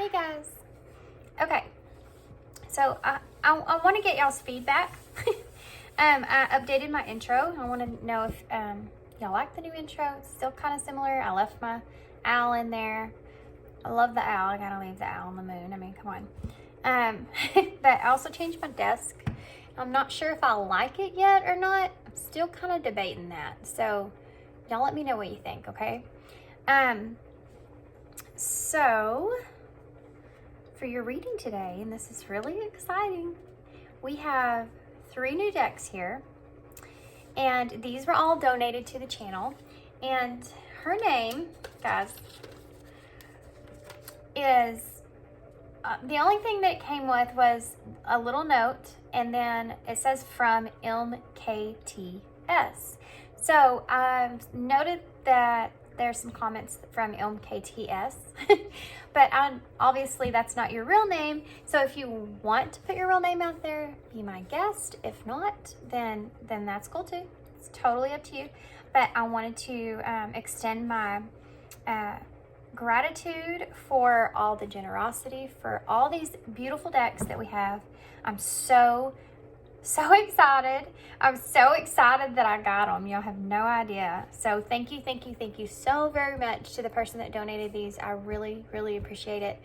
Hey guys. Okay, so I want to get y'all's feedback. I updated my intro. I want to know if y'all like the new intro. It's still kind of similar. I left my owl in there. I love the owl. I gotta leave the owl on the moon. I mean, come on. But I also changed my desk. I'm not sure if I like it yet or not. I'm still kind of debating that. So y'all let me know what you think, okay? So for your reading today, and this is really exciting, we have 3 new decks here, and these were all donated to the channel. And her name, guys, is the only thing that it came with was a little note, and then it says from MKTS. So I've noted that there's some comments from MKTS, but obviously that's not your real name. So if you want to put your real name out there, be my guest. If not, then that's cool too. It's totally up to you. But I wanted to extend my gratitude for all the generosity, for all these beautiful decks that we have. I'm so excited. I'm so excited that I got them. Y'all have no idea. So thank you so very much to the person that donated these. I really appreciate it.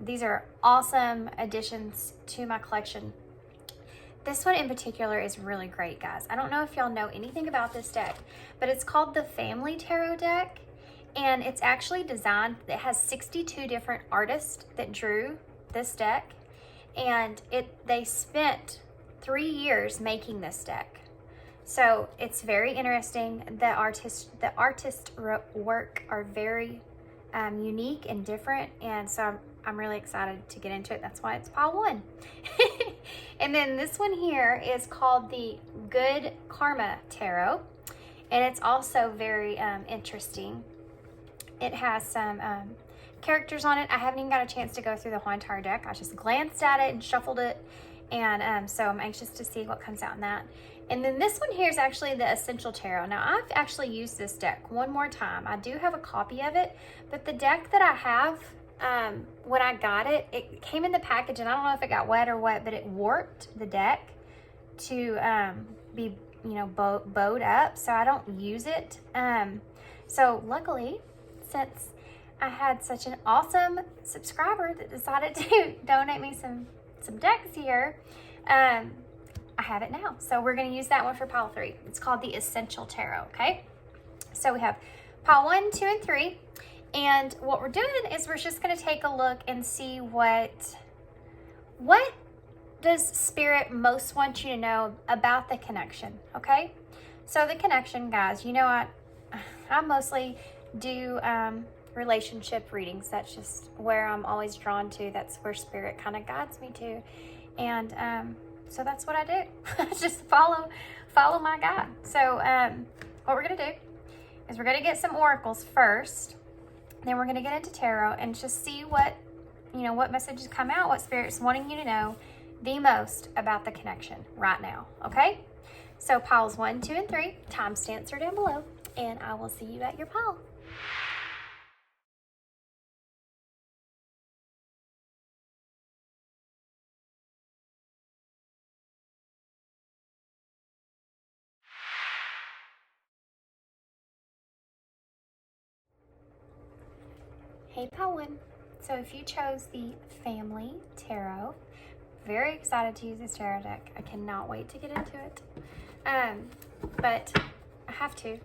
These are awesome additions to my collection. This one in particular is really great, guys. I don't know if y'all know anything about this deck, but it's called the Family Tarot deck, and it's actually designed, it has 62 different artists that drew this deck, and they spent 3 years making this deck. So it's very interesting. The artist work are very unique and different, and so I'm really excited to get into it. That's why it's pile 1. And then this one here is called the Good Karma Tarot, and it's also very interesting. It has some characters on it. I haven't even got a chance to go through the whole entire deck. I just glanced at it and shuffled it. And so I'm anxious to see what comes out in that. And then this one here is actually the Essential Tarot. Now, I've actually used this deck one more time. I do have a copy of it, but the deck that I have, when I got it, it came in the package, and I don't know if it got wet or what, but it warped the deck to be, bowed up, so I don't use it. So luckily, since I had such an awesome subscriber that decided to donate me some decks here, I have it now. So we're going to use that one for pile 3. It's called the Essential Tarot, okay? So we have pile 1, 2, and 3. And what we're doing is we're just going to take a look and see what does Spirit most want you to know about the connection, okay? So the connection, guys, I mostly do relationship readings. That's just where I'm always drawn to. That's where Spirit kind of guides me to, and so that's what I do. Just follow my guide. So what we're gonna do is we're gonna get some oracles first, then we're gonna get into tarot and just see what messages come out, what Spirit's wanting you to know the most about the connection right now. Okay, so piles 1, 2, and 3, timestamps are down below, and I will see you at your pile. Hey pile 1. So if you chose the Family Tarot, very excited to use this tarot deck. I cannot wait to get into it. But I have to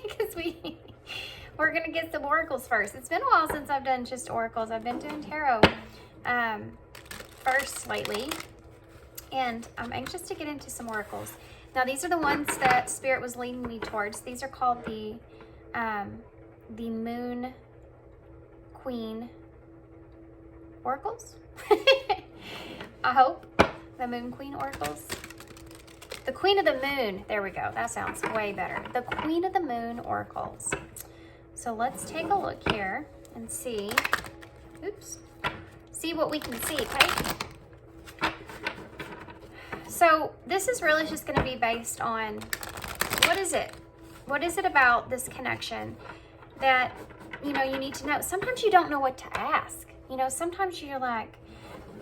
because we're gonna get some oracles first. It's been a while since I've done just oracles. I've been doing tarot first lately, and I'm anxious to get into some oracles. Now these are the ones that Spirit was leading me towards. These are called the Moon Queen oracles. I hope the Moon Queen oracles. The Queen of the Moon. There we go. That sounds way better. The Queen of the Moon oracles. So let's take a look here and see. Oops. See what we can see, okay? So this is really just going to be based on what is it? What is it about this connection that you need to know? Sometimes you don't know what to ask. You know, sometimes you're like,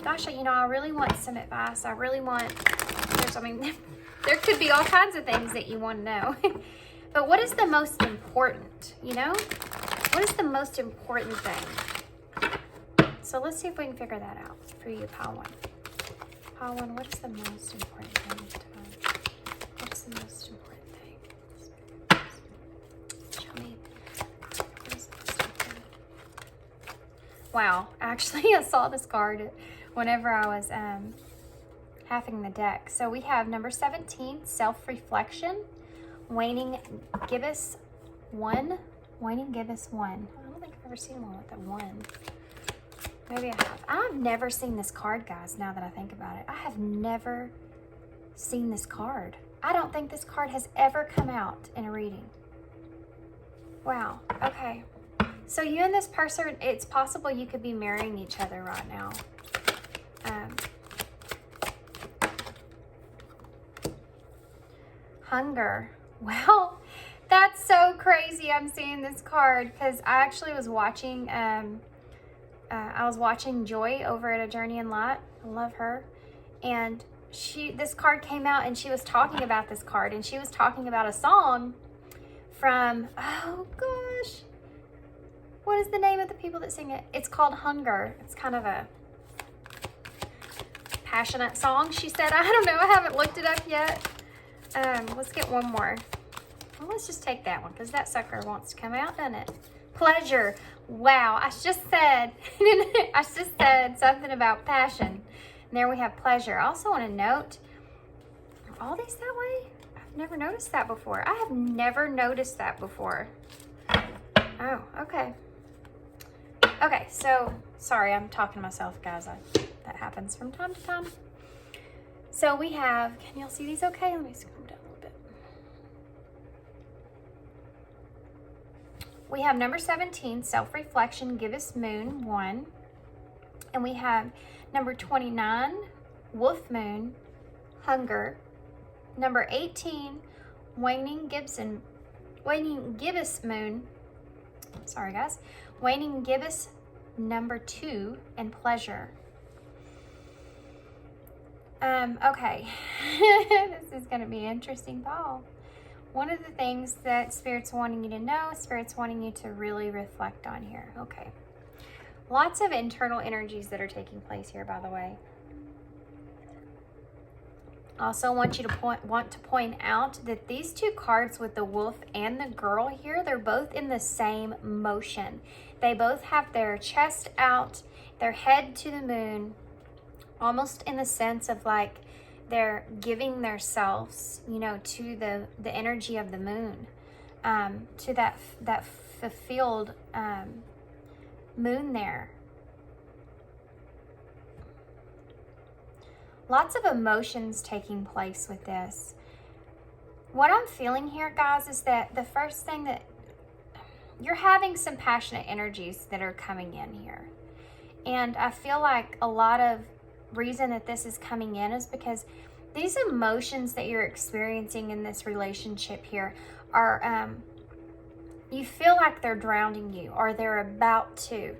gosh, you know, I really want some advice. I really want, there could be all kinds of things that you want to know. But what is the most important, you know? What is the most important thing? So let's see if we can figure that out for you, pile one. Pile one, what is the most important thing? What is the most important thing? Show me. What is the most important? Wow, actually I saw this card whenever I was halving the deck. So we have number 17, self-reflection, waning gibbous 1. Waning gibbous 1. I don't think I've ever seen one with a 1. Maybe I have. I've never seen this card, guys, now that I think about it. I have never seen this card. I don't think this card has ever come out in a reading. Wow. Okay. So you and this person, it's possible you could be marrying each other right now. Hunger. Well, that's so crazy. I'm seeing this card because I actually was watching, Joy over at A Journey in Light. I love her. And this card came out and she was talking about this card, and she was talking about a song from, oh gosh, what is the name of the people that sing it? It's called Hunger. It's kind of a passionate song, she said. I don't know. I haven't looked it up yet. Let's get one more. Well, let's just take that one because that sucker wants to come out, doesn't it? Pleasure. Wow. I just said something about passion. And there we have pleasure. I also want to note, are all these that way? I've never noticed that before. I have never noticed that before. Oh, okay. Okay, so sorry, I'm talking to myself, guys. That happens from time to time. So we have, can y'all see these okay? Let me scroll down a little bit. We have number 17, self-reflection, gibbous moon, 1. And we have number 29, wolf moon, hunger. Number 18, waning gibbous moon. Sorry, guys. Waning gibbous, number 2, and pleasure. Okay. This is going to be an interesting call. One of the things that Spirit's wanting you to know, Spirit's wanting you to really reflect on here. Okay. Lots of internal energies that are taking place here, by the way. Also want you to point out that these two cards with the wolf and the girl here, they're both in the same motion. They both have their chest out, their head to the moon, almost in the sense of like they're giving themselves, you know, to the energy of the moon, to that fulfilled moon there. Lots of emotions taking place with this. What I'm feeling here, guys, is that the first thing that you're having some passionate energies that are coming in here. And I feel like a lot of reason that this is coming in is because these emotions that you're experiencing in this relationship here are, you feel like they're drowning you, or they're about to,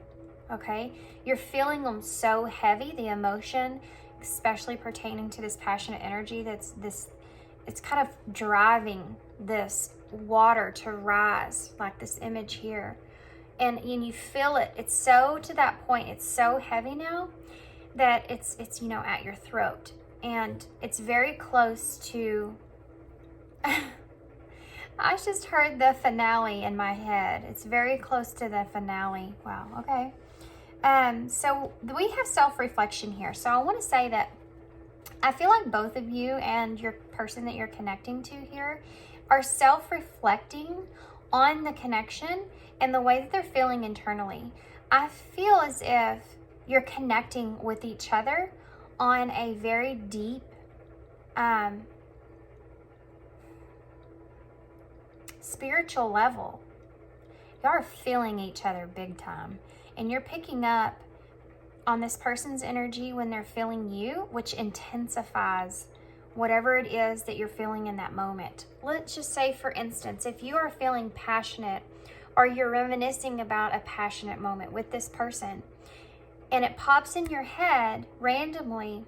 okay? You're feeling them so heavy, the emotion, especially pertaining to this passionate energy it's kind of driving this water to rise, like this image here. And you feel it. It's so to that point, it's so heavy now that it's you know, at your throat. And it's very close to, I just heard the finale in my head. It's very close to the finale. Wow, okay. So we have self-reflection here. So I want to say that I feel like both of you and your person that you're connecting to here are self-reflecting on the connection and the way that they're feeling internally. I feel as if you're connecting with each other on a very deep, spiritual level. You are feeling each other big time. And you're picking up on this person's energy when they're feeling you, which intensifies whatever it is that you're feeling in that moment. Let's just say, for instance, if you are feeling passionate or you're reminiscing about a passionate moment with this person, and it pops in your head randomly,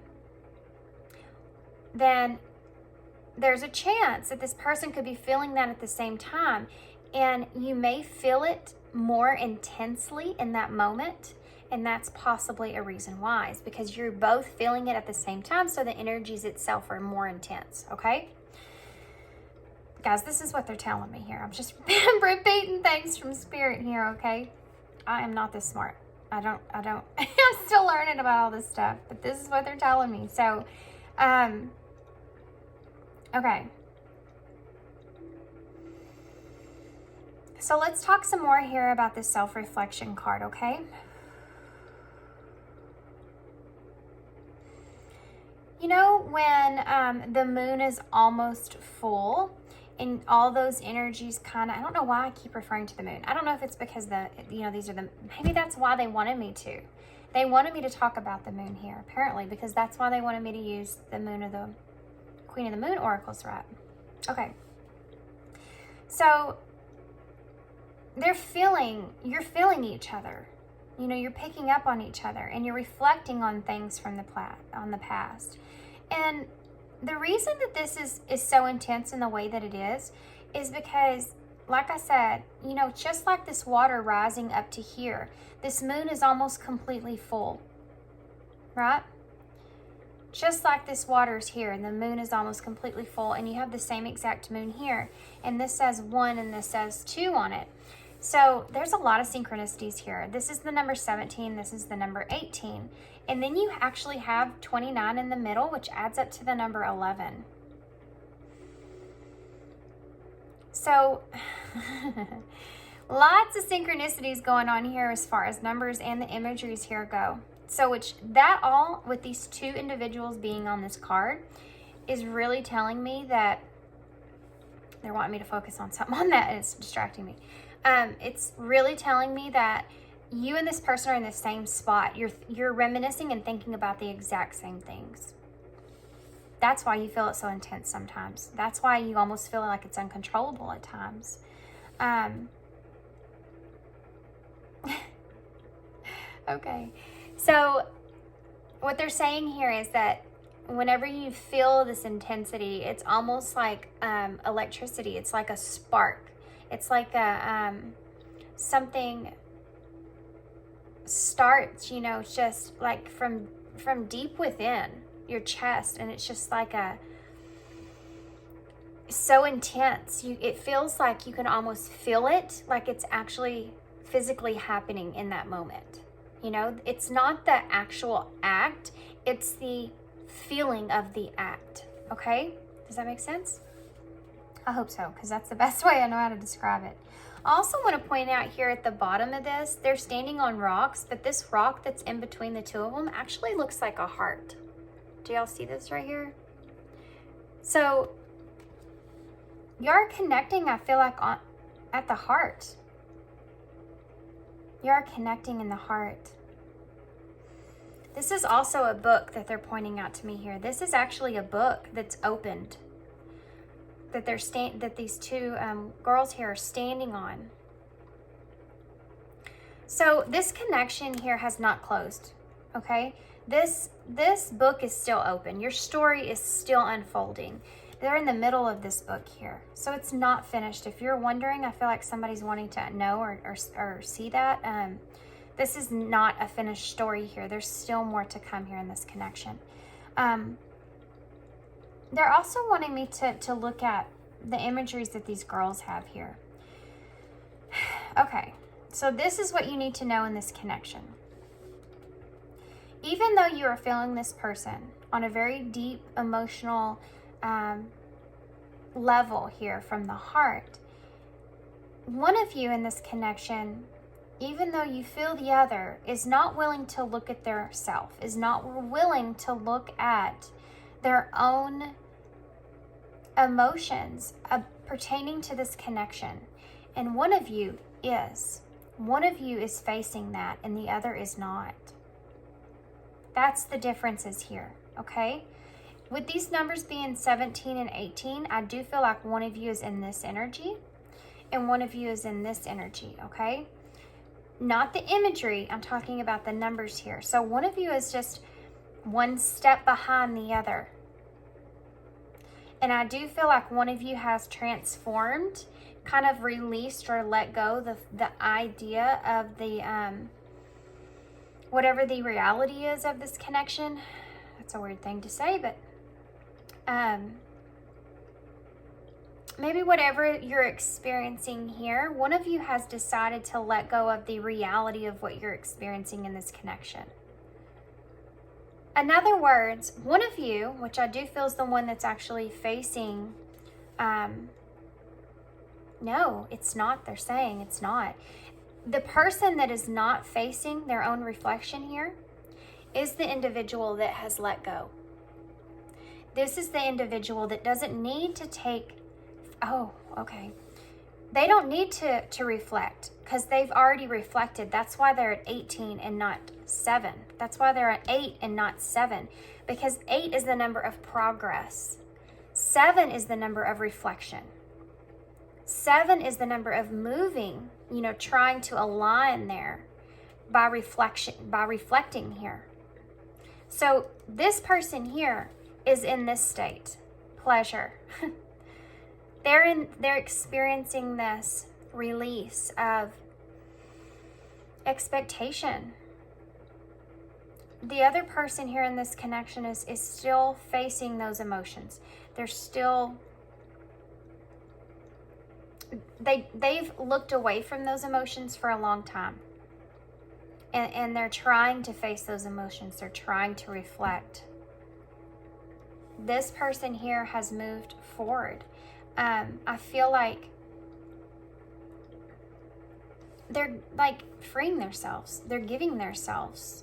then there's a chance that this person could be feeling that at the same time. And you may feel it more intensely in that moment. And that's possibly a reason why. It's because you're both feeling it at the same time. So the energies itself are more intense. Okay? Guys, this is what they're telling me here. I'm just repeating things from Spirit here. Okay? I am not this smart. I don't, I'm still learning about all this stuff. But this is what they're telling me. So, okay. So let's talk some more here about this self-reflection card, okay? You know, when the moon is almost full and all those energies kind of, I don't know why I keep referring to the moon. I don't know if it's because these are maybe that's why they wanted me to. They wanted me to talk about the moon here, apparently, because that's why they wanted me to use the moon of the Queen of the Moon oracles, right? Okay. So you're feeling each other. You know, you're picking up on each other and you're reflecting on things from the past. And the reason that this is so intense in the way that it is because, like I said, you know, just like this water rising up to here, this moon is almost completely full, right? Just like this water's here and the moon is almost completely full, and you have the same exact moon here, and this says 1 and this says 2 on it. So there's a lot of synchronicities here. This is the number 17, this is the number 18. And then you actually have 29 in the middle, which adds up to the number 11. So lots of synchronicities going on here as far as numbers and the imageries here go. So with these two individuals being on this card is really telling me that they're wanting me to focus on something on that, and it's distracting me. It's really telling me that you and this person are in the same spot. You're reminiscing and thinking about the exact same things. That's why you feel it so intense sometimes. That's why you almost feel like it's uncontrollable at times. Okay. So what they're saying here is that whenever you feel this intensity, it's almost like electricity. It's like a spark. It's like something starts, you know, just like from deep within your chest, and it's just like so intense. It feels like you can almost feel it, like it's actually physically happening in that moment. You know, it's not the actual act, it's the feeling of the act. Okay? Does that make sense? I hope so, because that's the best way I know how to describe it. I also want to point out here at the bottom of this, they're standing on rocks, but this rock that's in between the two of them actually looks like a heart. Do y'all see this right here? So you're connecting, I feel like, at the heart. You're connecting in the heart. This is also a book that they're pointing out to me here. This is actually a book that's opened, that these two girls here are standing on. So this connection here has not closed, okay? This book is still open. Your story is still unfolding. They're in the middle of this book here, so it's not finished. If you're wondering, I feel like somebody's wanting to know or see that. This is not a finished story here. There's still more to come here in this connection. They're also wanting me to look at the imageries that these girls have here. Okay, so this is what you need to know in this connection. Even though you are feeling this person on a very deep emotional level here from the heart, one of you in this connection, even though you feel the other, is not willing to look at their self, is not willing to look at their own emotions pertaining to this connection. And one of you is facing that and the other is not. That's the differences here, okay? With these numbers being 17 and 18, I do feel like one of you is in this energy and one of you is in this energy, okay? not the imagery. I'm talking about the numbers here. So one of you is just one step behind the other. And I do feel like one of you has transformed, kind of released or let go the idea of the, whatever the reality is of this connection. That's a weird thing to say, but maybe whatever you're experiencing here, one of you has decided to let go of the reality of what you're experiencing in this connection. In other words, one of you, which I do feel is the one that's actually facing, no, it's not. They're saying it's not. The person that is not facing their own reflection here is the individual that has let go. This is the individual that doesn't need to take, they don't need to reflect because they've already reflected. That's why they're at 18 and not 7. That's why they're at 8 and not 7, because 8 is the number of progress. 7 is the number of reflection. 7 is the number of moving, trying to align there by reflecting here. So this person here is in this state, pleasure. They're experiencing this release of expectation. The other person here in this connection is still facing those emotions. They're still, they've looked away from those emotions for a long time. And they're trying to face those emotions. They're trying to reflect. This person here has moved forward. I feel like they're like freeing themselves. They're giving themselves.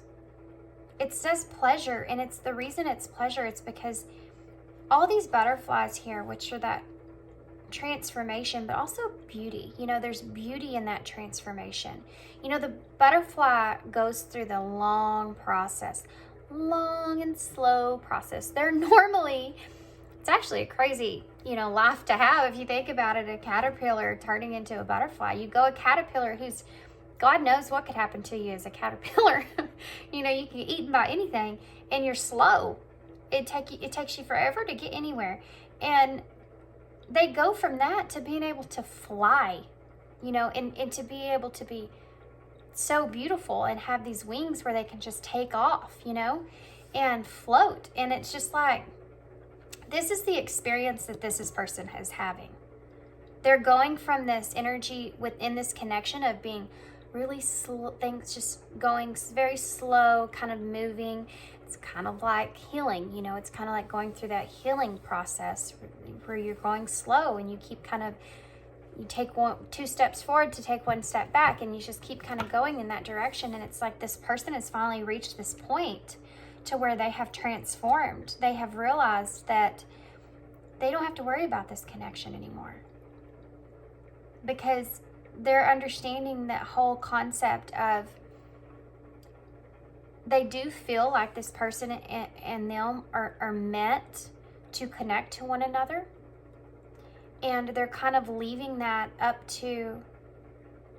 It says pleasure, and it's the reason it's pleasure. It's because all these butterflies here, which are that transformation, but also beauty. There's beauty in that transformation. The butterfly goes through the long and slow process. They're normally, it's actually a crazy, life to have if you think about it, a caterpillar turning into a butterfly. You go a caterpillar who's, God knows what could happen to you as a caterpillar. You can get eaten by anything, and you're slow. It takes you forever to get anywhere. And they go from that to being able to fly, and to be able to be so beautiful and have these wings where they can just take off, and float. And it's just like, this is the experience that this person is having. They're going from this energy within this connection of being really slow, things just going very slow, kind of moving. It's kind of like healing, it's kind of like going through that healing process where you're going slow and you keep you take 2 steps forward to take 1 step back, and you just keep kind of going in that direction. And it's like this person has finally reached this point to where they have transformed. They have realized that they don't have to worry about this connection anymore, because they're understanding that whole concept of, they do feel like this person and them are meant to connect to one another. And they're kind of leaving that up to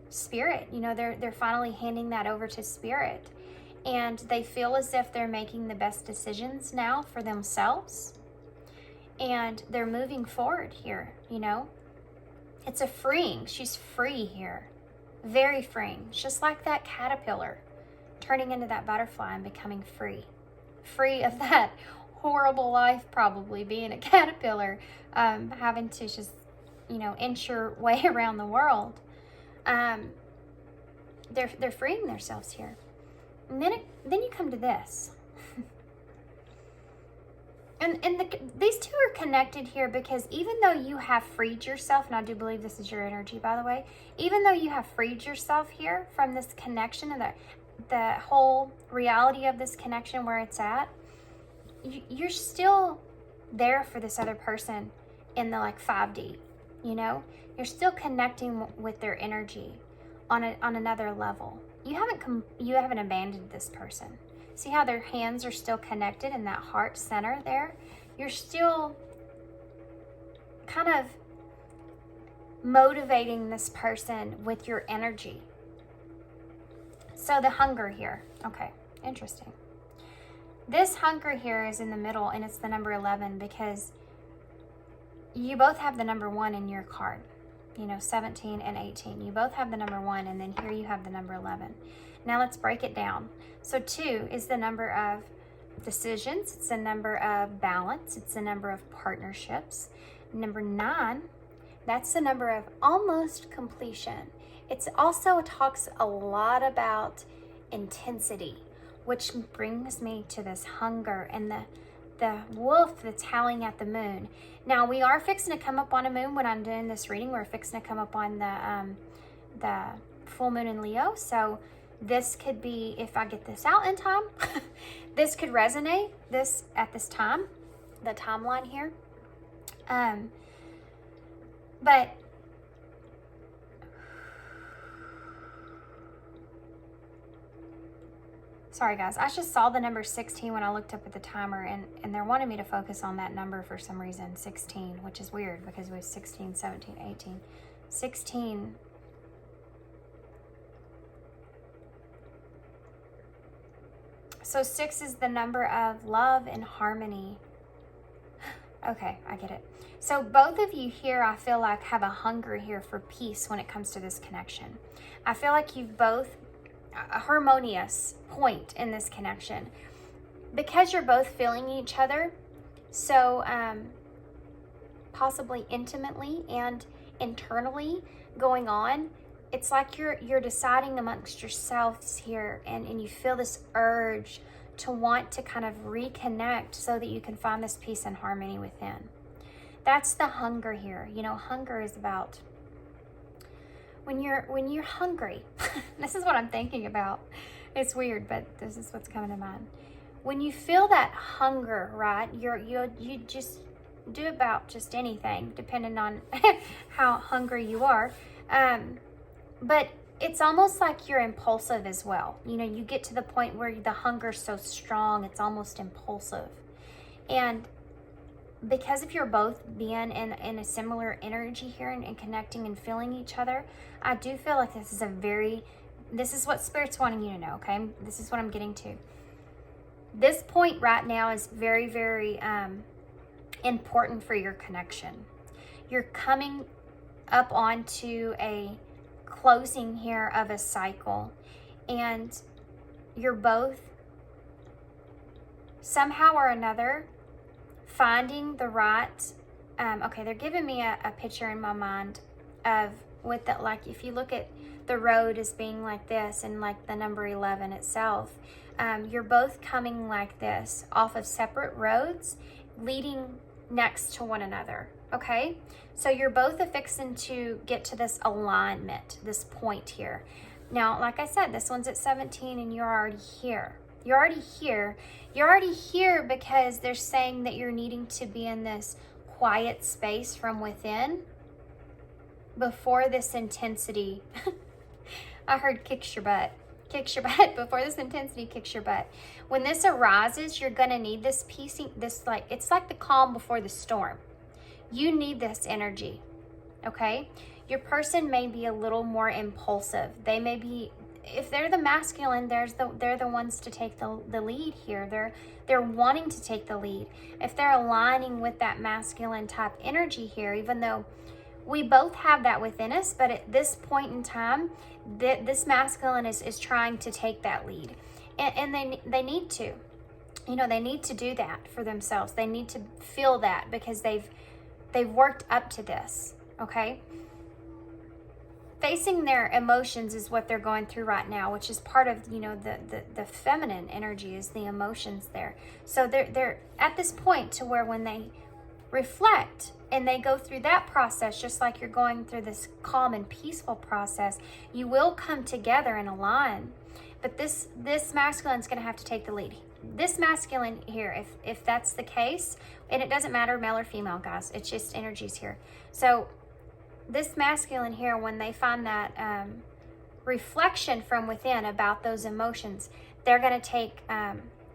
spirit. They're finally handing that over to spirit. And they feel as if they're making the best decisions now for themselves. And they're moving forward here, It's a freeing. She's free here. Very freeing. It's just like that caterpillar turning into that butterfly and becoming free. Free of that horrible life, probably being a caterpillar, having to just, inch your way around the world. They're freeing themselves here. And then you come to this. And these two are connected here because even though you have freed yourself, and I do believe this is your energy, by the way, even though you have freed yourself here from this connection and the whole reality of this connection where it's at, you're still there for this other person in the 5D, You're still connecting with their energy on another level. You haven't abandoned this person. See how their hands are still connected in that heart center there? You're still kind of motivating this person with your energy. So the hunger here. Okay, interesting. This hunger here is in the middle, and it's the number 11 because you both have the number 1 in your card. 17 and 18. You both have the number 1, and then here you have the number 11. Now let's break it down. So 2 is the number of decisions. It's the number of balance. It's the number of partnerships. Number 9, that's the number of almost completion. It's also talks a lot about intensity, which brings me to this hunger and the wolf that's howling at the moon. Now we are fixing to come up on a moon when I'm doing this reading. We're fixing to come up on the full moon in Leo. So this could be, if I get this out in time, this could resonate at this time, the timeline here. But sorry guys, I just saw the number 16 when I looked up at the timer, and they're wanting me to focus on that number for some reason, 16, which is weird because it was 16, 17, 18. 16. So 6 is the number of love and harmony. Okay, I get it. So both of you here, I feel like, have a hunger here for peace when it comes to this connection. I feel like you've both a harmonious point in this connection because you're both feeling each other so possibly intimately and internally going on. It's like you're deciding amongst yourselves here, and you feel this urge to want to kind of reconnect so that you can find this peace and harmony within. That's the hunger here. Hunger is about when you're hungry. This is what I'm thinking about. It's weird, but this is what's coming to mind. When you feel that hunger, right, you just do about just anything, depending on how hungry you are. But it's almost like you're impulsive as well. You get to the point where the hunger's so strong, it's almost impulsive. And because if you're both being in a similar energy here and connecting and feeling each other, I do feel like this is what Spirit's wanting you to know, okay? This is what I'm getting to. This point right now is very, very important for your connection. You're coming up onto a closing here of a cycle, and you're both somehow or another finding the right okay, they're giving me a picture in my mind of with the, like, if you look at the road as being like this and like the number 11 itself, you're both coming like this off of separate roads leading next to one another. Okay, so you're both affixing to get to this alignment, this point here. Now, like I said, this one's at 17 and you're already here. You're already here. You're already here because they're saying that you're needing to be in this quiet space from within before this intensity. I heard kicks your butt. Kicks your butt. Before this intensity kicks your butt. When this arises, you're going to need this peace, it's like the calm before the storm. You need this energy, okay? Your person may be a little more impulsive. They may be, if they're the masculine, they're the ones to take the lead here. They're wanting to take the lead. If they're aligning with that masculine type energy here, even though we both have that within us, but at this point in time, this masculine is trying to take that lead. And they need to. They need to do that for themselves. They need to feel that because they've worked up to this, okay? Facing their emotions is what they're going through right now, which is part of, the feminine energy is the emotions there. So they're at this point to where when they reflect and they go through that process, just like you're going through this calm and peaceful process, you will come together and align. But this masculine's going to have to take the lead. This masculine here, if that's the case, and it doesn't matter male or female, guys, it's just energies here. So this masculine here, when they find that reflection from within about those emotions, they're going to take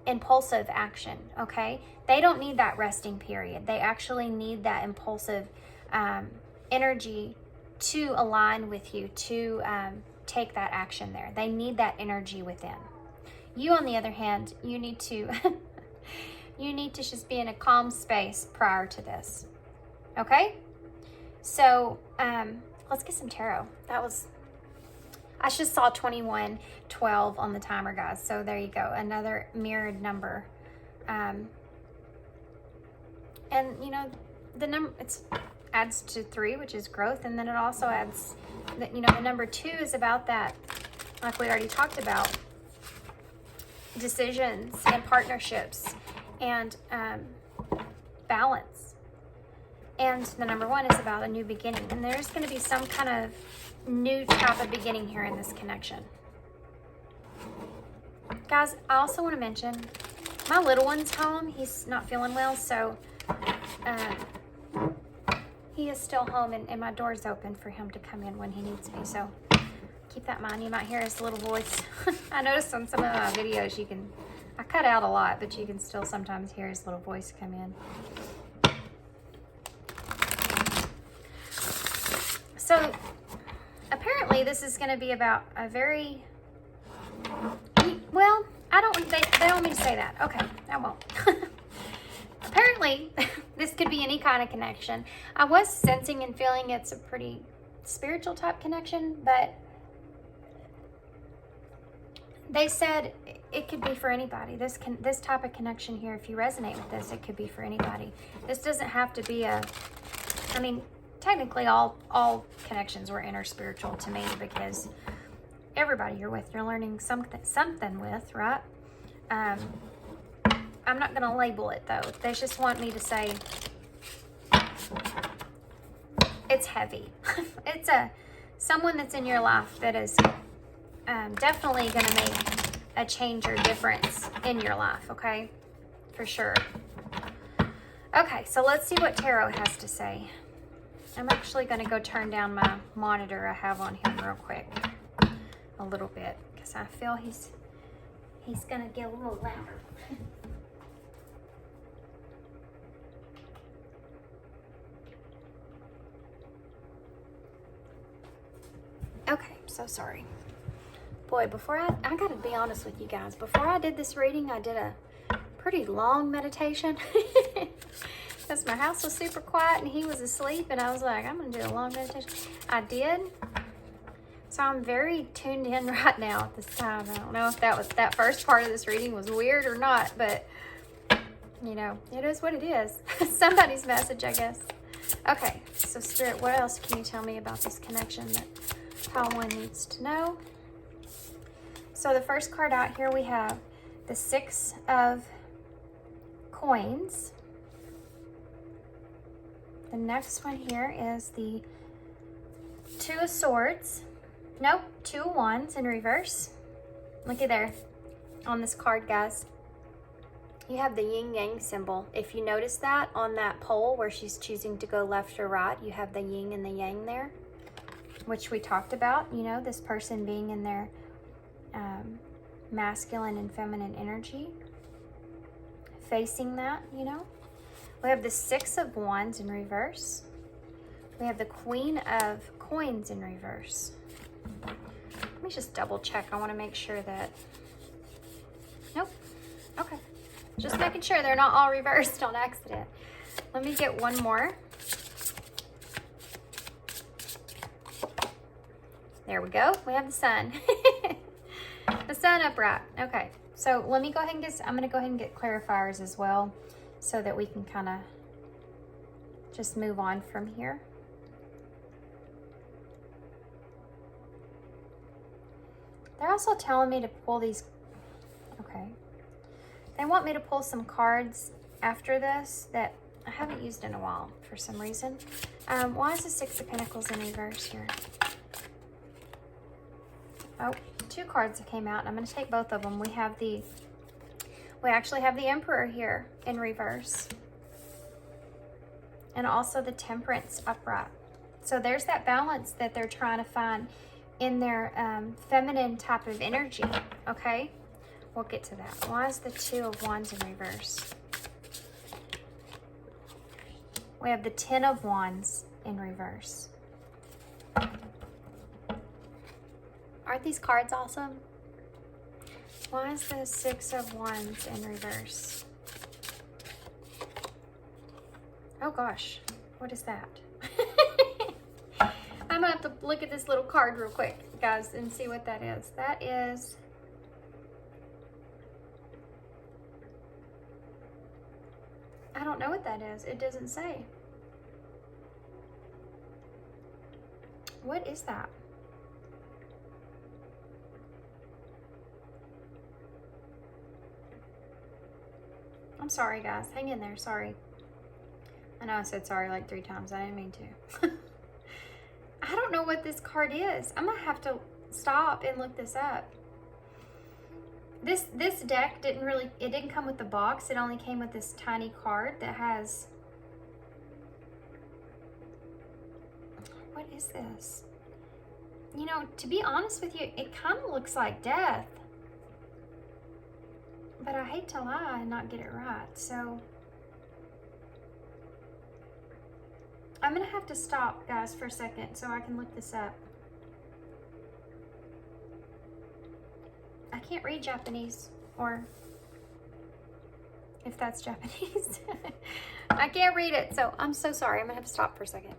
impulsive action, okay? They don't need that resting period. They actually need that impulsive energy to align with you, to take that action there. They need that energy within. You, on the other hand, you need to you need to just be in a calm space prior to this. Okay? So, let's get some tarot. I just saw 2112 on the timer, guys. So there you go. Another mirrored number. And you know, the number, adds to 3, which is growth. And then it also adds that, you know, the number 2 is about that, like we already talked about, decisions and partnerships and balance. And the number 1 is about a new beginning. And there's going to be some kind of new type of beginning here in this connection. Guys, I also want to mention my little one's home. He's not feeling well, so he is still home, and my door's open for him to come in when he needs me. So keep that in mind. You might hear his little voice. I noticed on some of my videos I cut out a lot, but you can still sometimes hear his little voice come in. So apparently this is going to be about a very, well, they don't want me to say that. Okay, I won't. Apparently this could be any kind of connection. I was sensing and feeling it's a pretty spiritual type connection, but they said it could be for anybody. This type of connection here, if you resonate with this, it could be for anybody. This doesn't have to be I mean, technically all connections were inner spiritual to me, because everybody you're with, you're learning something with, right? I'm not going to label it though. They just want me to say it's heavy. It's someone that's in your life that is definitely going to make a change or difference in your life, okay? For sure. Okay, so let's see what tarot has to say. I'm actually going to go turn down my monitor I have on him real quick. A little bit, because I feel he's going to get a little louder. Okay, so sorry. Boy, before I got to be honest with you guys. Before I did this reading, I did a pretty long meditation. Because my house was super quiet and he was asleep, and I was like, I'm going to do a long meditation. I did. So I'm very tuned in right now at this time. I don't know if that first part of this reading was weird or not, but you know, it is what it is. Somebody's message, I guess. Okay, so Spirit, what else can you tell me about this connection that pile one needs to know? So the first card out here, we have the 6 of Coins. The next one here is the 2 of Swords. Nope, 2 of Wands in reverse. Look at there on this card, guys. You have the yin yang symbol. If you notice that on that pole where she's choosing to go left or right, you have the yin and the yang there, which we talked about, you know, this person being in their masculine and feminine energy, facing that, you know. We have the 6 of Wands in reverse. We have the Queen of Coins in reverse. Let me just double check. I want to make sure that, nope. Okay. Just making sure they're not all reversed on accident. Let me get one more. There we go. We have the Sun. The Sun upright. Okay. So let me go ahead and I'm going to go ahead and get clarifiers as well, so that we can kind of just move on from here. They're also telling me to pull these. Okay. They want me to pull some cards after this that I haven't used in a while for some reason. Why is the 6 of Pentacles in reverse here? Oh, 2 cards that came out, and I'm going to take both of them. We actually have the Emperor here in reverse. And also the Temperance upright. So there's that balance that they're trying to find in their feminine type of energy, okay? We'll get to that. Why is the 2 of Wands in reverse? We have the 10 of Wands in reverse. Aren't these cards awesome? Why is the Six of Wands in reverse? Oh gosh, what is that? I'm gonna have to look at this little card real quick, guys, and see what that is. That is... I don't know what that is. It doesn't say. What is that? I'm sorry, guys. Hang in there. Sorry. I know I said sorry like 3 times. I didn't mean to. I don't know what this card is. I'm going to have to stop and look this up. This deck it didn't come with the box. It only came with this tiny card that has... What is this? You know, to be honest with you, it kind of looks like death. But I hate to lie and not get it right, so... I'm going to have to stop, guys, for a second so I can look this up. I can't read Japanese, or if that's Japanese. I can't read it, so I'm so sorry. I'm going to have to stop for a second.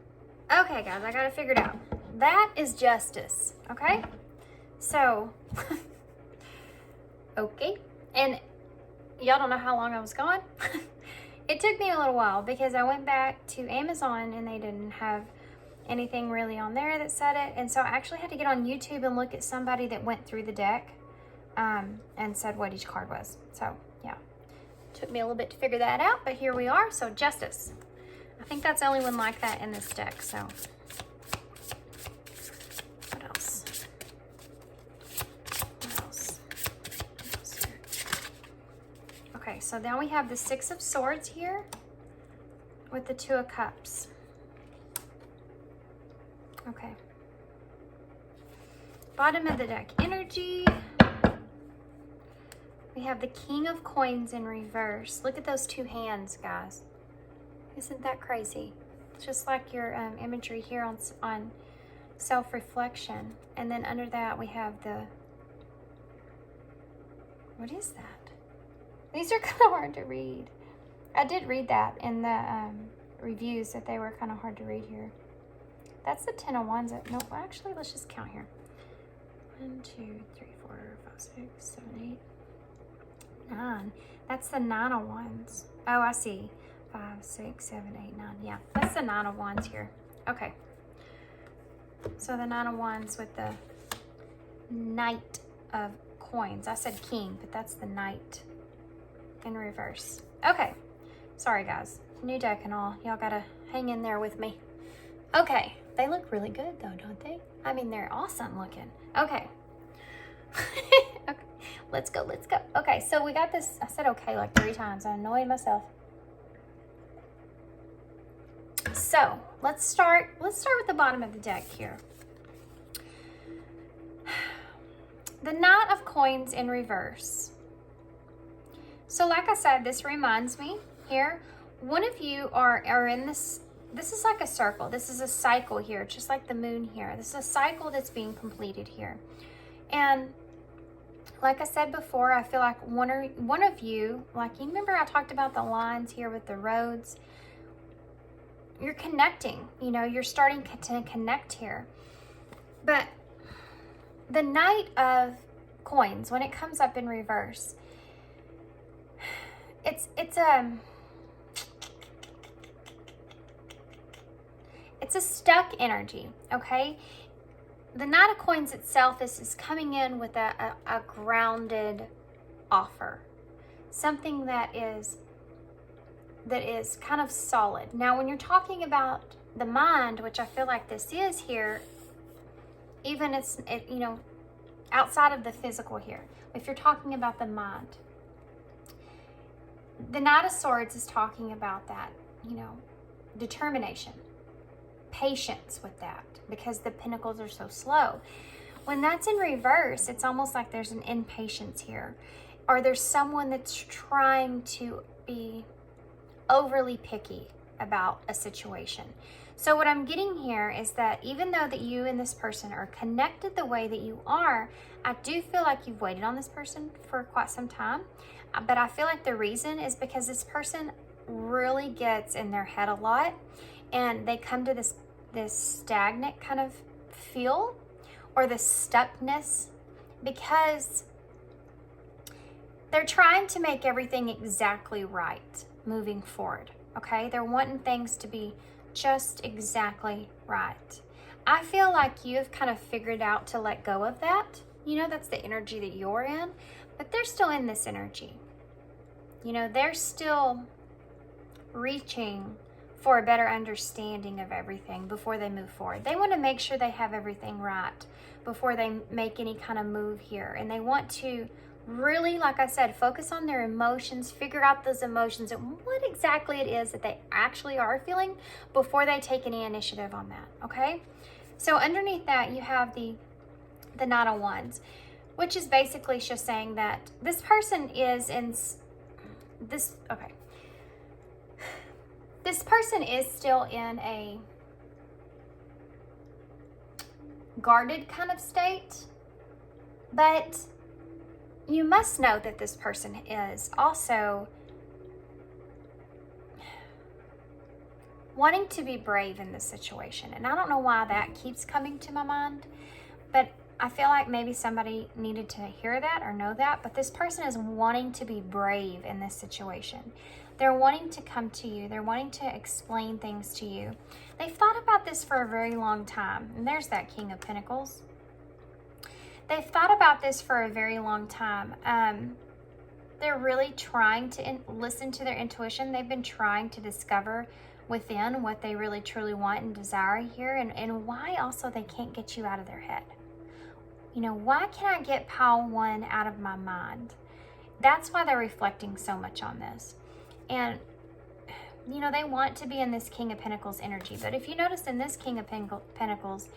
Okay, guys, I got it figured out. That is justice, okay? So, okay. And y'all don't know how long I was gone. It took me a little while because I went back to Amazon and they didn't have anything really on there that said it. And so I actually had to get on YouTube and look at somebody that went through the deck and said what each card was. So, yeah. Took me a little bit to figure that out, but here we are. So, justice. I think that's the only one like that in this deck, so... What else? What else? What else here? Okay, so now we have the Six of Swords here with the Two of Cups. Okay. Bottom of the deck energy. We have the King of Coins in reverse. Look at those two hands, guys. Isn't that crazy? It's just like your imagery here on self-reflection. And then under that we have the... What is that? These are kind of hard to read. I did read that in the reviews that they were kind of hard to read here. That's the Ten of Wands. No, actually, let's just count here. 1, 2, 3, 4, 5, 6, 7, 8, 9. That's the Nine of Wands. Oh, I see. 5, 6, 7, 8, 9. Yeah, that's the Nine of Wands here. Okay. So the Nine of Wands with the Knight of Coins. I said King, but that's the Knight in reverse. Okay. Sorry, guys. New deck and all. Y'all gotta hang in there with me. Okay. They look really good, though, don't they? I mean, they're awesome looking. Okay. Okay. Let's go. Let's go. Okay, so we got this. I said okay like 3 times. I'm annoying myself. So let's start with the bottom of the deck here. The Knight of Coins in reverse. So like I said, this reminds me here, one of you are in this is like a circle. This is a cycle here, just like the moon here. This is a cycle that's being completed here. And like I said before, I feel like one of you, like you remember I talked about the lines here with the roads. You're connecting, you know, you're starting to connect here. But the Knight of Coins, when it comes up in reverse, it's a stuck energy, okay? The Knight of Coins itself is coming in with a grounded offer. Something that is kind of solid. Now, when you're talking about the mind, which I feel like this is here, even you know, outside of the physical here, if you're talking about the mind, the Knight of Swords is talking about that, you know, determination, patience with that, because the pentacles are so slow. When that's in reverse, it's almost like there's an impatience here, or there's someone that's trying to be overly picky about a situation. So what I'm getting here is that even though that you and this person are connected the way that you are, I do feel like you've waited on this person for quite some time. But I feel like the reason is because this person really gets in their head a lot, and they come to this stagnant kind of feel, or this stuckness, because they're trying to make everything exactly right moving forward. Okay, they're wanting things to be just exactly right. I feel like you've kind of figured out to let go of that. You know, that's the energy that you're in, but they're still in this energy. You know, they're still reaching for a better understanding of everything before they move forward. They want to make sure they have everything right before they make any kind of move here. And they want to really, like I said, focus on their emotions, figure out those emotions and what exactly it is that they actually are feeling before they take any initiative on that, okay? So underneath that, you have the Knight of Wands, which is basically just saying that this person is in this, okay. This person is still in a guarded kind of state, but you must know that this person is also wanting to be brave in this situation. And I don't know why that keeps coming to my mind, but I feel like maybe somebody needed to hear that or know that. But this person is wanting to be brave in this situation. They're wanting to come to you. They're wanting to explain things to you. They've thought about this for a very long time. And there's that King of Pentacles. They've thought about this for a very long time. They're really trying to listen to their intuition. They've been trying to discover within what they really truly want and desire here, and why also they can't get you out of their head. You know, why can't I get pile one out of my mind? That's why they're reflecting so much on this. And, you know, they want to be in this King of Pentacles energy. But if you notice in this King of Pentacles,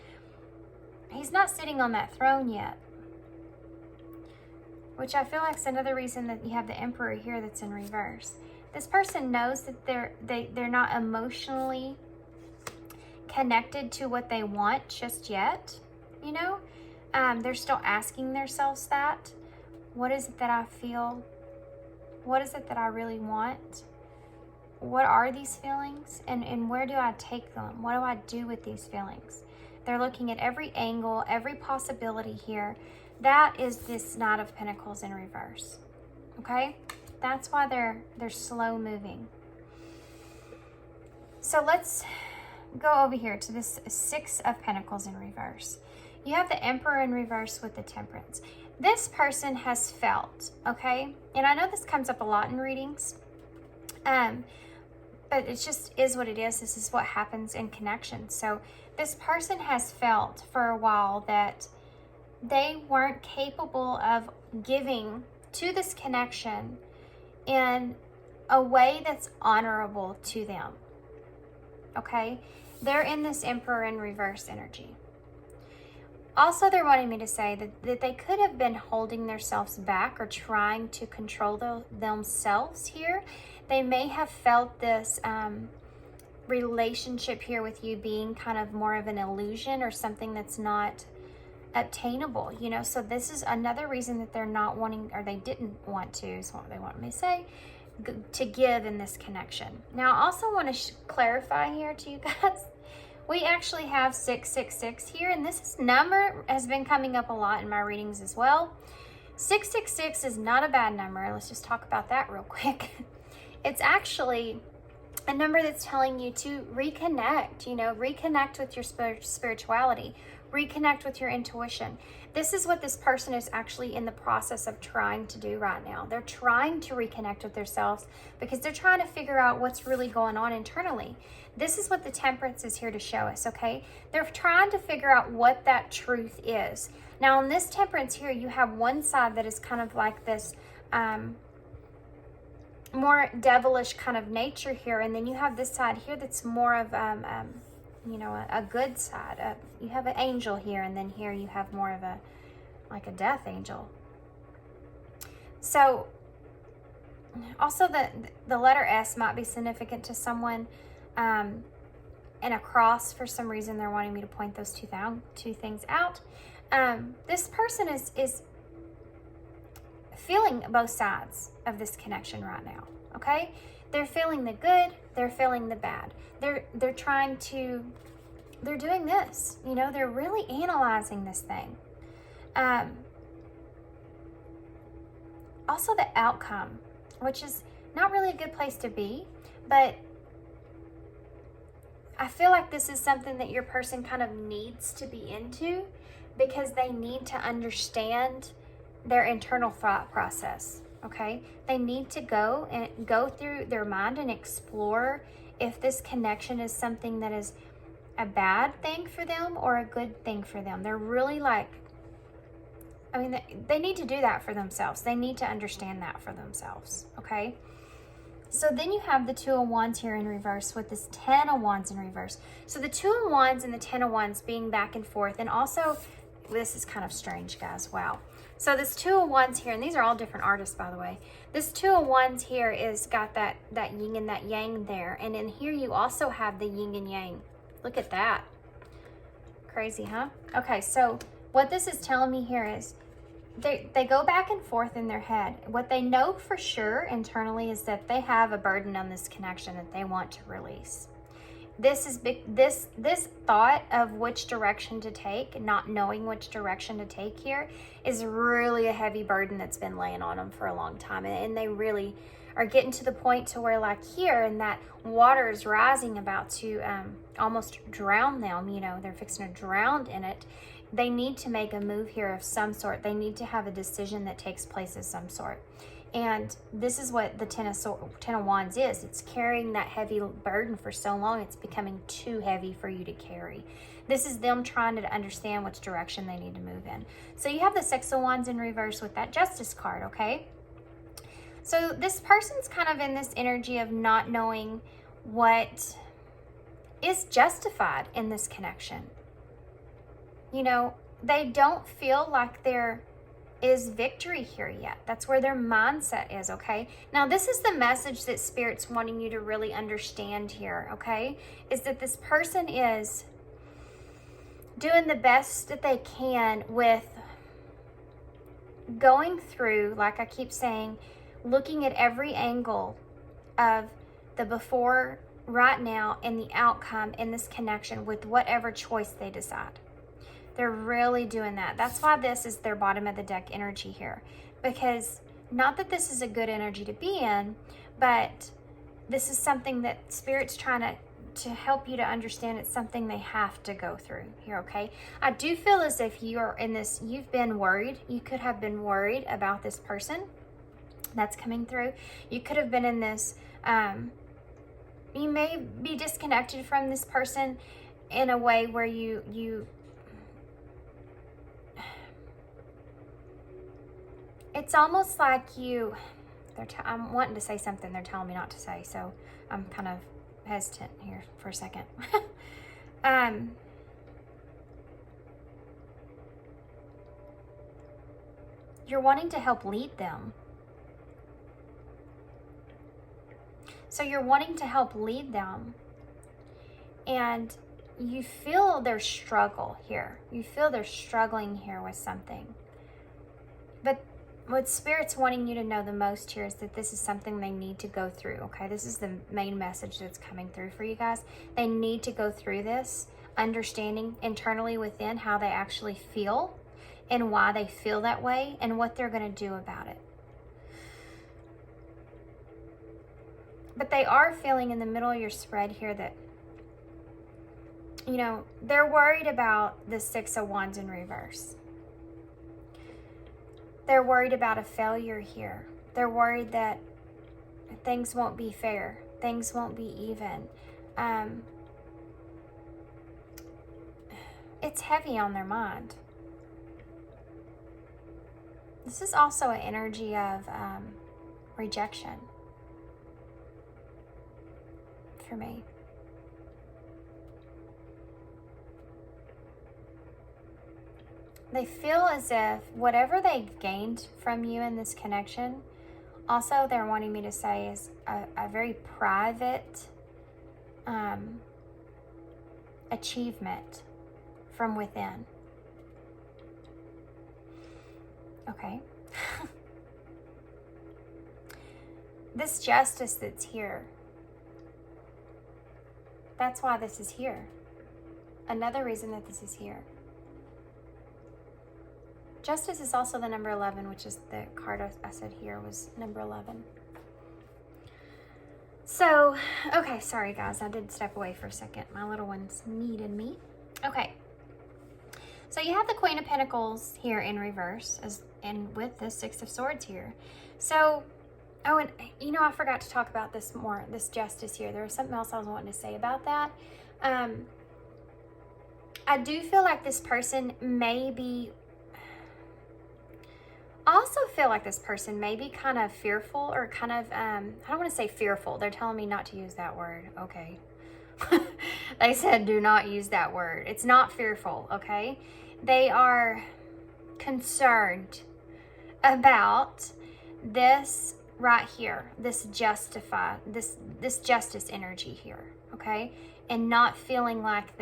he's not sitting on that throne yet. Which I feel like is another reason that you have the Emperor here that's in reverse. This person knows that they're not emotionally connected to what they want just yet. You know? They're still asking themselves that. What is it that I feel? What is it that I really want? What are these feelings? And where do I take them? What do I do with these feelings? They're looking at every angle, every possibility here. That is this Knight of Pentacles in reverse. Okay? That's why they're slow moving. So let's go over here to this Six of Pentacles in reverse. You have the Emperor in reverse with the Temperance. This person has felt, okay? And I know this comes up a lot in readings. But it just is what it is. This is what happens in connection. So this person has felt for a while that they weren't capable of giving to this connection in a way that's honorable to them. Okay? They're in this Emperor in reverse energy. Also, they're wanting me to say that they could have been holding themselves back or trying to control themselves here. They may have felt this relationship here with you being kind of more of an illusion or something that's not obtainable, you know. So this is another reason that they're not wanting, or they didn't want to, is what they want me to say, to give in this connection. Now, I also want to clarify here to you guys. We actually have 666 here, and this number has been coming up a lot in my readings as well. 666 is not a bad number. Let's just talk about that real quick. It's actually a number that's telling you to reconnect, you know, reconnect with your spirituality, reconnect with your intuition. This is what this person is actually in the process of trying to do right now. They're trying to reconnect with themselves because they're trying to figure out what's really going on internally. This is what the Temperance is here to show us, okay? They're trying to figure out what that truth is. Now, on this Temperance here, you have one side that is kind of like this more devilish kind of nature here, and then you have this side here that's more of you know, a good side. You have an angel here, and then here you have more of like a death angel. So also the letter S might be significant to someone. and a cross. For some reason, they're wanting me to point those two things out. This person is feeling both sides of this connection right now, okay? They're feeling the good, they're feeling the bad. They're doing this, you know, they're really analyzing this thing. Also the outcome, which is not really a good place to be, but I feel like this is something that your person kind of needs to be into, because they need to understand their internal thought process, okay? They need to go through their mind and explore if this connection is something that is a bad thing for them or a good thing for them. They're really like, I mean, they need to do that for themselves. They need to understand that for themselves, okay? So then you have the Two of Wands here in reverse with this Ten of Wands in reverse. So the Two of Wands and the Ten of Wands being back and forth. And also, this is kind of strange, guys. Wow. So this Two of Wands here, and these are all different artists, by the way. This Two of Wands here is got that yin and that yang there. And in here you also have the yin and yang. Look at that. Crazy, huh? Okay, so what this is telling me here is they go back and forth in their head. What they know for sure internally is that they have a burden on this connection that they want to release. This is big. This thought of which direction to take, not knowing which direction to take here, is really a heavy burden that's been laying on them for a long time, and they really are getting to the point to where, like here, and that water is rising, about to almost drown them. You know, they're fixing to drown in it. They need to make a move here of some sort. They need to have a decision that takes place of some sort. And this is what the Ten of Wands is. It's carrying that heavy burden for so long, it's becoming too heavy for you to carry. This is them trying to understand which direction they need to move in. So you have the Six of Wands in reverse with that Justice card, okay? So this person's kind of in this energy of not knowing what is justified in this connection. You know, they don't feel like there is victory here yet. That's where their mindset is, okay? Now, this is the message that Spirit's wanting you to really understand here, okay? Is that this person is doing the best that they can with going through, like I keep saying, looking at every angle of the before, right now, and the outcome in this connection with whatever choice they decide. They're really doing that. That's why this is their bottom of the deck energy here. Because not that this is a good energy to be in, but this is something that Spirit's trying to help you to understand. It's something they have to go through here, okay? I do feel as if you're in this, you've been worried. You could have been worried about this person that's coming through. You could have been in this, you may be disconnected from this person in a way where you it's almost like I'm wanting to say something they're telling me not to say, so I'm kind of hesitant here for a second. You're wanting to help lead them. So you're wanting to help lead them, and you feel their struggle here. You feel they're struggling here with something. But what Spirit's wanting you to know the most here is that this is something they need to go through, okay? This is the main message that's coming through for you guys. They need to go through this, understanding internally within how they actually feel and why they feel that way and what they're going to do about it. But they are feeling in the middle of your spread here that, you know, they're worried about the Six of Wands in reverse. They're worried about a failure here. They're worried that things won't be fair. Things won't be even. It's heavy on their mind. This is also an energy of rejection for me. They feel as if whatever they've gained from you in this connection, also they're wanting me to say is a very private achievement from within. Okay. This justice that's here, that's why this is here. Another reason that this is here. Justice is also the number 11, which is the card I said here was number 11. So, okay, sorry guys, I did step away for a second. My little ones needed me. Okay. So you have the Queen of Pentacles here in reverse, and with the Six of Swords here. So, oh, and you know, I forgot to talk about this more, this justice here. There was something else I was wanting to say about that. I do feel like this person may be, I also feel like this person may be kind of fearful, or kind of, I don't want to say fearful. They're telling me not to use that word. Okay. They said do not use that word. It's not fearful, okay? They are concerned about this right here, this justice energy here, okay? And not feeling like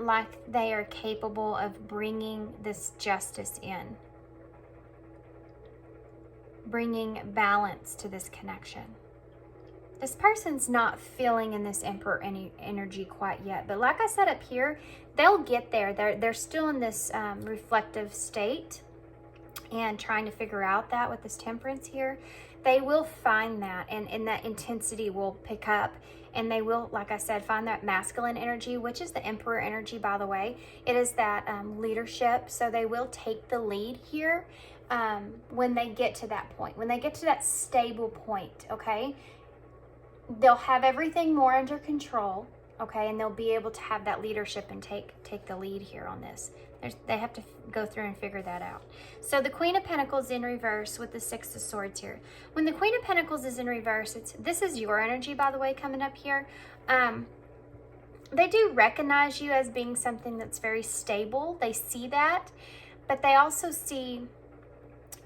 like they are capable of bringing this justice in, bringing balance to this connection. This person's not feeling in this Emperor energy quite yet, but like I said up here, they'll get there. They're still in this reflective state and trying to figure out that with this Temperance here. They will find that, and that intensity will pick up, and they will, like I said, find that masculine energy, which is the Emperor energy, by the way. It is that leadership, so they will take the lead here when they get to that point, when they get to that stable point, okay? They'll have everything more under control, okay? And they'll be able to have that leadership and take the lead here on this. They have to go through and figure that out. So the Queen of Pentacles in reverse with the Six of Swords here. When the Queen of Pentacles is in reverse, this is your energy, by the way, coming up here. They do recognize you as being something that's very stable. They see that, but they also see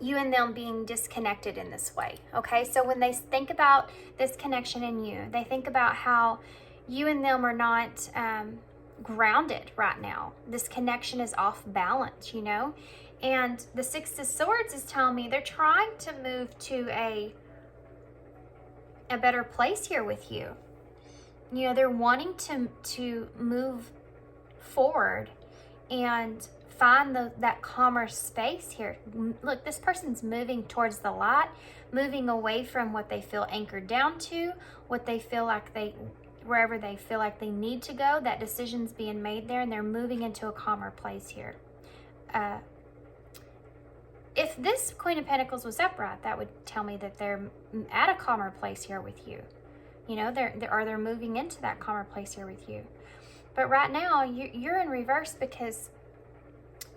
you and them being disconnected in this way, okay? So when they think about this connection in you, they think about how you and them are not grounded right now. This connection is off balance, you know? And the Six of Swords is telling me they're trying to move to a better place here with you. You know, they're wanting to move forward and find that calmer space here. Look, this person's moving towards the light, moving away from what they feel anchored down to, what they feel like wherever they feel like they need to go. That decision's being made there, and they're moving into a calmer place here. If this Queen of Pentacles was upright, that would tell me that they're at a calmer place here with you. You know, they're moving into that calmer place here with you. But right now, you're in reverse because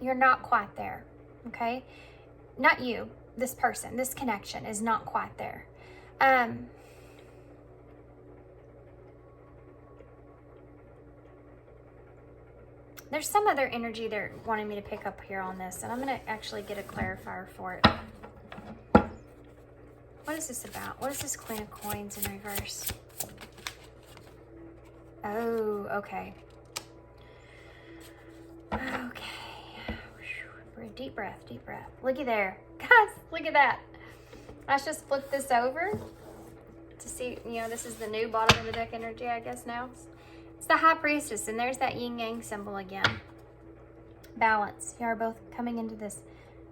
you're not quite there, okay? Not you, this person, this connection is not quite there. There's some other energy they're wanting me to pick up here on this, and I'm going to actually get a clarifier for it. What is this about? What is this Queen of Coins in reverse? Oh, okay. Okay. Deep breath, deep breath. Looky there. Guys, look at that. Let's just flip this over to see, you know, this is the new bottom of the deck energy, I guess now. It's the High Priestess, and there's that yin-yang symbol again. Balance. You are both coming into this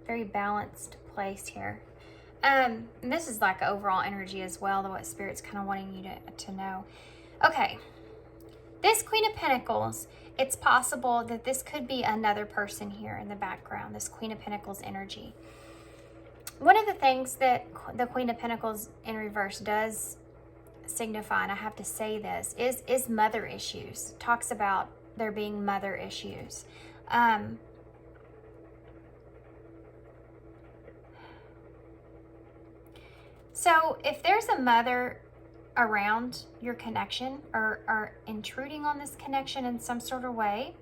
very balanced place here. And this is like overall energy as well, though what Spirit's kind of wanting you to know. Okay. This Queen of Pentacles, it's possible that this could be another person here in the background, this Queen of Pentacles energy. One of the things that the Queen of Pentacles in reverse does signify, and I have to say this, is mother issues. Talks about there being mother issues. So if there's a mother around your connection or intruding on this connection in some sort of way,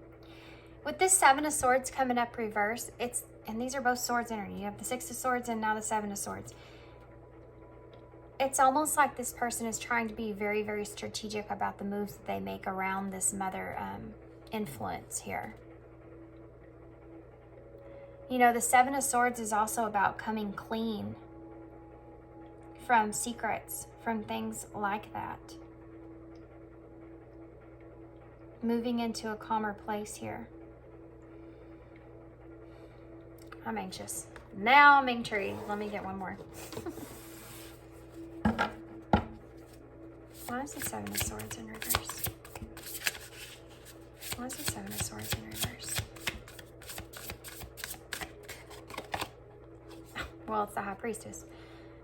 with this Seven of Swords coming up reverse, And these are both swords energy. You have the Six of Swords and now the Seven of Swords. It's almost like this person is trying to be very, very strategic about the moves that they make around this mother influence here. You know, the Seven of Swords is also about coming clean from secrets, from things like that. Moving into a calmer place here. I'm anxious. Now I'm intrigued. Let me get one more. Why is the Seven of Swords in reverse? Why is the Seven of Swords in reverse? Well, it's the High Priestess.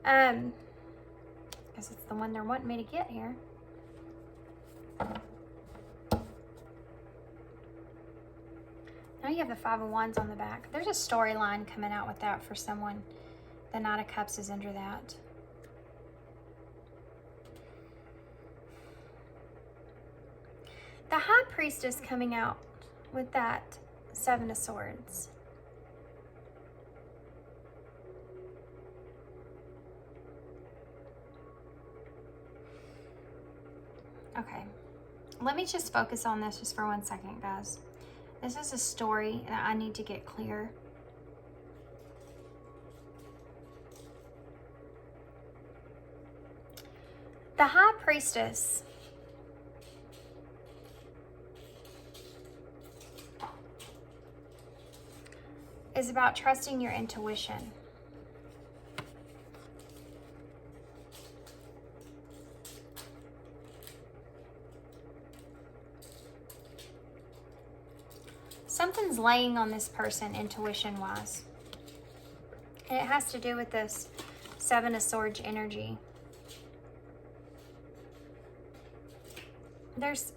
Because it's the one they're wanting me to get here. Now you have the Five of Wands on the back. There's a storyline coming out with that for someone. The Knight of Cups is under that. The High Priestess coming out with that Seven of Swords. Okay, let me just focus on this just for 1 second, guys. This is a story that I need to get clear. The High Priestess is about trusting your intuition. Something's laying on this person intuition-wise. And it has to do with this Seven of Swords energy. This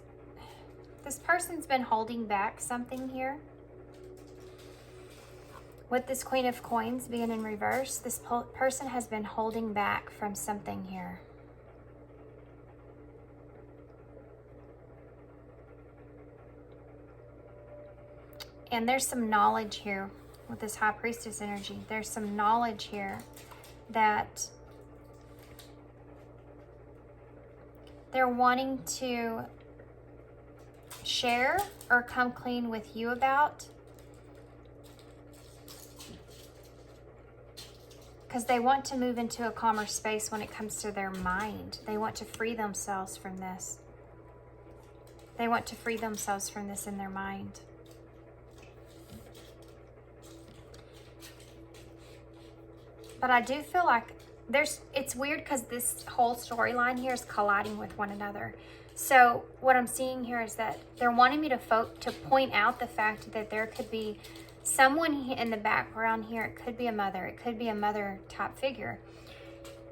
person's been holding back something here. With this Queen of Coins being in reverse, this person has been holding back from something here. And there's some knowledge here with this High Priestess energy. There's some knowledge here that they're wanting to share or come clean with you about. Because they want to move into a calmer space when it comes to their mind. They want to free themselves from this. They want to free themselves from this in their mind. But I do feel like it's weird because this whole storyline here is colliding with one another. So what I'm seeing here is that they're wanting me to point out the fact that there could be someone in the background here. It could be a mother. It could be a mother type figure.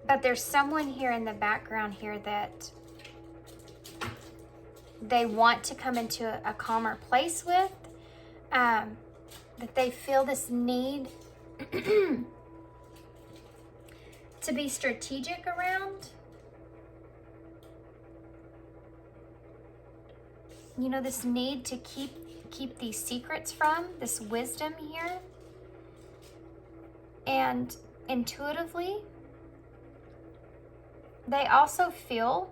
But there's someone here in the background here that they want to come into a calmer place with. That they feel this need to be strategic around. You know, this need to keep these secrets from, this wisdom here. And intuitively, they also feel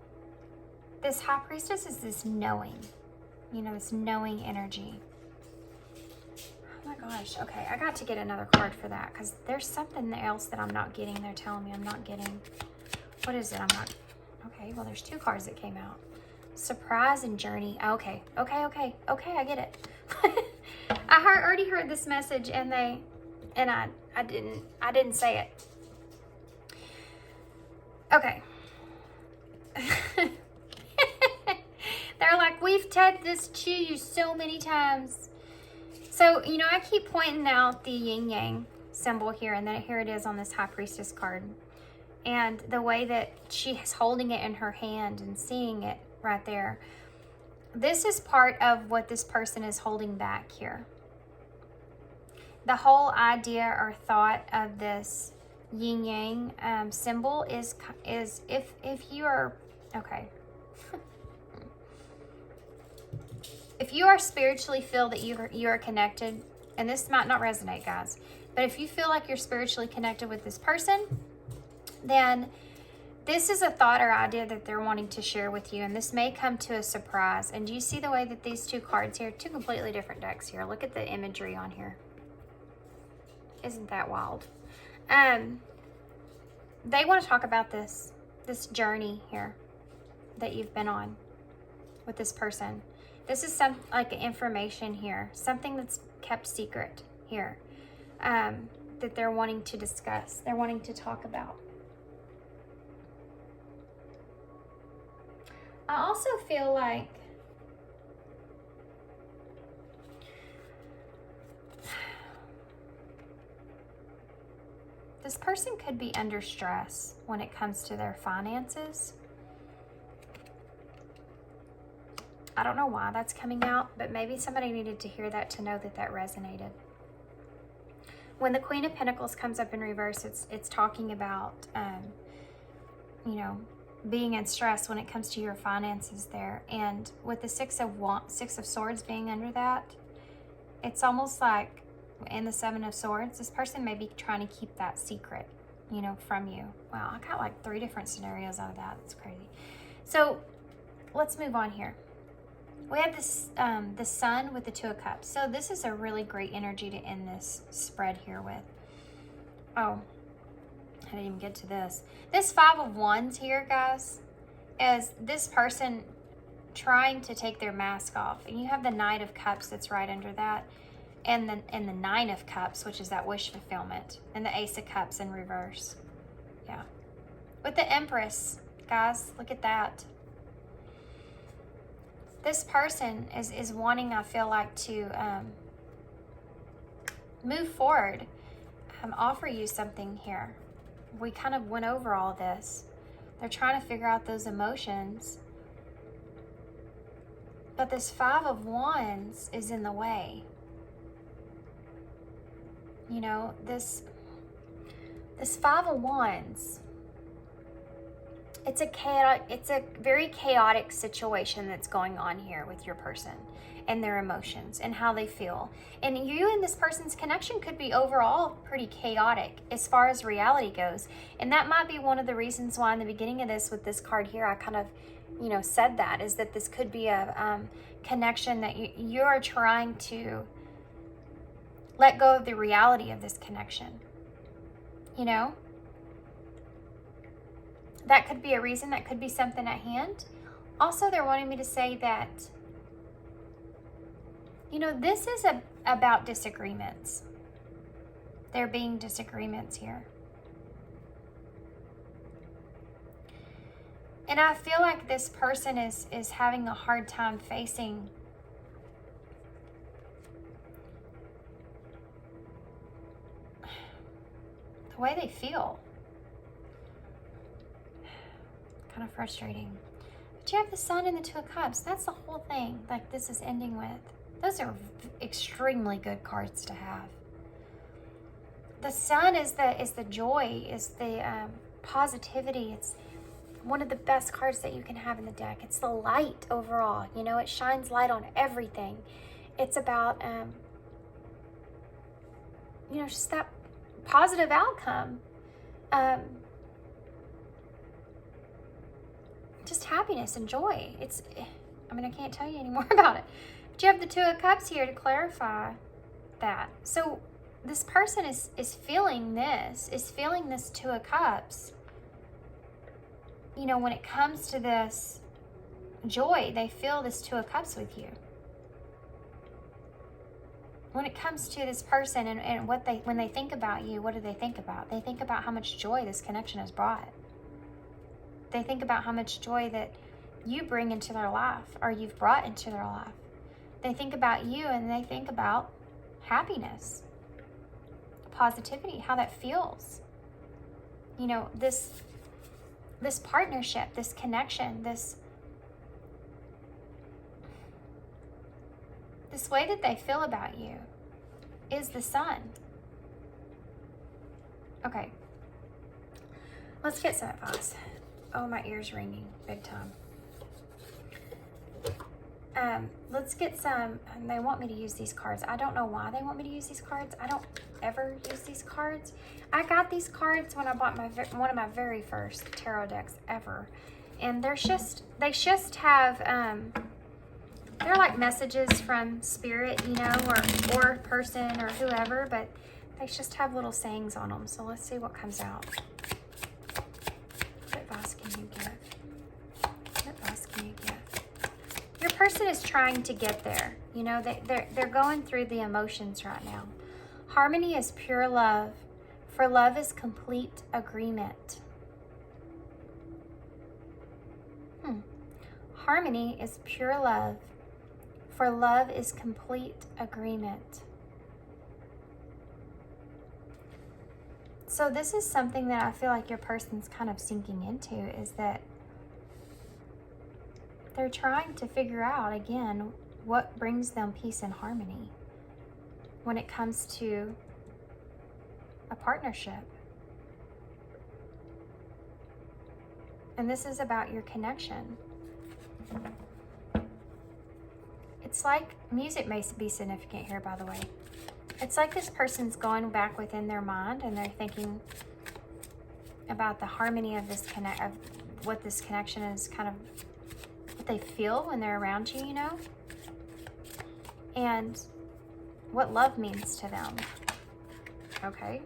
this High Priestess is this knowing, you know, this knowing energy. Oh my gosh, okay, I got to get another card for that because there's something else that I'm not getting. They're telling me I'm not getting. What is it? I'm not. Okay, well, there's 2 cards that came out. Surprise and journey. Okay, I get it. I already heard this message and I didn't say it. Okay. They're like, we've told this to you so many times. So, you know, I keep pointing out the yin yang symbol here, and then here it is on this High Priestess card. And the way that she is holding it in her hand and seeing it right there. This is part of what this person is holding back here. The whole idea or thought of this yin yang symbol is if you are, okay. If you are spiritually feel that you are connected and this might not resonate, guys, but if you feel like you're spiritually connected with this person, then this is a thought or idea that they're wanting to share with you, and this may come to a surprise. And do you see the way that these two cards here, two completely different decks here? Look at the imagery on here. Isn't that wild? They want to talk about this journey here that you've been on with this person. This is some like information here, something that's kept secret here, that they're wanting to discuss. They're wanting to talk about. I also feel like this person could be under stress when it comes to their finances. I don't know why that's coming out, but maybe somebody needed to hear that to know that that resonated. When the Queen of Pentacles comes up in reverse, it's talking about, you know, being in stress when it comes to your finances there. And with the Six of Swords being under that, it's almost like in the Seven of Swords, this person may be trying to keep that secret, you know, from you. Wow, I got like 3 different scenarios out of that. It's crazy. So let's move on here. We have this the Sun with the Two of Cups. So this is a really great energy to end this spread here with. Oh, I didn't even get to this. This Five of Wands here, guys, is this person trying to take their mask off. And you have the Knight of Cups that's right under that. And the Nine of Cups, which is that wish fulfillment. And the Ace of Cups in reverse. Yeah. With the Empress, guys, look at that. This person is wanting, I feel like, to move forward, offer you something here. We kind of went over all this. They're trying to figure out those emotions. But this Five of Wands is in the way. You know, this Five of Wands, it's a very chaotic situation that's going on here with your person and their emotions and how they feel. And you and this person's connection could be overall pretty chaotic as far as reality goes. And that might be one of the reasons why in the beginning of this, with this card here, I kind of, you know, said that, is that this could be a connection that you're trying to let go of the reality of this connection. You know? That could be a reason. That could be something at hand. Also, they're wanting me to say that, you know, this is about disagreements. There being disagreements here. And I feel like this person is having a hard time facing the way they feel. Kind of frustrating. But you have the Sun and the Two of Cups. That's the whole thing, like this is ending with. Those are extremely good cards to have. The Sun is the joy, is the positivity. It's one of the best cards that you can have in the deck. It's the light overall. You know, it shines light on everything. It's about you know, just that positive outcome. Just happiness and joy. I mean, I can't tell you any more about it. But you have the Two of Cups here to clarify that. So this person is feeling this Two of Cups. You know, when it comes to this joy, they feel this Two of Cups with you. When it comes to this person and when they think about you, what do they think about? They think about how much joy this connection has brought. They think about how much joy that you bring into their life, or you've brought into their life. They think about you, and they think about happiness, positivity, how that feels. You know, this partnership, this connection, this way that they feel about you is the Sun. Okay. Let's get some advice. Oh, my ear's ringing big time. Let's get some, and they want me to use these cards. I don't know why they want me to use these cards. I don't ever use these cards. I got these cards when I bought one of my very first tarot decks ever. And they just have, they're like messages from spirit, you know, or person or whoever, but they just have little sayings on them. So let's see what comes out. What advice can you give? What advice can you give? Your person is trying to get there. You know, they're going through the emotions right now. Harmony is pure love, for love is complete agreement. Harmony is pure love, for love is complete agreement. So this is something that I feel like your person's kind of sinking into, is that they're trying to figure out, again, what brings them peace and harmony when it comes to a partnership. And this is about your connection. It's like, music may be significant here, by the way. It's like this person's going back within their mind and they're thinking about the harmony of this of what this connection is, kind of what they feel when they're around you, you know? And what love means to them. Okay?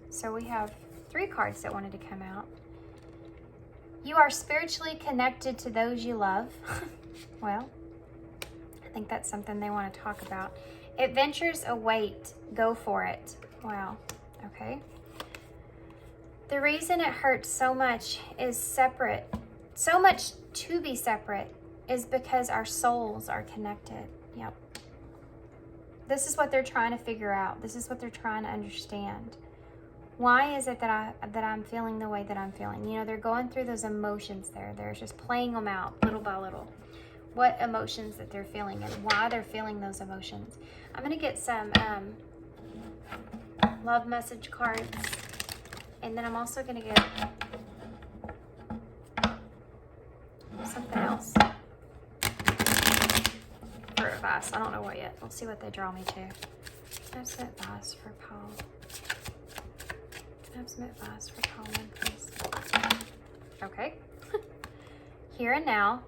So we have 3 cards that wanted to come out. You are spiritually connected to those you love. Well, I think that's something they want to talk about. Adventures await. Go for it. Wow. Okay. The reason it hurts so much is separate. So much to be separate is because our souls are connected. Yep. This is what they're trying to figure out. This is what they're trying to understand. Why is it that I'm feeling the way that I'm feeling? You know, they're going through those emotions there. They're just playing them out little by little. What emotions that they're feeling and why they're feeling those emotions. I'm going to get some love message cards. And then I'm also going to get something else for advice. I don't know what yet. We'll see what they draw me to. Have some advice for Paul. Have some advice for Colin, please. Okay. Here and now,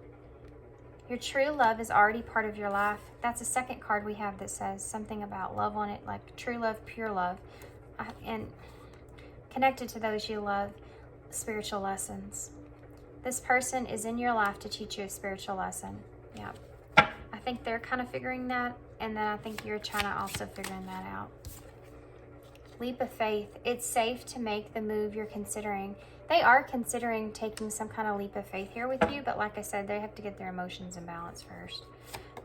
your true love is already part of your life. That's the second card we have that says something about love on it, like true love, pure love, and connected to those you love, spiritual lessons. This person is in your life to teach you a spiritual lesson. Yeah. I think they're kind of figuring that, and then I think you're trying to also figuring that out. Leap of faith. It's safe to make the move you're considering. They are considering taking some kind of leap of faith here with you, but like I said, they have to get their emotions in balance first.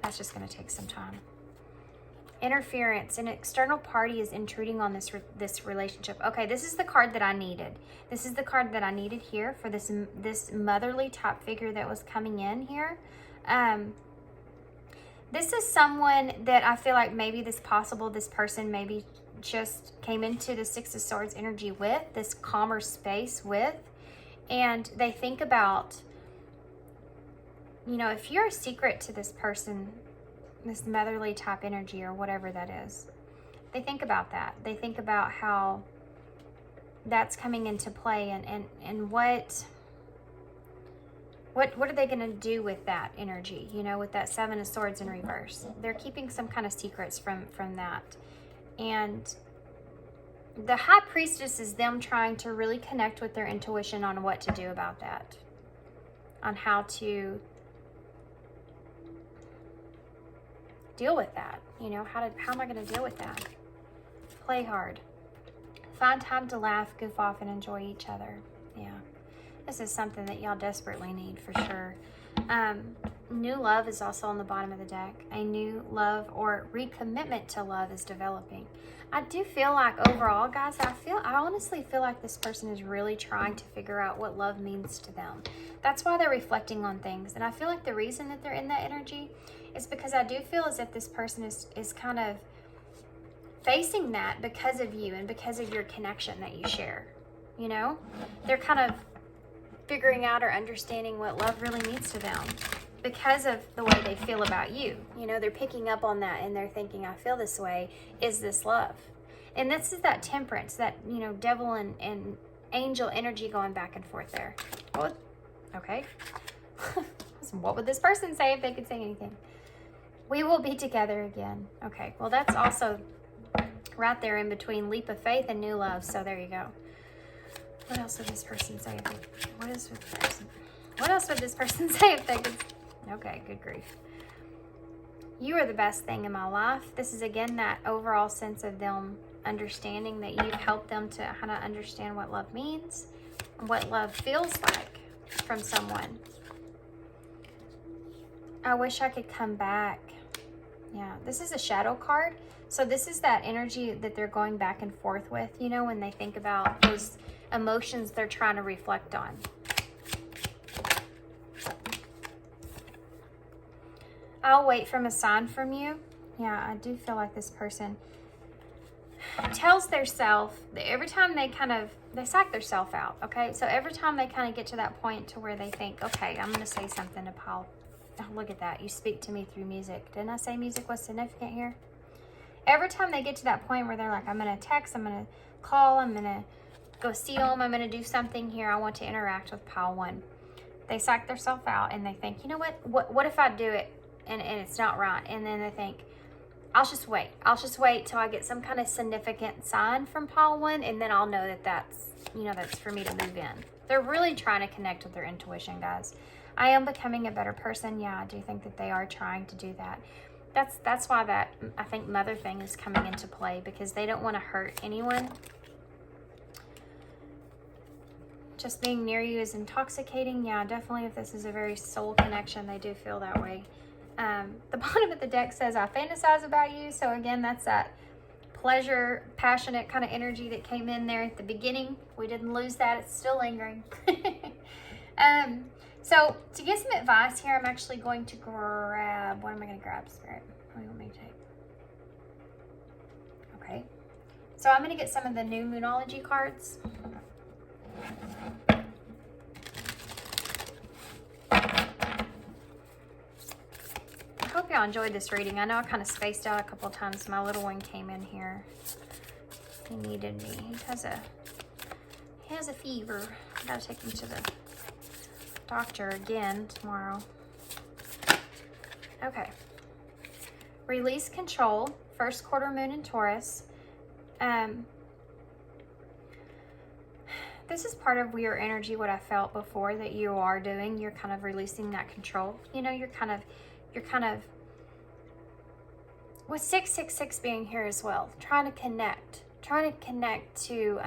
That's just going to take some time. Interference. An external party is intruding on this relationship. Okay, this is the card that I needed. This is the card that I needed here for this motherly type figure that was coming in here. This is someone that I feel like maybe this person maybe just came into the Six of Swords energy with, this calmer space with, and they think about, you know, if you're a secret to this person, this motherly type energy or whatever that is, they think about that. They think about how that's coming into play and what are they going to do with that energy, you know, with that Seven of Swords in reverse. They're keeping some kind of secrets from that. And the High Priestess is them trying to really connect with their intuition on what to do about that. On how to deal with that. You know, how am I going to deal with that? Play hard. Find time to laugh, goof off, and enjoy each other. Yeah. This is something that y'all desperately need for sure. New love is also on the bottom of the deck. A new love or recommitment to love is developing. I do feel like overall, guys, I honestly feel like this person is really trying to figure out what love means to them. That's why they're reflecting on things. And I feel like the reason that they're in that energy is because I do feel as if this person is kind of facing that because of you and because of your connection that you share. You know? They're kind of figuring out or understanding what love really means to them. because of the way they feel about you. You know, they're picking up on that and they're thinking, I feel this way. Is this love? And this is that temperance, that, you know, devil and angel energy going back and forth there. Oh, okay. So what would this person say if they could say anything? We will be together again. Okay, well, that's also right there in between leap of faith and new love. So there you go. What else would this person say if they, what else would this person say if they could? Okay, good grief. You are the best thing in my life. This is, again, that overall sense of them understanding that you've helped them to kind of understand what love means and what love feels like from someone. I wish I could come back. Yeah, this is a shadow card. So this is that energy that they're going back and forth with, you know, when they think about those emotions they're trying to reflect on. I'll wait from a sign from you. Yeah, I do feel like this person tells their self that every time they psych their self out, okay? So every time they kind of get to that point to where they think, okay, I'm going to say something to Paul. Oh, look at that. You speak to me through music. Didn't I say music was significant here? Every time they get to that point where they're like, I'm going to text, I'm going to call, I'm going to go see them, I'm going to do something here, I want to interact with pile one. They psych themselves out and they think, you know what if I do it and it's not right? And then they think, I'll just wait till I get some kind of significant sign from pile one, and then I'll know that that's for me to move in. They're really trying to connect with their intuition, guys. I am becoming a better person. Yeah, I do think that they are trying to do that. That's why that, I think, mother thing is coming into play, because they don't want to hurt anyone. Just being near you is intoxicating. Yeah, definitely, if this is a very soul connection, they do feel that way. The bottom of the deck says, I fantasize about you. So again, that's that pleasure, passionate kind of energy that came in there at the beginning. We didn't lose that. It's still lingering. So to get some advice here, I'm actually going to grab, what am I going to grab, Spirit? What do you want me to take? Okay. So I'm going to get some of the new Moonology cards. I hope y'all enjoyed this reading. I know I kind of spaced out a couple of times. My little one came in here. He needed me. He has a fever. I gotta take him to the doctor again tomorrow. Okay. Release control. First quarter moon in Taurus. This is part of your energy, what I felt before that you are doing. You're kind of releasing that control. You know, you're kind of with 666 being here as well, trying to connect to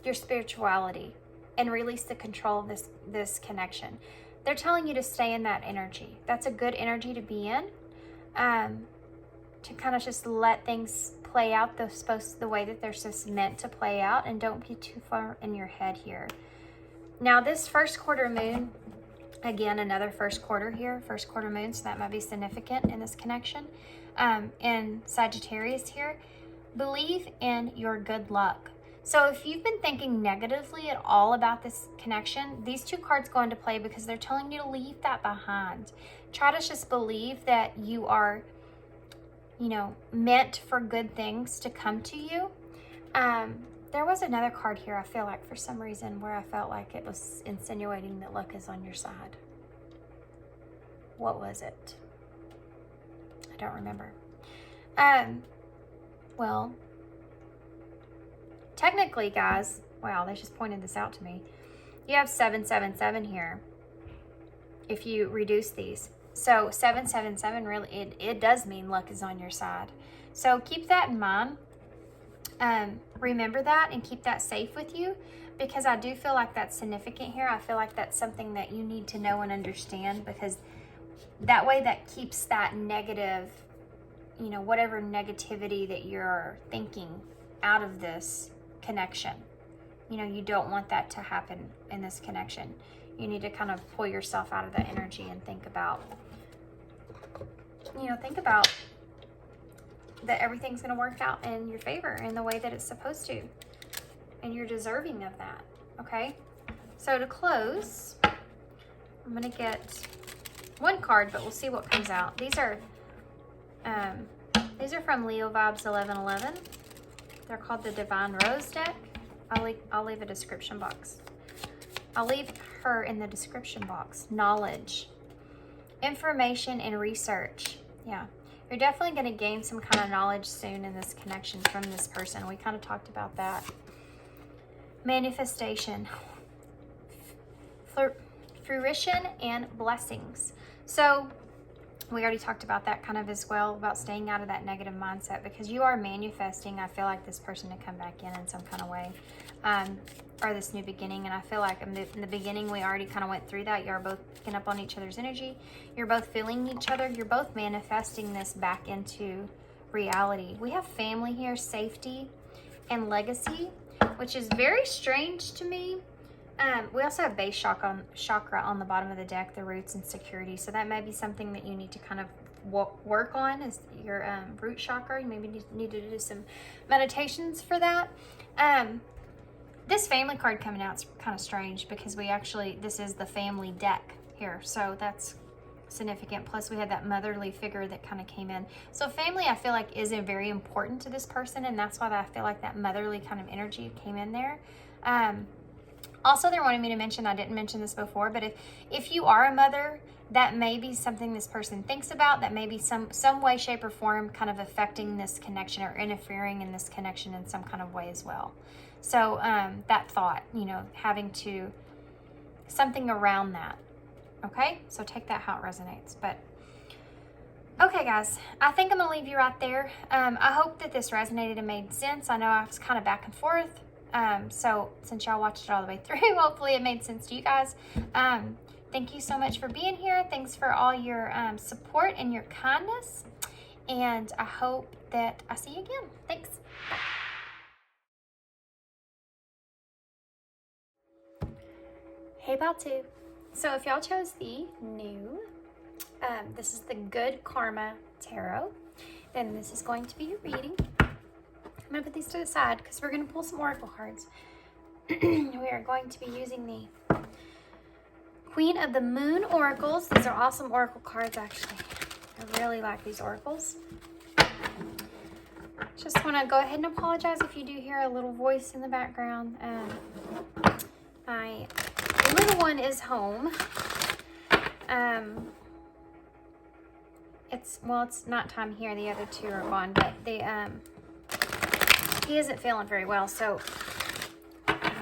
your spirituality and release the control of this connection. They're telling you to stay in that energy. That's a good energy to be in, to kind of just let things play out the way that they're just meant to play out, and don't be too far in your head here. Now, this first quarter moon, again, another first quarter here, first quarter moon, so that might be significant in this connection. And Sagittarius here, believe in your good luck. So if you've been thinking negatively at all about this connection, these two cards go into play because they're telling you to leave that behind. Try to just believe that you are, meant for good things to come to you. There was another card here, I feel like, for some reason, where I felt like it was insinuating that luck is on your side. What was it? I don't remember. Well, technically, guys, wow, they just pointed this out to me. You have 777 here if you reduce these. So 777, really, it does mean luck is on your side. So keep that in mind. Remember that and keep that safe with you, because I do feel like that's significant here. I feel like that's something that you need to know and understand, because that way that keeps that negative, whatever negativity that you're thinking out of this connection. You don't want that to happen in this connection. You need to kind of pull yourself out of that energy and think about that everything's going to work out in your favor in the way that it's supposed to. And you're deserving of that, okay? So to close, I'm going to get one card, but we'll see what comes out. These are from Leo Vibes 1111. They're called the Divine Rose deck. I'll leave a description box. I'll leave her in the description box. Knowledge, information, and research. Yeah, you're definitely going to gain some kind of knowledge soon in this connection from this person. We kind of talked about that. Manifestation, fruition, and blessings. So we already talked about that kind of as well, about staying out of that negative mindset, because you are manifesting, I feel like, this person to come back in some kind of way, or this new beginning. And I feel like in the beginning, we already kind of went through that. You're both picking up on each other's energy. You're both feeling each other. You're both manifesting this back into reality. We have family here, safety, and legacy, which is very strange to me. We also have base chakra on the bottom of the deck, the roots and security. So that may be something that you need to kind of work on, is your root chakra. You maybe need to do some meditations for that. This family card coming out is kind of strange, because this is the family deck here. So that's significant. Plus we had that motherly figure that kind of came in. So family, I feel like, is very important to this person. And that's why I feel like that motherly kind of energy came in there. Also, they're wanting me to mention, I didn't mention this before, but if you are a mother, that may be something this person thinks about, that may be some way, shape, or form kind of affecting this connection or interfering in this connection in some kind of way as well. So that thought, having to, something around that. Okay, so take that how it resonates. But okay, guys, I think I'm going to leave you right there. I hope that this resonated and made sense. I know I was kind of back and forth. So since y'all watched it all the way through, hopefully it made sense to you guys. Thank you so much for being here. Thanks for all your support and your kindness. And I hope that I see you again. Thanks. Bye. Hey, Batu. So if y'all chose the new, this is the Good Karma Tarot, then this is going to be your reading. I'm going to put these to the side because we're going to pull some oracle cards. We are going to be using the Queen of the Moon oracles. These are awesome oracle cards, actually. I really like these oracles. Just want to go ahead and apologize if you do hear a little voice in the background. My little one is home. It's not time here. The other two are gone, but he isn't feeling very well, so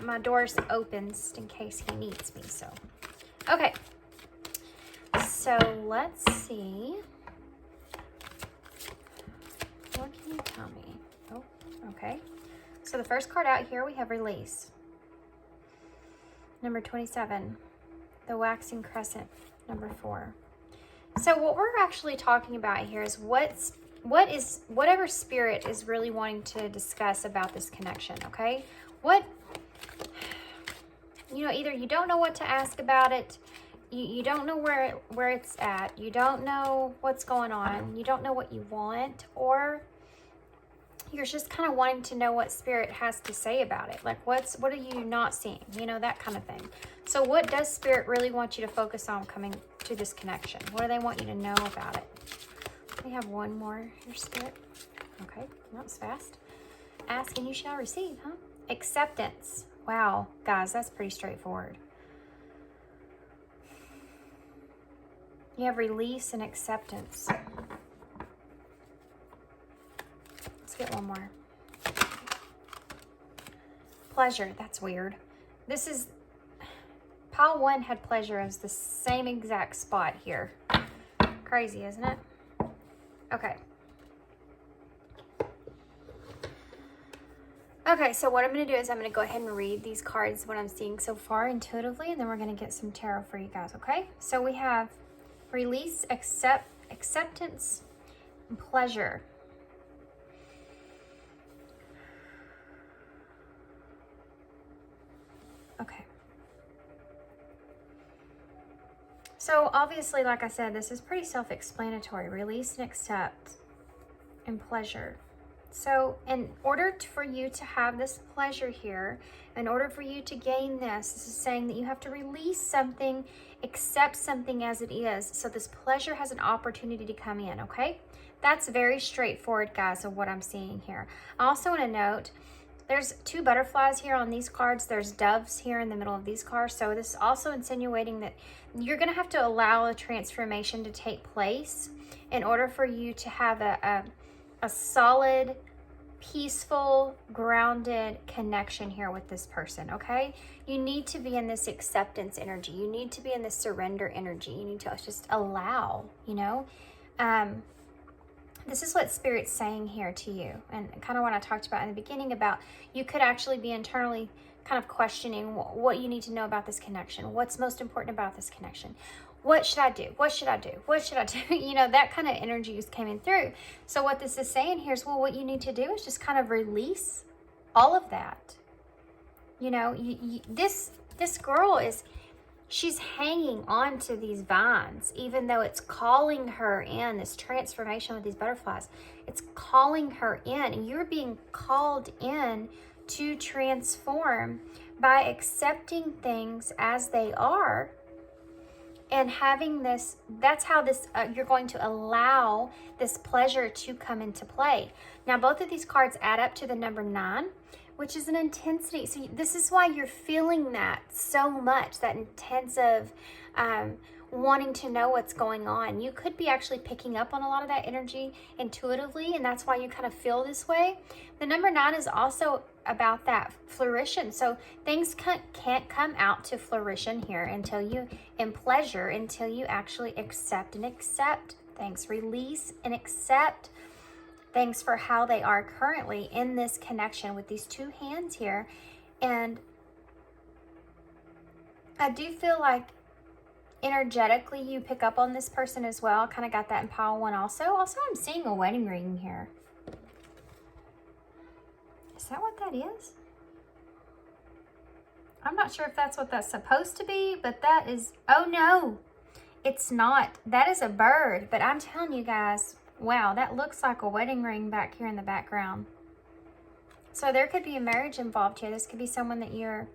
my door's open just in case he needs me. So, okay. So let's see. What can you tell me? Oh, okay. So the first card out here, we have Release. Number 27, the Waxing Crescent, number 4. So what we're actually talking about here is whatever spirit is really wanting to discuss about this connection, okay? Either you don't know what to ask about it, you don't know where it's at, you don't know what's going on, you don't know what you want, or you're just kind of wanting to know what spirit has to say about it. Like, what are you not seeing? That kind of thing. So what does spirit really want you to focus on coming to this connection? What do they want you to know about it? We have one more here, spirit. Okay, that was fast. Ask and you shall receive, huh? Acceptance. Wow, guys, that's pretty straightforward. You have release and acceptance. Let's get one more. Pleasure. That's weird. This is... Pile 1 had pleasure as the same exact spot here. Crazy, isn't it? Okay. Okay, so what I'm going to do is I'm going to go ahead and read these cards, what I'm seeing so far intuitively, and then we're going to get some tarot for you guys, okay? So we have release, acceptance, and pleasure. Okay. So obviously, like I said, this is pretty self-explanatory. Release and accept and pleasure. So in order for you to have this pleasure here, in order for you to gain this is saying that you have to release something, accept something as it is. So this pleasure has an opportunity to come in, okay? That's very straightforward, guys, of what I'm seeing here. I also want to note, there's 2 butterflies here on these cards. There's doves here in the middle of these cards. So this is also insinuating that you're going to have to allow a transformation to take place in order for you to have a solid, peaceful, grounded connection here with this person, okay? You need to be in this acceptance energy. You need to be in this surrender energy. You need to just allow, you know? This is what Spirit's saying here to you. And kind of what I talked about in the beginning about you could actually be internally kind of questioning what you need to know about this connection. What's most important about this connection? What should I do? What should I do? What should I do? You know, that kind of energy is coming through. So what this is saying here is, well, what you need to do is just kind of release all of that. You know, this girl is, she's hanging on to these vines, even though it's calling her in, this transformation with these butterflies. It's calling her in, and you're being called in to transform by accepting things as they are. And having this, that's how this, you're going to allow this pleasure to come into play. Now, both of these cards add up to the number 9, which is an intensity. So this is why you're feeling that so much, that intensive wanting to know what's going on. You could be actually picking up on a lot of that energy intuitively, and that's why you kind of feel this way. The number 9 is also about that fruition. So things can't come out to fruition here until you, in pleasure, until you actually accept things, release and accept things for how they are currently in this connection with these 2 hands here. And I do feel like energetically you pick up on this person as well. Kind of got that in pile 1 also. Also, I'm seeing a wedding ring here. Is that what that is? I'm not sure if that's what that's supposed to be, but that is, oh no, it's not. That is a bird, but I'm telling you guys, wow, that looks like a wedding ring back here in the background. So there could be a marriage involved here. This could be someone that you're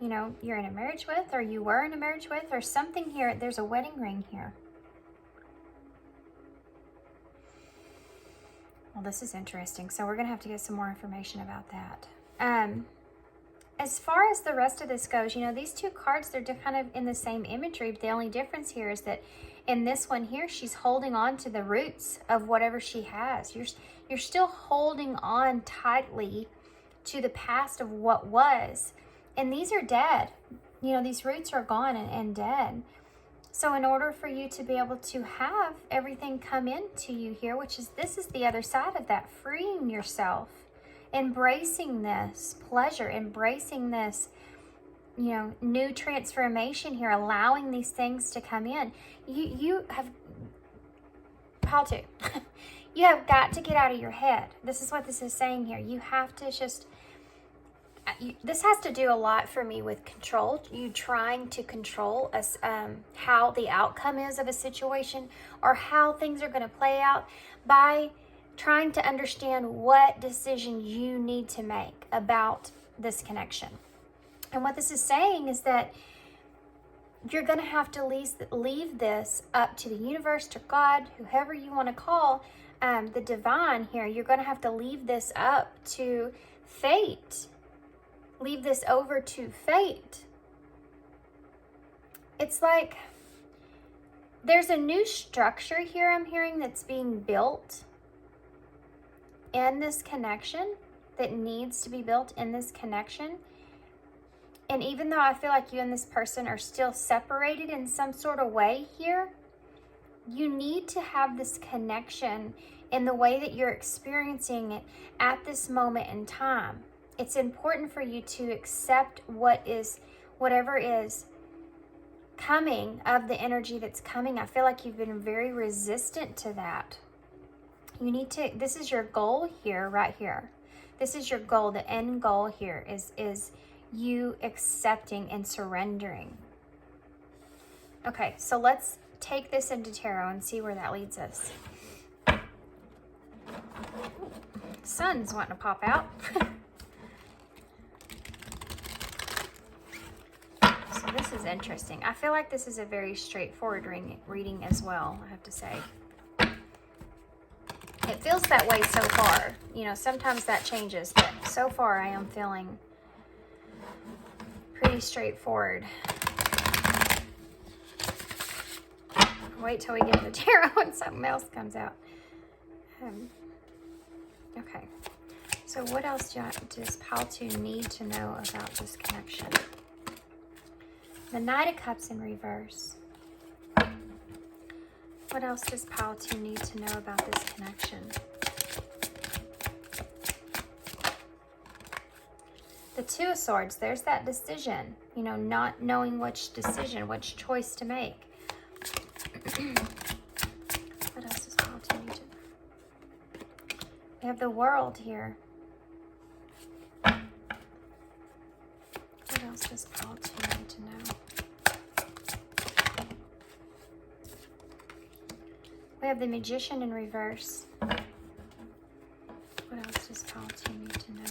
in a marriage with, or you were in a marriage with, or something here. There's a wedding ring here. Well, this is interesting. So we're going to have to get some more information about that. As far as the rest of this goes, these 2 cards, they're kind of in the same imagery, but the only difference here is that in this one here, she's holding on to the roots of whatever she has. You're still holding on tightly to the past of what was. And these are dead. These roots are gone and dead. So in order for you to be able to have everything come into you here, this is the other side of that, freeing yourself, embracing this pleasure, embracing this, new transformation here, allowing these things to come in. You have, how to, you have got to get out of your head. This is what this is saying here. You have to just, this has to do a lot for me with control. You trying to control how the outcome is of a situation or how things are going to play out by trying to understand what decision you need to make about this connection. And what this is saying is that you're going to have to leave this up to the universe, to God, whoever you want to call the divine here. You're going to have to leave this up to fate. Leave this over to fate. It's like there's a new structure here I'm hearing that's being built in this connection, that needs to be built in this connection. And even though I feel like you and this person are still separated in some sort of way here, you need to have this connection in the way that you're experiencing it at this moment in time. It's important for you to accept whatever is coming of the energy that's coming. I feel like you've been very resistant to that. You need to, this is your goal here, right here. This is your goal. The end goal here is you accepting and surrendering. Okay, so let's take this into tarot and see where that leads us. Sun's wanting to pop out. So this is interesting. I feel like this is a very straightforward reading as well, I have to say. It feels that way so far. You know, sometimes that changes, but so far I am feeling pretty straightforward. Wait till we get to the tarot and something else comes out. Okay. So what else does Pile 2 need to know about this connection? The Knight of Cups in reverse. What else does Pile 2 need to know about this connection? The Two of Swords, there's that decision. You know, not knowing which decision, which choice to make. What else does Pile 2 need to know? We have the World here. What else does Pile 2 need to know? We have the Magician in reverse. What else does Pile 2 need to know?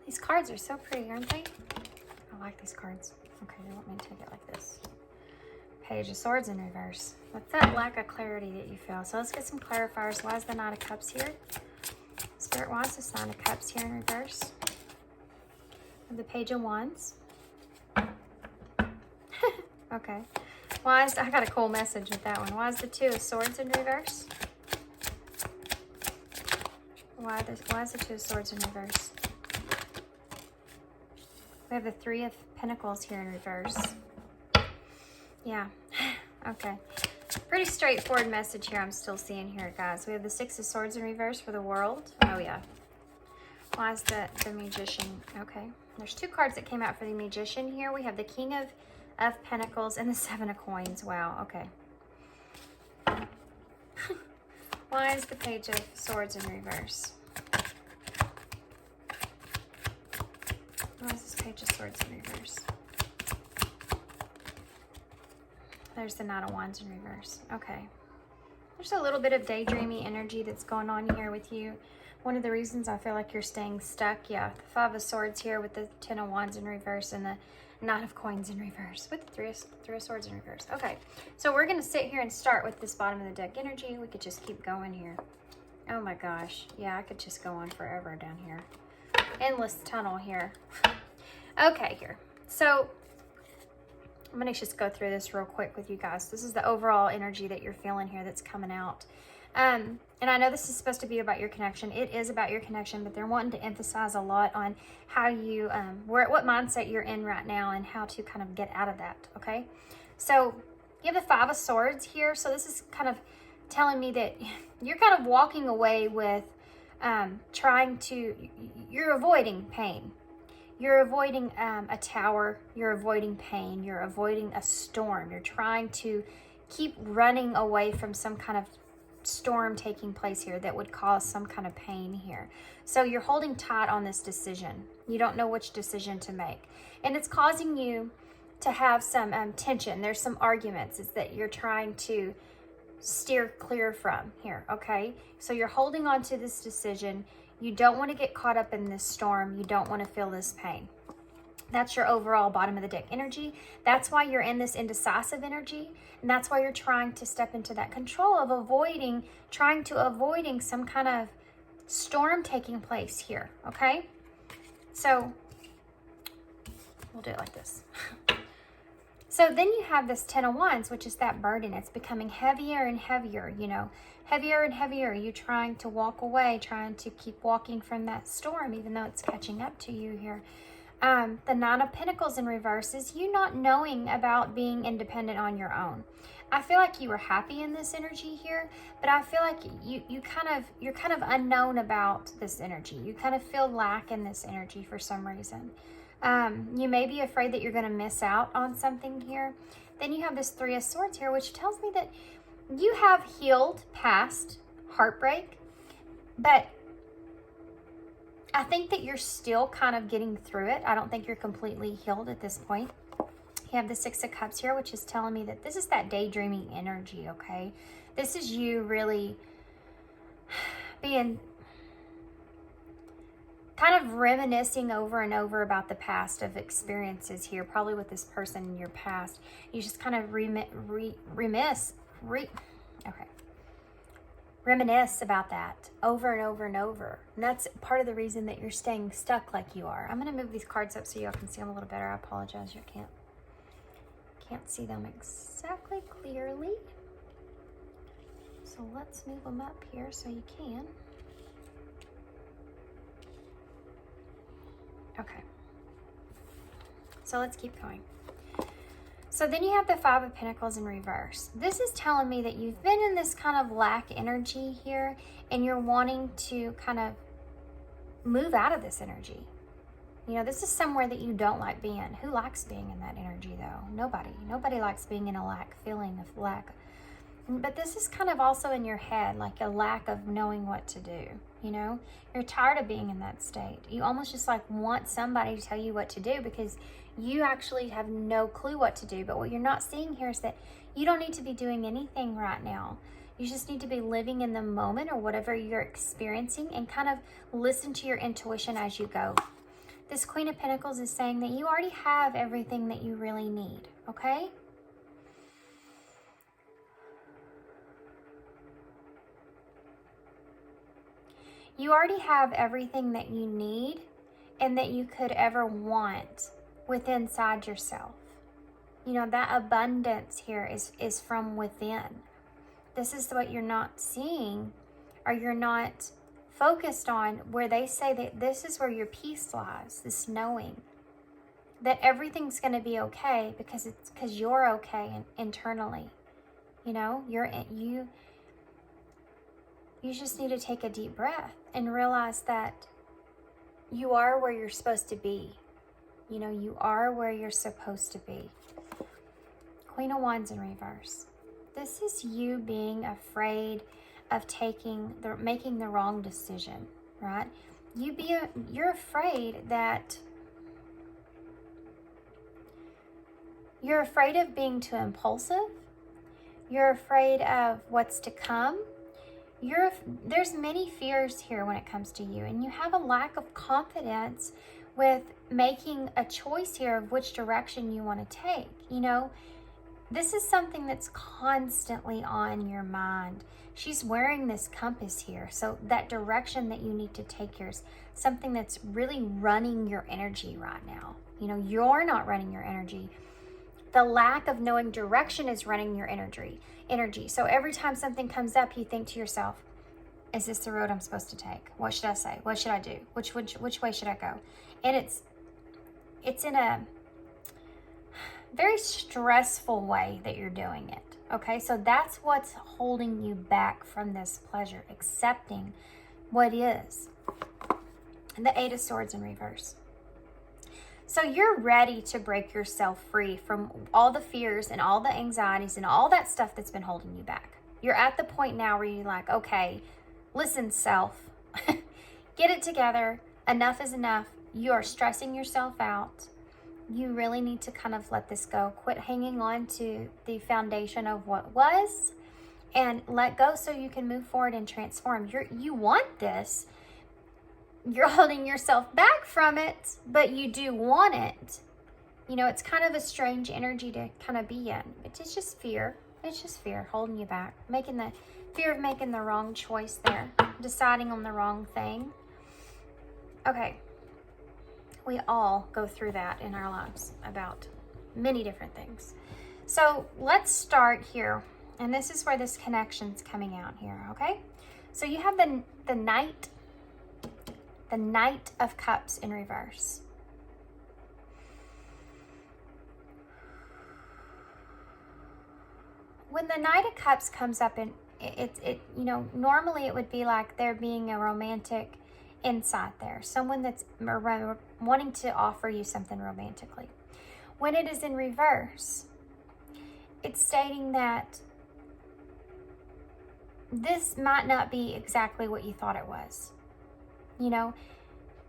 These cards are so pretty, aren't they? I like these cards. Okay, they want me to take it like this. Page of Swords in reverse. What's that lack of clarity that you feel? So let's get some clarifiers. Why is the Knight of Cups here? Spirit, why is this Nine of Cups here in reverse? And the Page of Wands. Okay. Why is, I got a cool message with that one. Why is the Two of Swords in reverse? Why is the Two of Swords in reverse? We have the Three of Pentacles here in reverse. Yeah. Okay. Pretty straightforward message here I'm still seeing here, guys. We have the Six of Swords in reverse for the World. Oh, yeah. Why is the Magician? Okay. There's two cards that came out for the Magician here. We have the King of Pentacles and the Seven of Coins. Wow. Okay. Why is the Page of Swords in reverse? Why is this Page of Swords in reverse? There's the Knight of Wands in reverse. Okay. There's a little bit of daydreamy energy that's going on here with you. One of the reasons I feel like you're staying stuck, yeah, the Five of Swords here with the Ten of Wands in reverse and the Knight of Coins in reverse with the Three of Swords in reverse. Okay, so we're going to sit here and start with this bottom of the deck energy. We could just keep going here. Oh my gosh. Yeah, I could just go on forever down here. Endless tunnel here. Okay, here. So I'm going to just go through this real quick with you guys. This is the overall energy that you're feeling here that's coming out. And I know this is supposed to be about your connection. It is about your connection, but they're wanting to emphasize a lot on how you, what mindset you're in right now and how to kind of get out of that, okay? So you have the Five of Swords here. So this is kind of telling me that you're kind of walking away with you're avoiding pain. You're avoiding a tower, you're avoiding pain, you're avoiding a storm. You're trying to keep running away from some kind of storm taking place here that would cause some kind of pain here. So you're holding tight on this decision. You don't know which decision to make. And it's causing you to have some tension. There's some arguments. It's that you're trying to steer clear from here, okay? So you're holding on to this decision. You don't want to get caught up in this storm. You don't want to feel this pain. That's your overall bottom of the deck energy. That's why you're in this indecisive energy. And that's why you're trying to step into that control of avoiding some kind of storm taking place here, okay? So we'll do it like this. So then you have this Ten of Wands, which is that burden. It's becoming heavier and heavier, you know, heavier and heavier. You trying to walk away, trying to keep walking from that storm, even though it's catching up to you here. The Nine of Pentacles in reverse is you not knowing about being independent on your own. I feel like you were happy in this energy here, but I feel like you're kind of unknown about this energy. You kind of feel lack in this energy for some reason. You may be afraid that you're going to miss out on something here. Then you have this Three of Swords here, which tells me that you have healed past heartbreak, but I think that you're still kind of getting through it. I don't think you're completely healed at this point. You have the Six of Cups here, which is telling me that this is that daydreaming energy, okay? This is you really being kind of reminiscing over and over about the past of experiences here, probably with this person in your past. You just kind of reminisce about that over and over and over. And that's part of the reason that you're staying stuck like you are. I'm going to move these cards up so y'all can see them a little better. I apologize, you can't see them exactly clearly. So let's move them up here so you can. Okay. So let's keep going. So then you have the Five of Pentacles in reverse. This is telling me that you've been in this kind of lack energy here, and you're wanting to kind of move out of this energy. You know, this is somewhere that you don't like being. Who likes being in that energy, though? Nobody. Nobody likes being in a feeling of lack. But this is kind of also in your head, like a lack of knowing what to do. You know, you're tired of being in that state. You almost just like want somebody to tell you what to do, because you actually have no clue what to do. But what you're not seeing here is that you don't need to be doing anything right now. You just need to be living in the moment or whatever you're experiencing, and kind of listen to your intuition as you go. This Queen of Pentacles is saying that you already have everything that you really need, okay? You already have everything that you need and that you could ever want within inside yourself. You know, that abundance here is from within. This is what you're not seeing, or you're not focused on, where they say that this is where your peace lies, this knowing that everything's going to be okay because you're okay internally. You know, you just need to take a deep breath and realize that you are where you're supposed to be. You know, you are where you're supposed to be. Queen of Wands in reverse. This is you being afraid of making the wrong decision, right? You're afraid that you're afraid of being too impulsive. You're afraid of what's to come. There's many fears here when it comes to you, and you have a lack of confidence with making a choice here of which direction you want to take. You know, this is something that's constantly on your mind. She's wearing this compass here, so that direction that you need to take here is something that's really running your energy right now. You know, you're not running your energy. The lack of knowing direction is running your energy. So every time something comes up, you think to yourself, is this the road I'm supposed to take? What should I say? What should I do? Which way should I go? And it's in a very stressful way that you're doing it. Okay, so that's what's holding you back from this pleasure, accepting what is. And the Eight of Swords in reverse. So you're ready to break yourself free from all the fears and all the anxieties and all that stuff that's been holding you back. You're at the point now where you're like, okay, listen, self, get it together. Enough is enough. You are stressing yourself out. You really need to kind of let this go. Quit hanging on to the foundation of what was, and let go so you can move forward and transform. You want this. You're holding yourself back from it, but you do want it. You know, it's kind of a strange energy to kind of be in. It's just fear. It's just fear holding you back. Fear of making the wrong choice there. Deciding on the wrong thing. Okay. We all go through that in our lives about many different things. So let's start here. And this is where this connection's coming out here, okay? So you have the Knight of Cups in reverse. When the Knight of Cups comes up, and it you know, normally it would be like there being a romantic insight there, someone that's wanting to offer you something romantically. When it is in reverse, it's stating that this might not be exactly what you thought it was. You know,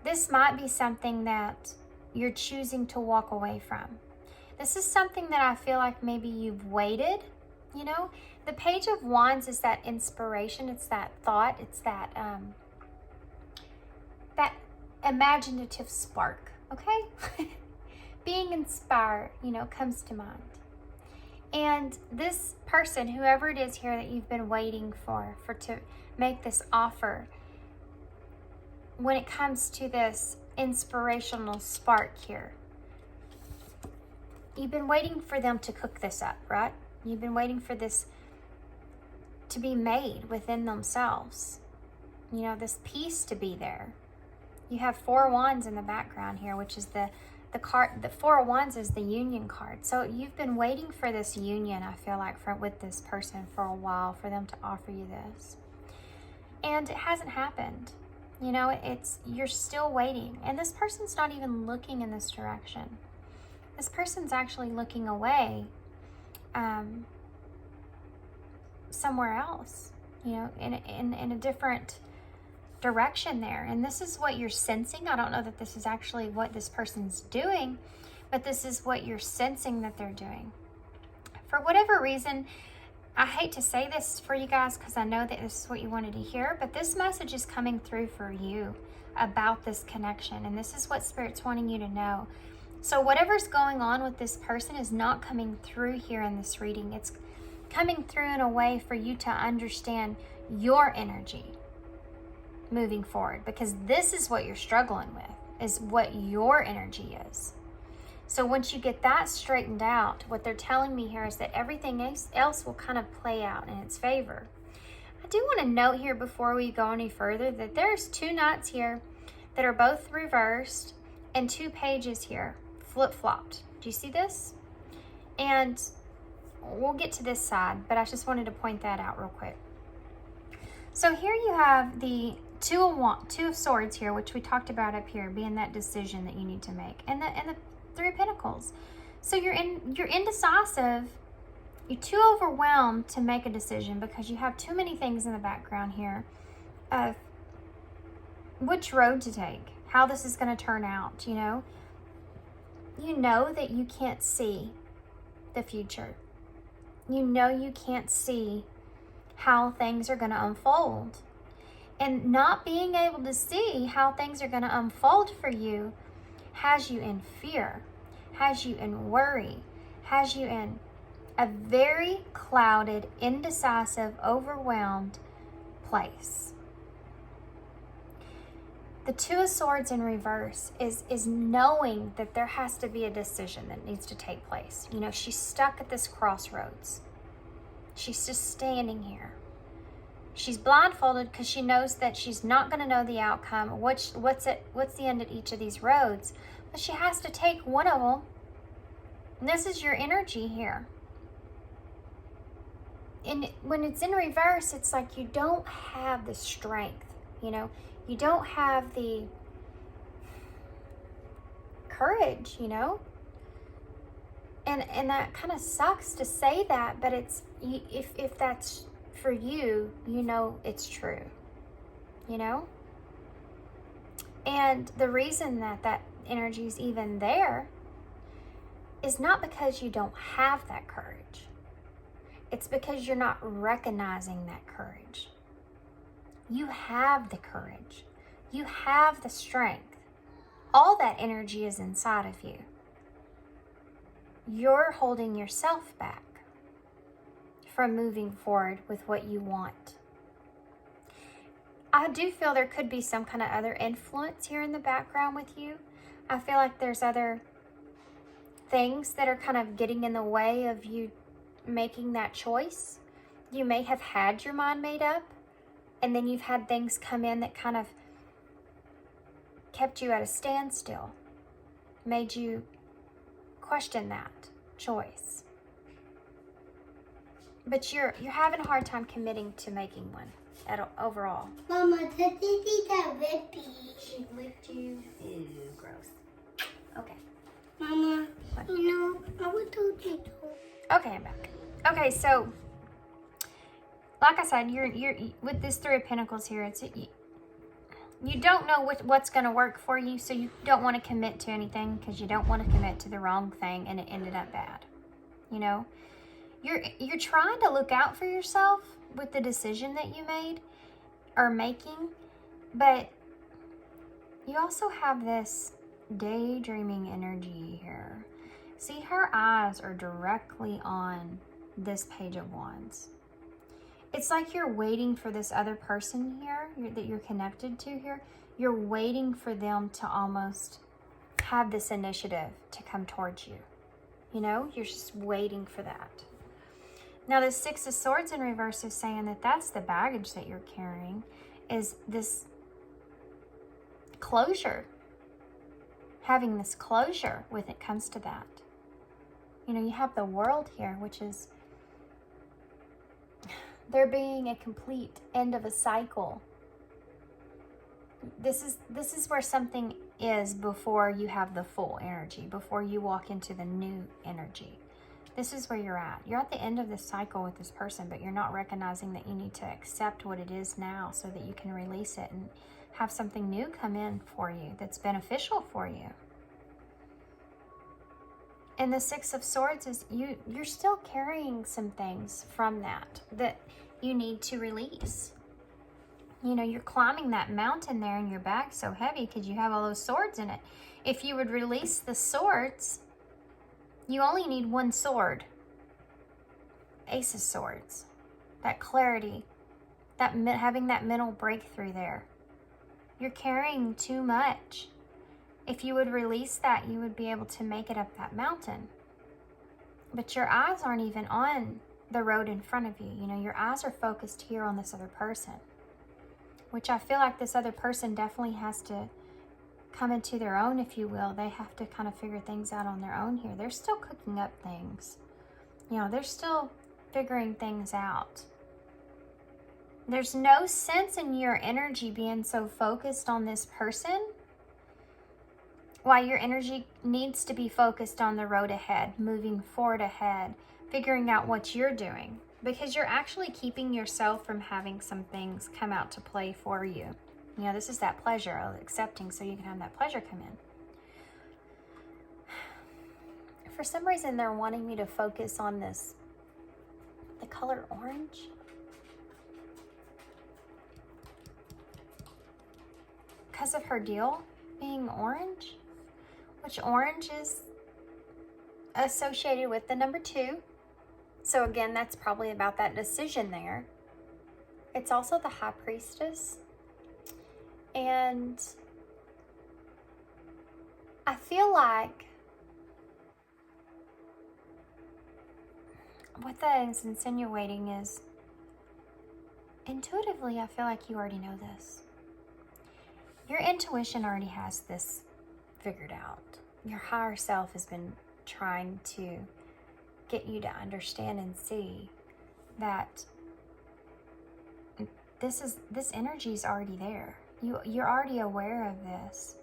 this might be something that you're choosing to walk away from. This is something that I feel like maybe you've waited, you know. The Page of Wands is that inspiration. It's that thought. It's that that imaginative spark, okay? Being inspired, you know, comes to mind. And this person, whoever it is here that you've been waiting for to make this offer, when it comes to this inspirational spark here, you've been waiting for them to cook this up, right? You've been waiting for this to be made within themselves. You know, this peace to be there. You have 4 wands in the background here, which is the card. The 4 of Wands is the union card. So you've been waiting for this union, I feel like, with this person for a while, for them to offer you this. And it hasn't happened. You know, you're still waiting. And this person's not even looking in this direction. This person's actually looking away somewhere else, you know, in a different direction there. And this is what you're sensing. I don't know that this is actually what this person's doing, but this is what you're sensing that they're doing. For whatever reason, I hate to say this for you guys because I know that this is what you wanted to hear, but this message is coming through for you about this connection, and this is what Spirit's wanting you to know. So whatever's going on with this person is not coming through here in this reading. It's coming through in a way for you to understand your energy moving forward, because this is what you're struggling with, is what your energy is. So once you get that straightened out, what they're telling me here is that everything else will kind of play out in its favor. I do want to note here before we go any further that there's 2 knights here that are both reversed and 2 pages here flip-flopped. Do you see this? And we'll get to this side, but I just wanted to point that out real quick. So here you have the Two of Swords here, which we talked about up here, being that decision that you need to make, and the 3 of Pentacles. So you're indecisive. You're too overwhelmed to make a decision because you have too many things in the background here of which road to take, how this is going to turn out. You know that you can't see the future. You know you can't see how things are going to unfold. And not being able to see how things are going to unfold for you has you in fear, has you in worry, has you in a very clouded, indecisive, overwhelmed place. The 2 of Swords in reverse is knowing that there has to be a decision that needs to take place. You know, she's stuck at this crossroads. She's just standing here. She's blindfolded because she knows that she's not going to know the outcome. What's the end at each of these roads? But she has to take one of them. And this is your energy here. And when it's in reverse, it's like you don't have the strength, you know. You don't have the courage, you know. And that kind of sucks to say that, but it's if that's for you, you know it's true, you know? And the reason that energy is even there is not because you don't have that courage. It's because you're not recognizing that courage. You have the courage. You have the strength. All that energy is inside of you. You're holding yourself back from moving forward with what you want. I do feel there could be some kind of other influence here in the background with you. I feel like there's other things that are kind of getting in the way of you making that choice. You may have had your mind made up, and then you've had things come in that kind of kept you at a standstill, made you question that choice. But you're having a hard time committing to making one overall. Mama, did Titi get whippy? She licked you? Ew, gross. Okay. Mama, what? You know, I want to do. Okay, I'm back. Okay, so like I said, you're with this 3 of Pentacles here. You don't know what's going to work for you, so you don't want to commit to anything because you don't want to commit to the wrong thing and it ended up bad. You know, you're trying to look out for yourself with the decision that you made or making, but you also have this daydreaming energy here. See, her eyes are directly on this Page of Wands. It's like you're waiting for this other person here that you're connected to here. You're waiting for them to almost have this initiative to come towards you. You know, you're just waiting for that. Now, the Six of Swords in reverse is saying that that's the baggage that you're carrying, is this closure. Having this closure when it comes to that. You know, you have the World here, which is there being a complete end of a cycle. This is where something is before you have the full energy, before you walk into the new energy. This is where you're at. You're at the end of this cycle with this person, but you're not recognizing that you need to accept what it is now so that you can release it and have something new come in for you that's beneficial for you. And the Six of Swords is you're still carrying some things from that you need to release. You know, you're climbing that mountain there and your bag's so heavy because you have all those swords in it. If you would release the swords, you only need one sword. Ace of Swords. That clarity, having that mental breakthrough there. You're carrying too much. If you would release that, you would be able to make it up that mountain. But your eyes aren't even on the road in front of you. You know, your eyes are focused here on this other person, which I feel like this other person definitely has to come into their own, if you will. They have to kind of figure things out on their own here. They're still cooking up things. You know, they're still figuring things out. There's no sense in your energy being so focused on this person, while your energy needs to be focused on the road ahead, moving forward ahead, figuring out what you're doing, because you're actually keeping yourself from having some things come out to play for you. You know, this is that pleasure of accepting so you can have that pleasure come in. For some reason, they're wanting me to focus on this, the color orange. Because of her deal being orange, which orange is associated with the number 2. So again, that's probably about that decision there. It's also the High Priestess. And I feel like what that is insinuating is, intuitively, I feel like you already know this. Your intuition already has this figured out. Your higher self has been trying to get you to understand and see that this energy is already there. You're already aware of this,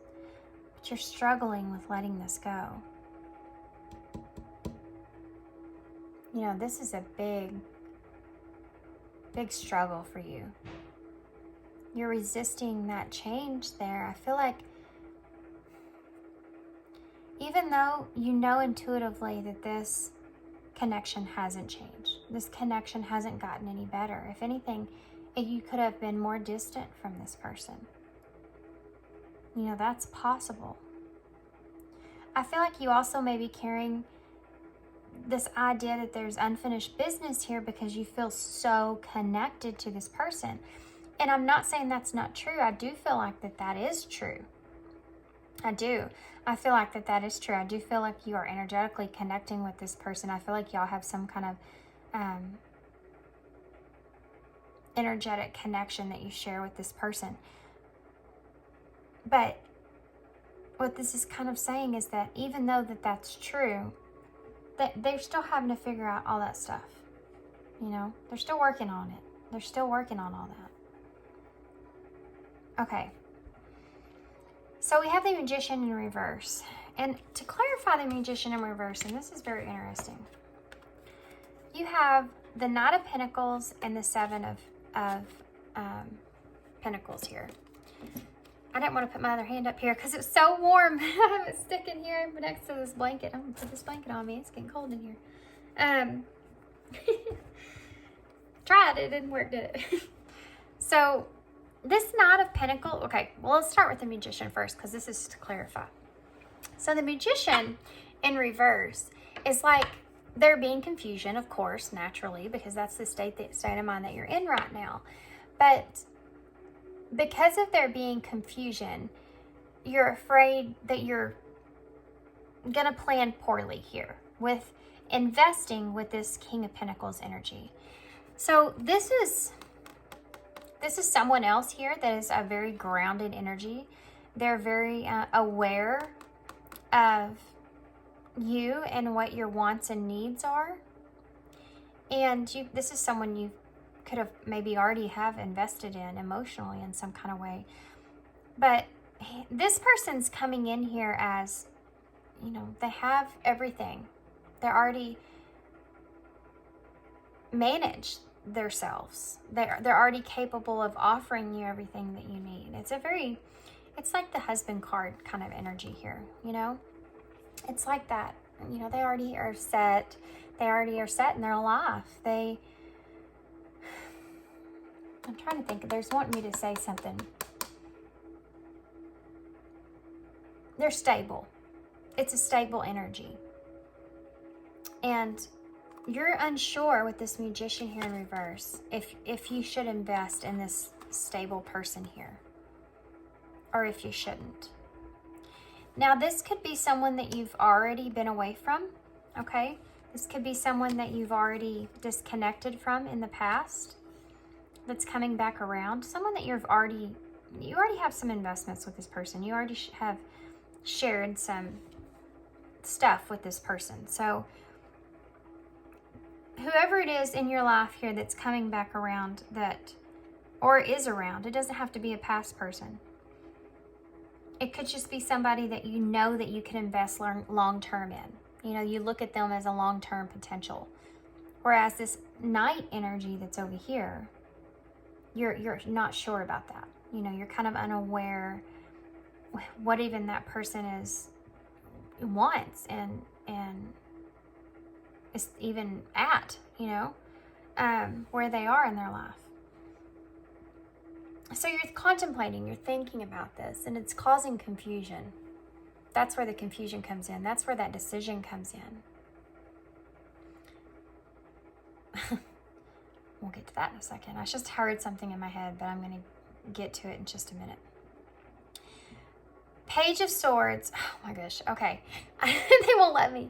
but you're struggling with letting this go. You know, this is a big struggle for you. You're resisting that change there. I feel like even though you know intuitively that this connection hasn't changed, this connection hasn't gotten any better. If anything, you could have been more distant from this person. You know, that's possible. I feel like you also may be carrying this idea that there's unfinished business here because you feel so connected to this person. And I'm not saying that's not true. I do feel like that is true. I do. I feel like that is true. I do feel like you are energetically connecting with this person. I feel like y'all have some kind of energetic connection that you share with this person. But what this is kind of saying is that even though that's true, that they're still having to figure out all that stuff. You know, they're still working on it. They're still working on all that. Okay. So we have the Magician in reverse. And to clarify the Magician in reverse, and this is very interesting, you have the Knight of Pentacles and the Seven of Pentacles here. I didn't want to put my other hand up here because it's so warm. I have it sticking here next to this blanket. I'm going to put this blanket on me. It's getting cold in here. Tried it, didn't work, did it? So this Knight of Pentacles, okay, well, let's start with the Magician first because this is to clarify. So the Magician in reverse is like there being confusion, of course, naturally, because that's the state of mind that you're in right now. But because of there being confusion, you're afraid that you're going to plan poorly here with investing with this King of Pentacles energy. So this is someone else here that is a very grounded energy. They're very aware of you and what your wants and needs are. And this is someone you could have maybe already have invested in emotionally in some kind of way. But this person's coming in here as, you know, they have everything. They're already managed themselves. They're already capable of offering you everything that you need. It's like the husband card kind of energy here, you know? It's like that. You know, they already are set. They already are set in their life. I'm trying to think. There's wanting me to say something. They're stable. It's a stable energy. And you're unsure with this Magician here in reverse if you should invest in this stable person here or if you shouldn't. Now, this could be someone that you've already been away from, okay? This could be someone that you've already disconnected from in the past that's coming back around. Someone that you already have some investments with this person. You already have shared some stuff with this person. So whoever it is in your life here that's coming back around or is around, it doesn't have to be a past person. It could just be somebody that you know that you can invest long-term in. You know, you look at them as a long-term potential. Whereas this Knight energy that's over here, you're not sure about that. You know, you're kind of unaware what even that person wants and is even at, you know, where they are in their life. So you're contemplating, you're thinking about this, and it's causing confusion. That's where the confusion comes in. That's where that decision comes in. We'll get to that in a second. I just heard something in my head, but I'm going to get to it in just a minute. Page of Swords. Oh my gosh. Okay. They won't let me.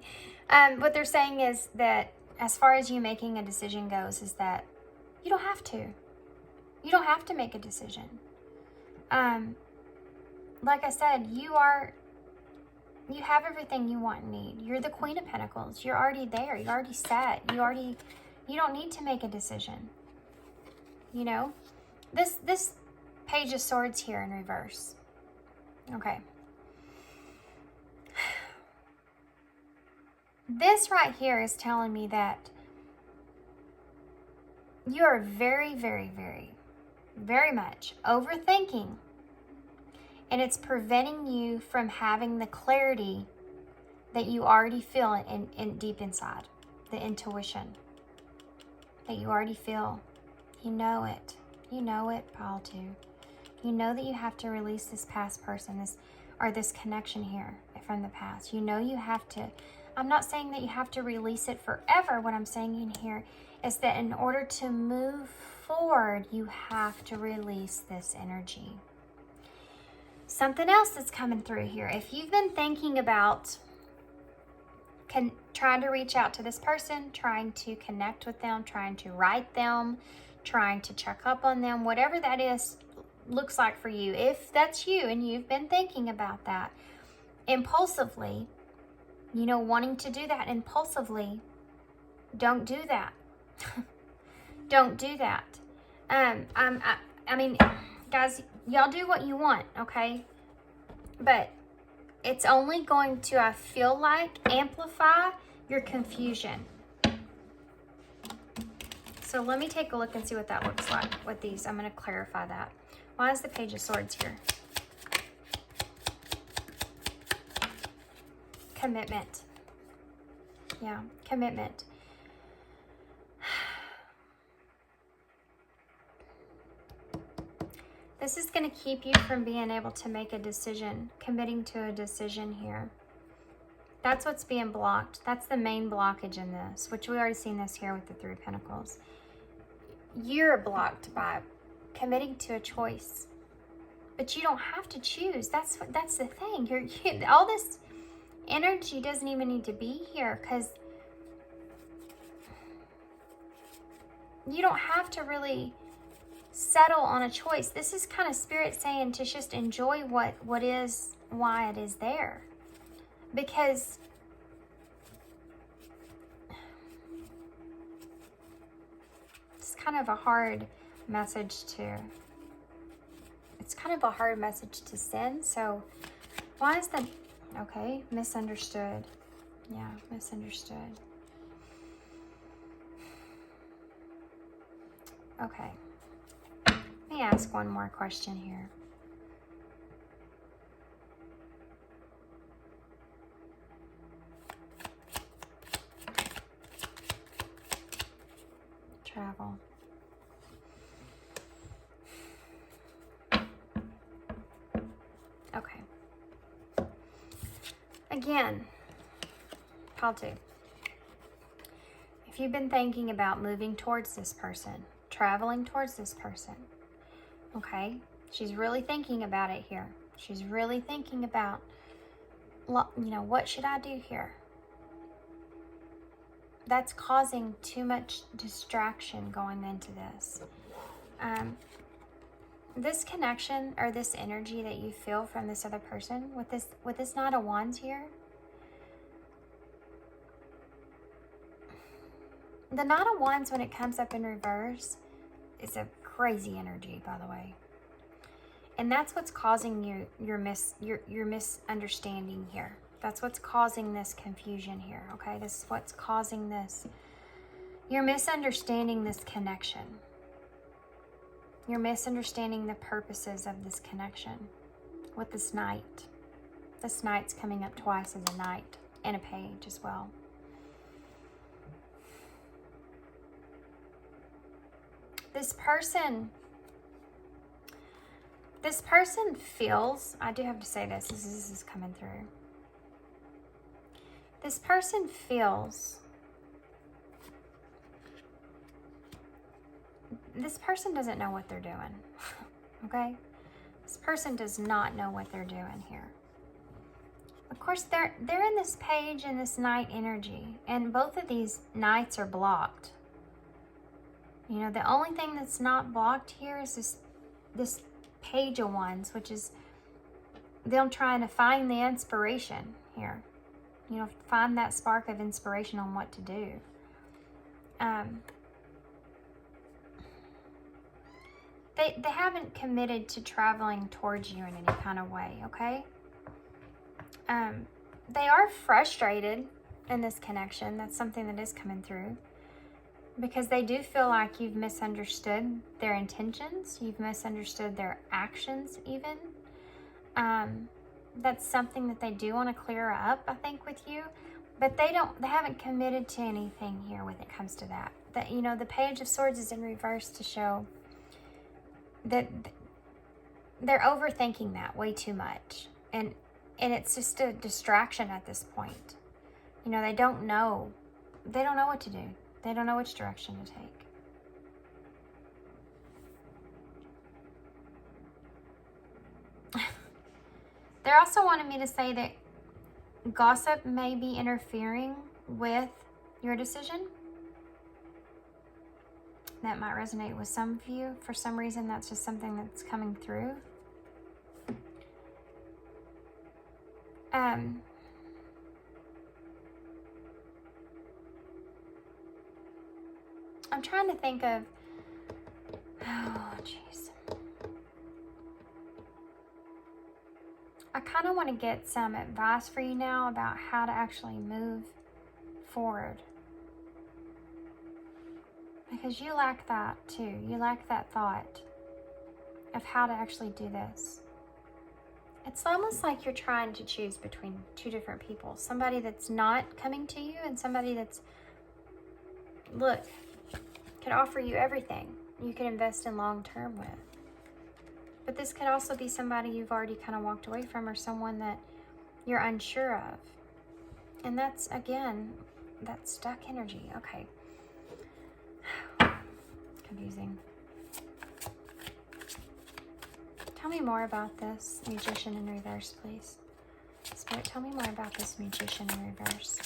What they're saying is that as far as you making a decision goes, is that you don't have to. You don't have to make a decision. Like I said, you have everything you want and need. You're the Queen of Pentacles. You're already there. You're already set. You don't need to make a decision. You know? This Page of Swords here in reverse. Okay. This right here is telling me that you are very, very, very, very much overthinking, and it's preventing you from having the clarity that you already feel in deep inside, the intuition that you already feel. You know it. You know it, Pile 2. You know that you have to release this past person, this connection here from the past. You know you have to. I'm not saying that you have to release it forever. What I'm saying in here is that in order to move forward, you have to release this energy. Something else that's coming through here. If you've been thinking about trying to reach out to this person, trying to connect with them, trying to write them, trying to check up on them, whatever that is, looks like for you. If that's you and you've been thinking about that impulsively, you know, wanting to do that impulsively, don't do that. Don't do that. I mean, guys, y'all do what you want, okay? But it's only going to, I feel like, amplify your confusion. So let me take a look and see what that looks like with these. I'm going to clarify that. Why is the Page of Swords here? Commitment. Yeah, commitment. This is going to keep you from being able to make a decision, committing to a decision here. That's what's being blocked. That's the main blockage in this, which we already seen this here with the Three of Pentacles. You're blocked by committing to a choice, but you don't have to choose. That's the thing. All this energy doesn't even need to be here, because you don't have to really settle on a choice. This is kind of Spirit saying to just enjoy what is, why it is there. Because it's kind of a hard message to, it's kind of a hard message to send. So why is that? Okay, misunderstood. Yeah, misunderstood. Okay. Let me ask one more question here. Travel. Okay. Again, pile 2. If you've been thinking about moving towards this person, traveling towards this person, okay, she's really thinking about it here. She's really thinking about, what should I do here? That's causing too much distraction going into this. This connection or this energy that you feel from this other person with this Knight of Wands here. The Knight of Wands, when it comes up in reverse, is a crazy energy, by the way. And that's what's causing your misunderstanding here. That's what's causing this confusion here, okay? This is what's causing this. You're misunderstanding this connection. You're misunderstanding the purposes of this connection with this Knight. This Knight's coming up twice as a Knight and a Page as well. This person feels, I do have to say this is coming through. This person feels, this person doesn't know what they're doing, okay? This person does not know what they're doing here. Of course, they're in this Page and this Knight energy, and both of these Knights are blocked. The only thing that's not blocked here is this Page of Wands, which is them trying to find the inspiration here. Find that spark of inspiration on what to do. They haven't committed to traveling towards you in any kind of way, okay? They are frustrated in this connection. That's something that is coming through. Because they do feel like you've misunderstood their intentions. You've misunderstood their actions even. That's something that they do want to clear up, I think, with you. But they haven't committed to anything here when it comes to that. The Page of Swords is in reverse to show that they're overthinking that way too much. And it's just a distraction at this point. They don't know what to do. They don't know which direction to take. They're also wanting me to say that gossip may be interfering with your decision. That might resonate with some of you. For some reason, that's just something that's coming through. I'm trying to think of, oh, jeez. I kind of want to get some advice for you now about how to actually move forward. Because you lack that too. You lack that thought of how to actually do this. It's almost like you're trying to choose between two different people. Somebody that's not coming to you and somebody that's, look, could offer you everything you could invest in long term with. But this could also be somebody you've already kind of walked away from, or someone that you're unsure of. And that's, again, that stuck energy. Okay. Confusing. Tell me more about this Magician in reverse, please. Spirit, tell me more about this Magician in reverse.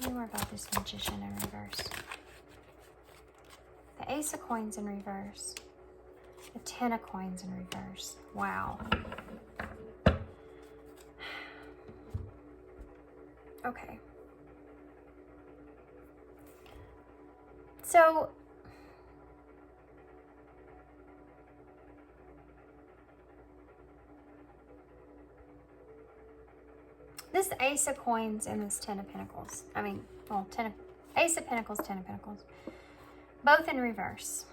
Tell me more about this Magician in reverse. The Ace of Coins in reverse. The Ten of Coins in reverse. Wow. Okay. So, this Ace of Coins and this Ten of Pentacles. I mean, well, Ace of Pentacles, Ten of Pentacles. Both in reverse.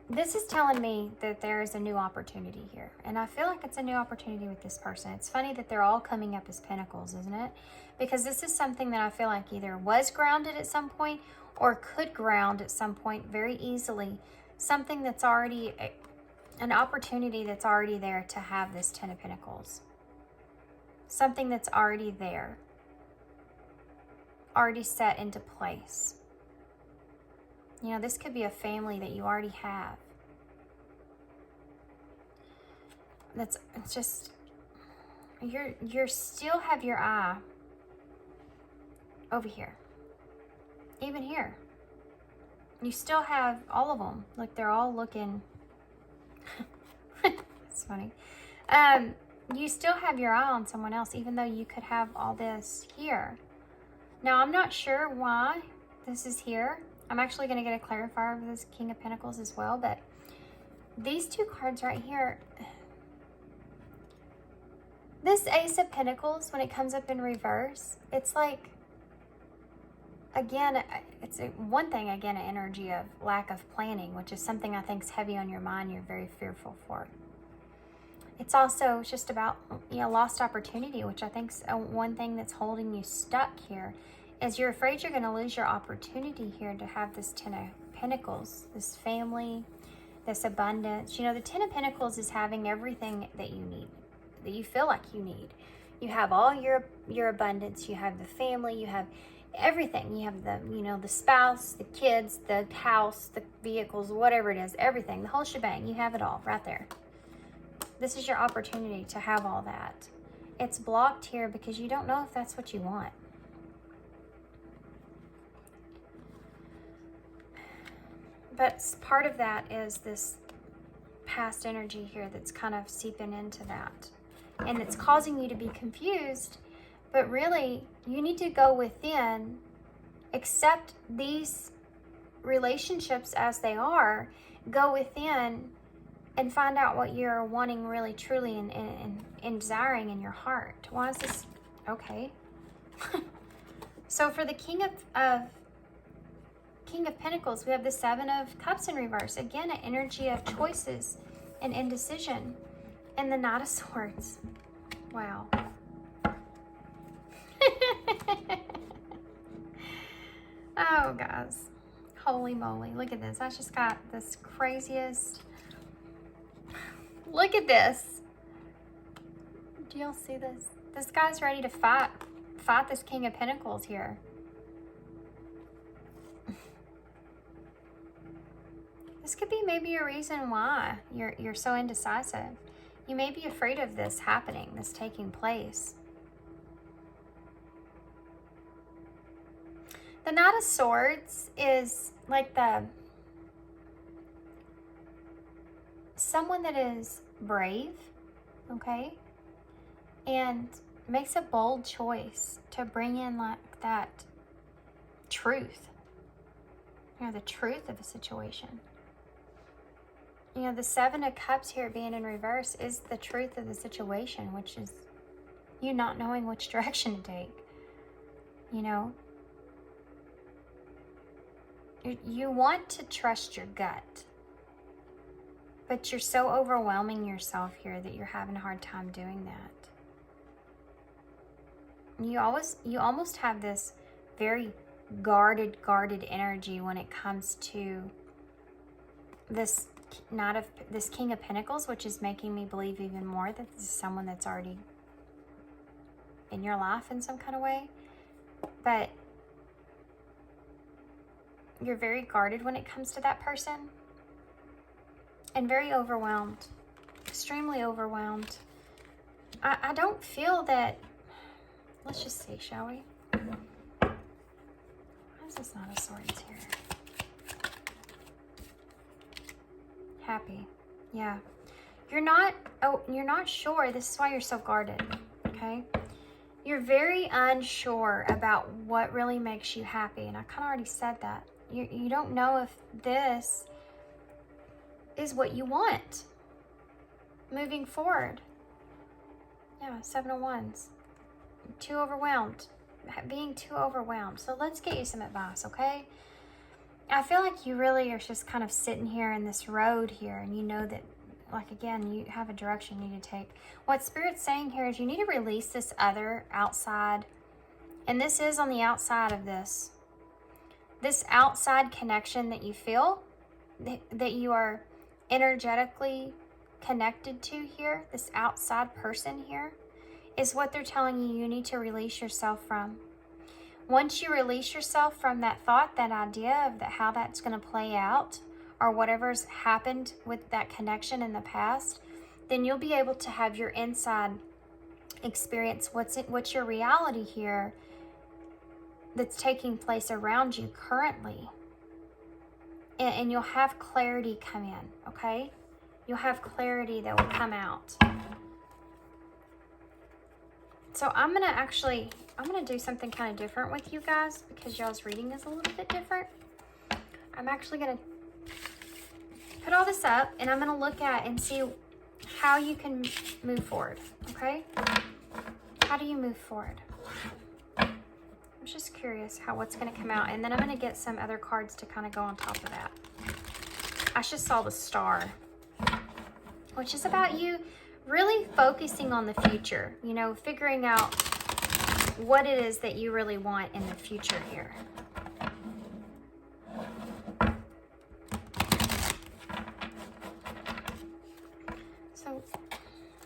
This is telling me that there is a new opportunity here. And I feel like it's a new opportunity with this person. It's funny that they're all coming up as pentacles, isn't it? Because this is something that I feel like either was grounded at some point or could ground at some point very easily. Something that's already, an opportunity that's already there to have this Ten of Pentacles. Something that's already there. Already set into place. You know, this could be a family that you already have. It's just, you're still have your eye over here. Even here. You still have all of them. Like, they're all looking, it's funny. You still have your eye on someone else, even though you could have all this here. Now, I'm not sure why this is here. I'm actually going to get a clarifier of this King of Pentacles as well, but these two cards right here, this Ace of Pentacles, when it comes up in reverse, it's like, again, it's one thing, again, an energy of lack of planning, which is something I think is heavy on your mind, you're very fearful for. It's also just about, you know, lost opportunity, which I think is one thing that's holding you stuck here. Is you're afraid you're going to lose your opportunity here to have this Ten of Pentacles, this family, this abundance. You know, the Ten of Pentacles is having everything that you need, that you feel like you need. You have all your abundance. You have the family. You have everything. You have the, you know, the spouse, the kids, the house, the vehicles, whatever it is, everything, the whole shebang. You have it all right there. This is your opportunity to have all that. It's blocked here because you don't know if that's what you want. But part of that is this past energy here that's kind of seeping into that. And it's causing you to be confused. But really, you need to go within, accept these relationships as they are, go within and find out what you're wanting really, truly, and desiring in your heart. Why is this? Okay. So for the King of Pentacles, we have the Seven of Cups in reverse. Again, an energy of choices and indecision. And the Knight of Swords. Wow. Oh, guys. Holy moly. Look at this. I just got this craziest. Look at this. Do y'all see this? This guy's ready to fight this King of Pentacles here. This could be maybe a reason why you're so indecisive. You may be afraid of this happening, this taking place. The Knight of Swords is like someone that is brave, okay, and makes a bold choice to bring in like that truth, you know, the truth of a situation. You know, the Seven of Cups here being in reverse is the truth of the situation, which is you not knowing which direction to take. You know, you want to trust your gut. But you're so overwhelming yourself here that you're having a hard time doing that. You almost have this very guarded energy when it comes to this King of Pentacles, which is making me believe even more that this is someone that's already in your life in some kind of way. But you're very guarded when it comes to that person. And very overwhelmed. Extremely overwhelmed. I don't feel that... Let's just see, shall we? Why is this not a Swords here? Happy. Yeah. You're not sure. This is why you're so guarded. Okay? You're very unsure about what really makes you happy. And I kind of already said that. You don't know if this is what you want moving forward. Yeah, 7 of Wands. Too overwhelmed. Being too overwhelmed. So let's get you some advice, okay? I feel like you really are just kind of sitting here in this road here, and you know that, like, again, you have a direction you need to take. What Spirit's saying here is you need to release this other outside, and this is on the outside of this. This outside connection that you feel, that you are energetically connected to here, this outside person here, is what they're telling you need to release yourself from. Once you release yourself from that thought, that idea of how that's going to play out, or whatever's happened with that connection in the past, then you'll be able to have your inside experience what's your reality here that's taking place around you currently. And you'll have clarity come in, okay? You'll have clarity that will come out. So I'm going to do something kind of different with you guys because y'all's reading is a little bit different. I'm actually going to put all this up and I'm going to look at and see how you can move forward, okay? How do you move forward? I'm just curious what's going to come out, and then I'm going to get some other cards to kind of go on top of that. I just saw the Star, which is about you really focusing on the future, you know, figuring out what it is that you really want in the future here. So,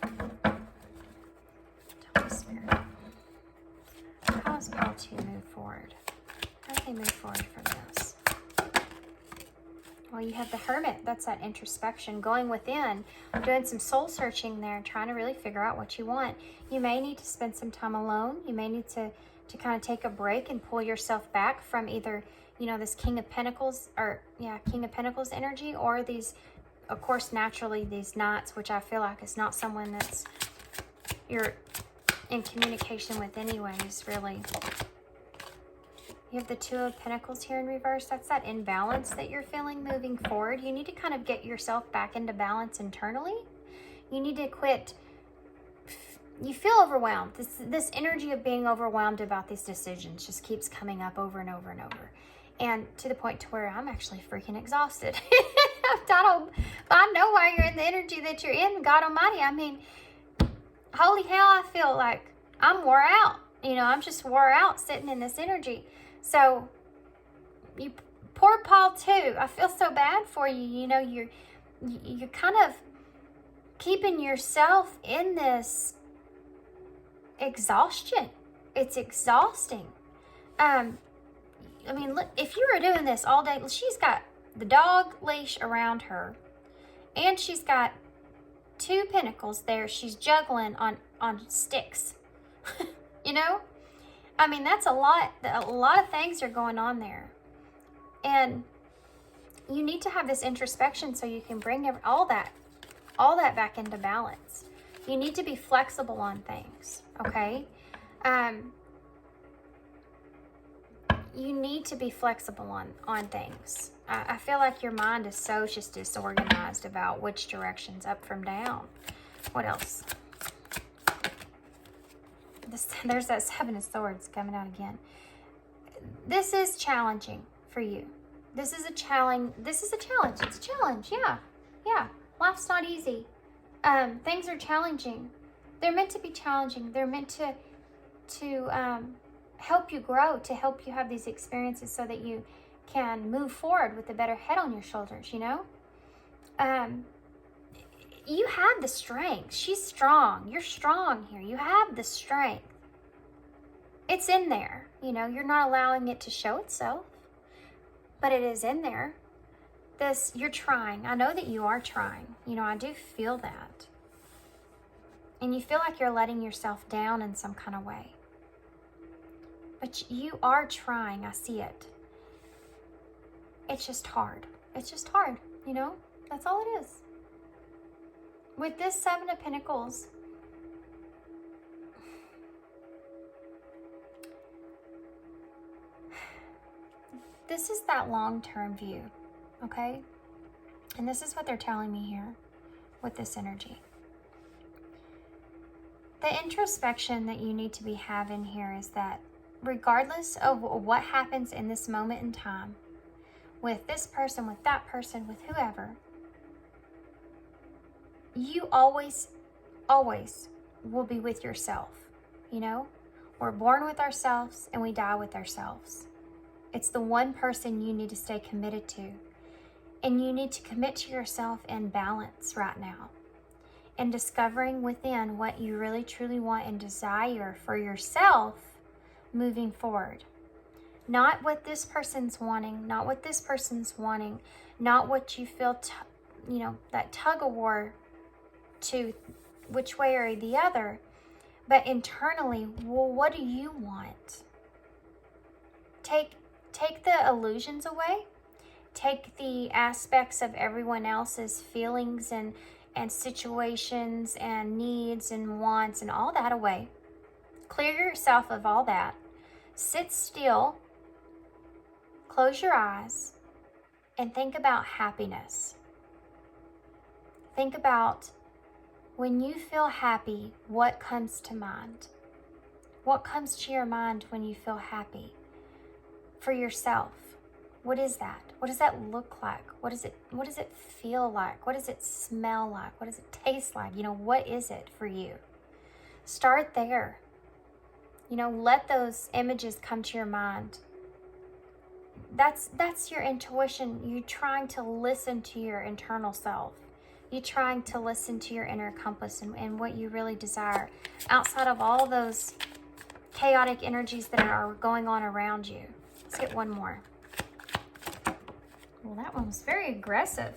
tell me, Spirit, how does Paul 2 move forward? How do they move forward from this? Well, you have the Hermit. That's that introspection, going within, doing some soul searching there, trying to really figure out what you want. You may need to spend some time alone. You may need to kind of take a break and pull yourself back from either, you know, this King of Pentacles, King of Pentacles energy, or these, of course, naturally, these Knights, which I feel like is not someone that's you're in communication with anyways, really. You have the 2 of Pentacles here in reverse. That's that imbalance that you're feeling moving forward. You need to kind of get yourself back into balance internally. You need to quit. You feel overwhelmed. This energy of being overwhelmed about these decisions just keeps coming up over and over and over. And to the point to where I'm actually freaking exhausted. I know why you're in the energy that you're in, God Almighty. I mean, holy hell, I feel like I'm wore out. You know, I'm just wore out sitting in this energy. So, you poor Paul too. I feel so bad for you. You know, you're kind of keeping yourself in this exhaustion. It's exhausting. I mean, look, if you were doing this all day, she's got the dog leash around her, and she's got 2 pentacles there. She's juggling on sticks. You know? I mean, that's a lot of things are going on there. And you need to have this introspection so you can bring all that back into balance. You need to be flexible on things, okay? You need to be flexible on things. I feel like your mind is so just disorganized about which direction's up from down. What else? There's that 7 of Swords coming out again. This is challenging for you. This is a challenge. It's a challenge. Yeah. Life's not easy. Things are challenging. They're meant to be challenging. They're meant to help you grow, to help you have these experiences so that you can move forward with a better head on your shoulders, you know? You have the strength. She's strong. You're strong here. You have the strength. It's in there. You know, you're not allowing it to show itself, but it is in there. You're trying. I know that you are trying. You know, I do feel that. And you feel like you're letting yourself down in some kind of way. But you are trying. I see it. It's just hard. It's just hard, you know? That's all it is. With this Seven of Pentacles, this is that long-term view, okay? And this is what they're telling me here with this energy. The introspection that you need to be having here is that regardless of what happens in this moment in time, with this person, with that person, with whoever, you always will be with yourself, you know? We're born with ourselves and we die with ourselves. It's the one person you need to stay committed to. And you need to commit to yourself in balance right now. And discovering within what you really truly want and desire for yourself moving forward. Not what this person's wanting, not what this person's wanting, not what you feel, that tug of war to which way or the other, but internally, well, what do you want? Take the illusions away. Take the aspects of everyone else's feelings and situations and needs and wants and all that away. Clear yourself of all that. Sit still, close your eyes, and think about happiness. Think about when you feel happy, what comes to mind? What comes to your mind when you feel happy? For yourself, what is that? What does that look like? What does it feel like? What does it smell like? What does it taste like? You know, what is it for you? Start there. You know, let those images come to your mind. That's your intuition. You trying to listen to your internal self. You trying to listen to your inner compass and what you really desire outside of all those chaotic energies that are going on around you. Let's get one more. Well, that one was very aggressive.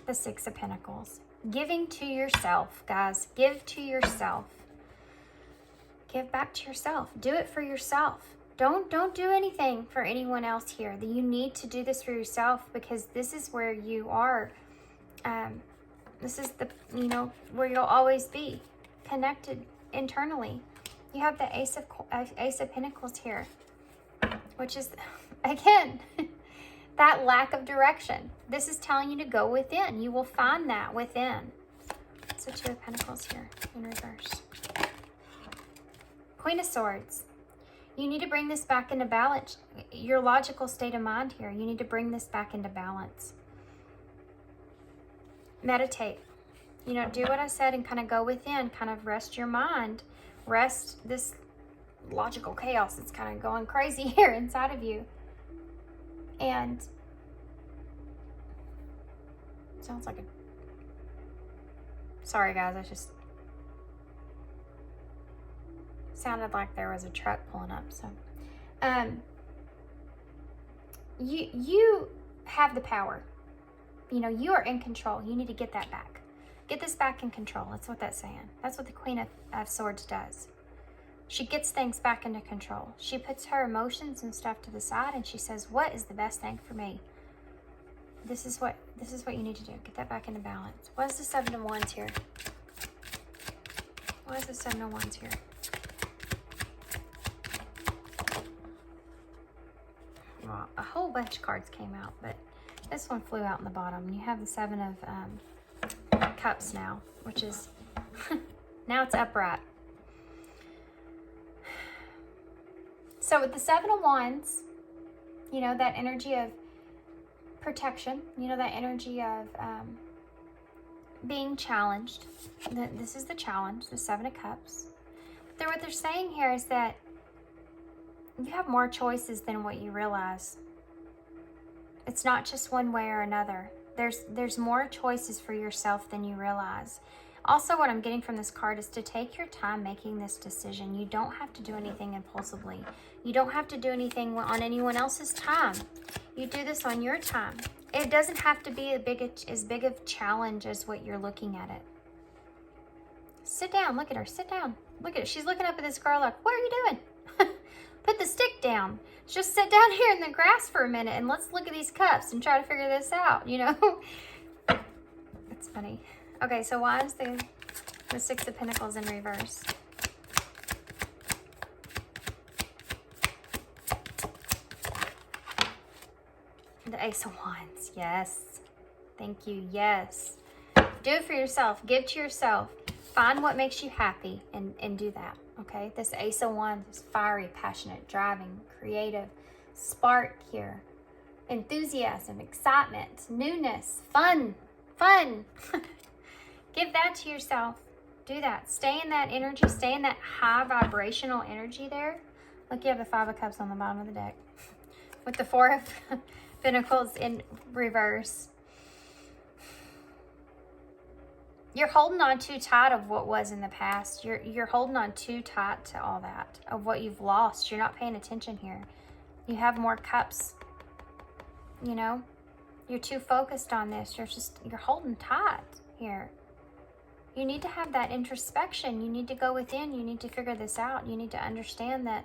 The Six of Pentacles. Giving to yourself, guys. Give to yourself. Give back to yourself. Do it for yourself. Don't do anything for anyone else here. You need to do this for yourself because this is where you are. This is where you'll always be connected internally. You have the Ace of Pentacles here, which is, again, that lack of direction. This is telling you to go within. You will find that within. So Two of Pentacles here in reverse. Queen of Swords. You need to bring this back into balance. Your logical state of mind here. You need to bring this back into balance. Meditate. You know, do what I said and kind of go within. Kind of rest your mind. Rest this logical chaos that's kind of going crazy here inside of you. And sounds like sorry guys, I just sounded like there was a truck pulling up. So you have the power. You know, you are in control. You need to get that back. Get this back in control. That's what that's saying. That's what the Queen of Swords does. She gets things back into control. She puts her emotions and stuff to the side and she says, what is the best thing for me? This is what you need to do. Get that back into balance. What is the Seven of Wands here? What is the Seven of Wands here? Well, a whole bunch of cards came out, but this one flew out in the bottom. You have the Seven of Cups now, which is, now it's upright. So with the Seven of Wands, you know, that energy of protection, you know, that energy of being challenged. This is the challenge, the Seven of Cups. What they're saying here is that you have more choices than what you realize. It's not just one way or another. There's more choices for yourself than you realize. Also, what I'm getting from this card is to take your time making this decision. You don't have to do anything impulsively. You don't have to do anything on anyone else's time. You do this on your time. It doesn't have to be as big of a challenge as what you're looking at it. Sit down. Look at her. Sit down. Look at her. She's looking up at this girl like, what are you doing? Put the stick down. Just sit down here in the grass for a minute and let's look at these cups and try to figure this out, you know? It's funny. Okay, so why is the Six of Pentacles in reverse? The Ace of Wands. Yes. Thank you. Yes. Do it for yourself. Give to yourself. Find what makes you happy and do that. Okay? This Ace of Wands is fiery, passionate, driving, creative, spark here. Enthusiasm, excitement, newness, fun. Give that to yourself. Do that. Stay in that energy. Stay in that high vibrational energy there. Look, you have the Five of Cups on the bottom of the deck. With the Four of Pentacles in reverse. You're holding on too tight of what was in the past. You're holding on too tight to all that, of what you've lost. You're not paying attention here. You have more cups. You know? You're too focused on this. You're holding tight here. You need to have that introspection. You need to go within. You need to figure this out. You need to understand that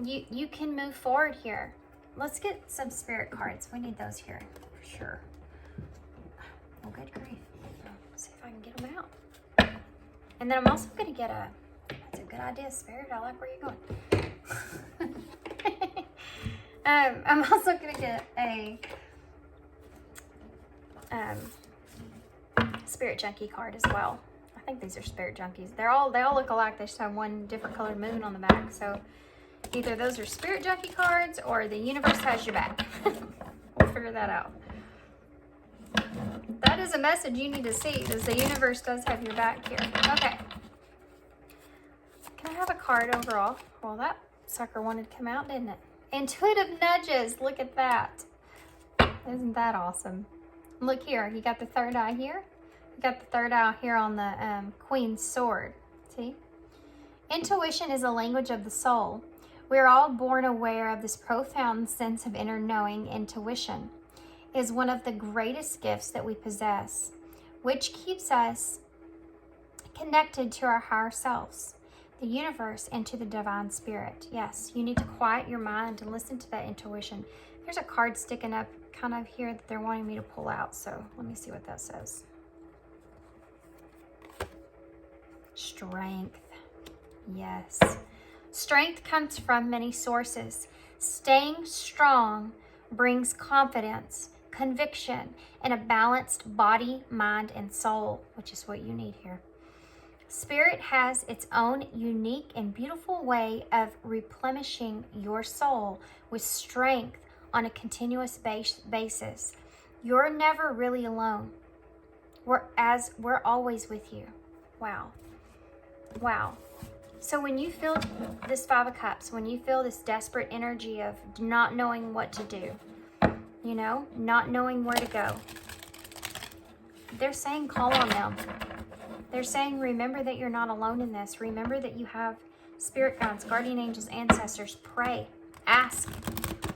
you can move forward here. Let's get some spirit cards. We need those here for sure. Oh, good grief. Let's see if I can get them out. And then I'm also going to get that's a good idea, Spirit. I like where you're going. I'm also going to get a Spirit Junkie card as well. I think these are Spirit Junkies. They all look alike. They just have one different colored moon on the back. So either those are Spirit Junkie cards or the universe has your back. We'll figure that out. That is a message you need to see, is the universe does have your back here. Okay. Can I have a card overall? Well, that sucker wanted to come out, didn't it? Intuitive nudges. Look at that. Isn't that awesome? Look here. You got the third eye here. You got the third eye here on the Queen's sword. See? Intuition is a language of the soul. We're all born aware of this profound sense of inner knowing. Intuition is one of the greatest gifts that we possess, which keeps us connected to our higher selves, the universe, and to the divine spirit. Yes, you need to quiet your mind and listen to that intuition. There's a card sticking up kind of here that they're wanting me to pull out, so let me see what that says. Strength. Yes. Strength comes from many sources. Staying strong brings confidence, conviction, and a balanced body, mind, and soul, which is what you need here. Spirit has its own unique and beautiful way of replenishing your soul with strength on a continuous basis. You're never really alone. We're always with you. Wow. Wow. So when you feel this Five of Cups, when you feel this desperate energy of not knowing what to do, you know, not knowing where to go, they're saying call on them. They're saying remember that you're not alone in this. Remember that you have spirit guides, guardian angels, ancestors. Pray. Ask.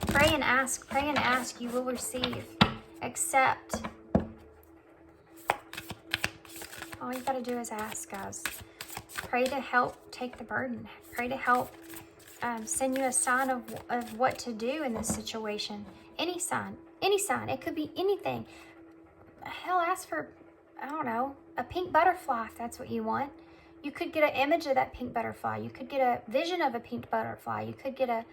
Pray and ask. Pray and ask. You will receive. Accept. All you got to do is ask, guys. Pray to help take the burden. Pray to help send you a sign of what to do in this situation. Any sign. Any sign. It could be anything. Hell, ask for, I don't know, a pink butterfly if that's what you want. You could get an image of that pink butterfly. You could get a vision of a pink butterfly. You could get a,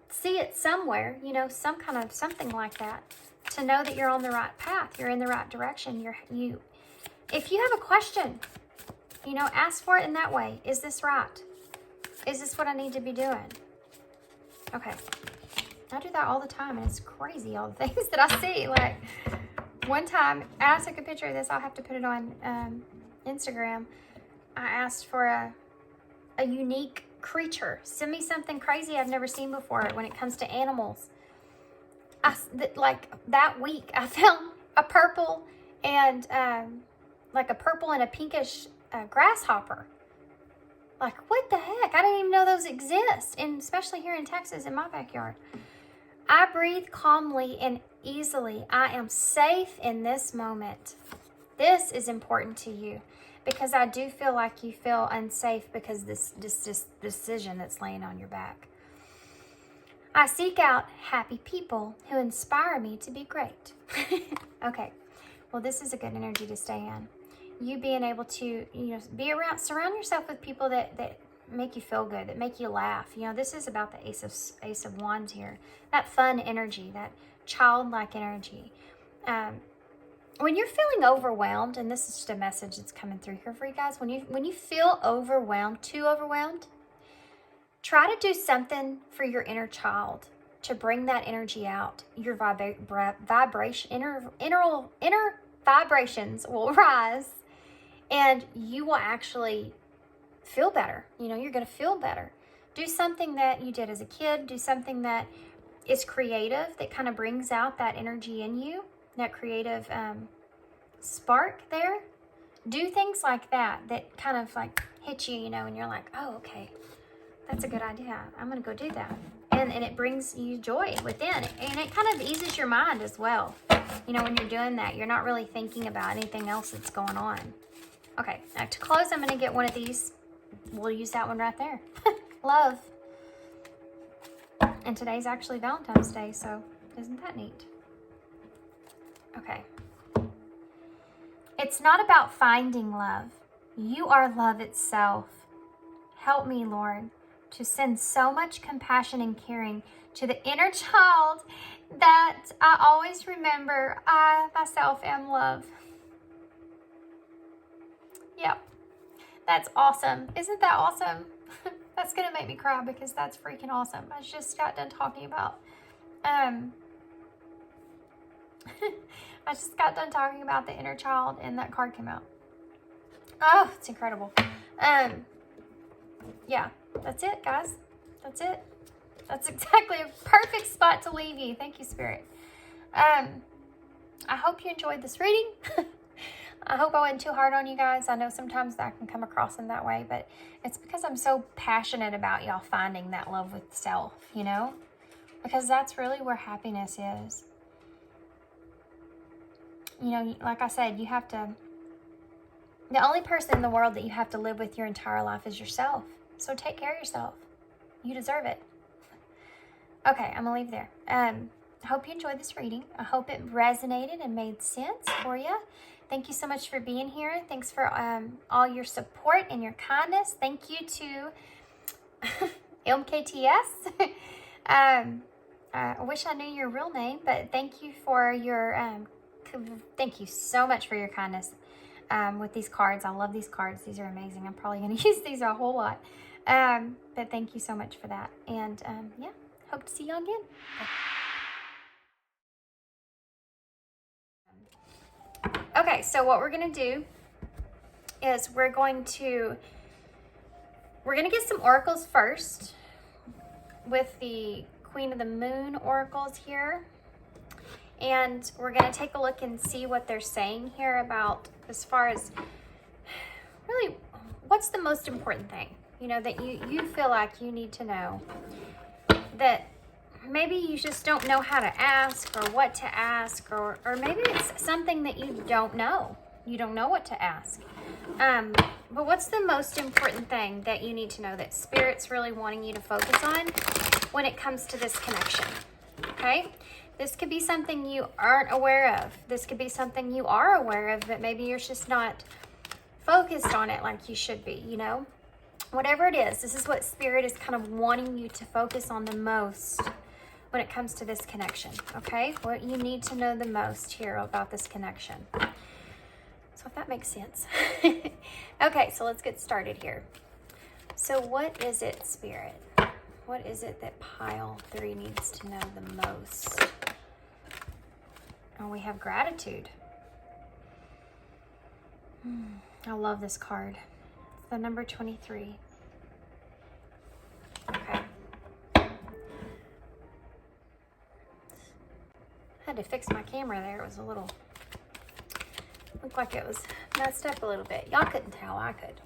see it somewhere, you know, something like that, to know that you're on the right path. You're in the right direction. If you have a question, you know, ask for it in that way. Is this right? Is this what I need to be doing? Okay. I do that all the time, and it's crazy, all the things that I see. Like, One time, I took a picture of this. I'll have to put it on Instagram. I asked for a unique creature. Send me something crazy I've never seen before when it comes to animals. Like that week, I found a purple and like a purple and a pinkish grasshopper. Like, what the heck? I didn't even know those exist, and especially here in Texas in my backyard. I breathe calmly and easily. I am safe in this moment. This is important to you because I do feel like you feel unsafe because this decision that's laying on your back. I seek out happy people who inspire me to be great. Okay, well, this is a good energy to stay in. You being able to, surround yourself with people that make you feel good, that make you laugh. This is about the Ace of Wands here. That fun energy, that childlike energy. When you're feeling overwhelmed, and this is just a message that's coming through here for you guys, when you feel overwhelmed, too overwhelmed, try to do something for your inner child to bring that energy out. Your inner vibrations will rise, and you will actually feel better. You're going to feel better. Do something that you did as a kid. Do something that is creative, that kind of brings out that energy in you, that creative spark there. Do things like that kind of like hit you, and you're like, oh, okay, that's a good idea. I'm going to go do that. And it brings you joy within. And it kind of eases your mind as well. When you're doing that, you're not really thinking about anything else that's going on. Okay, now to close, I'm going to get one of these. We'll use that one right there. Love. And today's actually Valentine's Day, so isn't that neat? Okay. It's not about finding love. You are love itself. Help me, Lord, to send so much compassion and caring to the inner child that I always remember I myself am love. Yep. That's awesome. Isn't that awesome? That's going to make me cry because that's freaking awesome. I just got done talking about, I just got done talking about the inner child and that card came out. Oh, it's incredible. Yeah, that's it, guys. That's it. That's exactly a perfect spot to leave you. Thank you, Spirit. I hope you enjoyed this reading. I hope I wasn't too hard on you guys. I know sometimes that can come across in that way, but it's because I'm so passionate about y'all finding that love with self, because that's really where happiness is. Like I said, you have to, the only person in the world that you have to live with your entire life is yourself. So take care of yourself. You deserve it. Okay, I'm going to leave there. I hope you enjoyed this reading. I hope it resonated and made sense for you. Thank you so much for being here. Thanks for all your support and your kindness. Thank you to MKTS. I wish I knew your real name, but thank you for your, thank you so much for your kindness with these cards. I love these cards. These are amazing. I'm probably going to use these a whole lot. But thank you so much for that. And yeah, hope to see you again. Bye. Okay, so what we're going to do is we're going to get some oracles first with the Queen of the Moon oracles here. And we're going to take a look and see what they're saying here about, as far as really what's the most important thing, that you feel like you need to know, that maybe you just don't know how to ask or what to ask, or maybe it's something that you don't know. You don't know what to ask. But what's the most important thing that you need to know that Spirit's really wanting you to focus on when it comes to this connection? Okay? This could be something you aren't aware of. This could be something you are aware of, but maybe you're just not focused on it like you should be, Whatever it is, this is what Spirit is kind of wanting you to focus on the most when it comes to this connection, okay? What you need to know the most here about this connection. So if that makes sense. Okay, so let's get started here. So what is it, Spirit? What is it that pile 3 needs to know the most? And we have gratitude. I love this card. It's the number 23. Okay. I had to fix my camera there. It was a little, looked like it was messed up a little bit. Y'all couldn't tell, I could.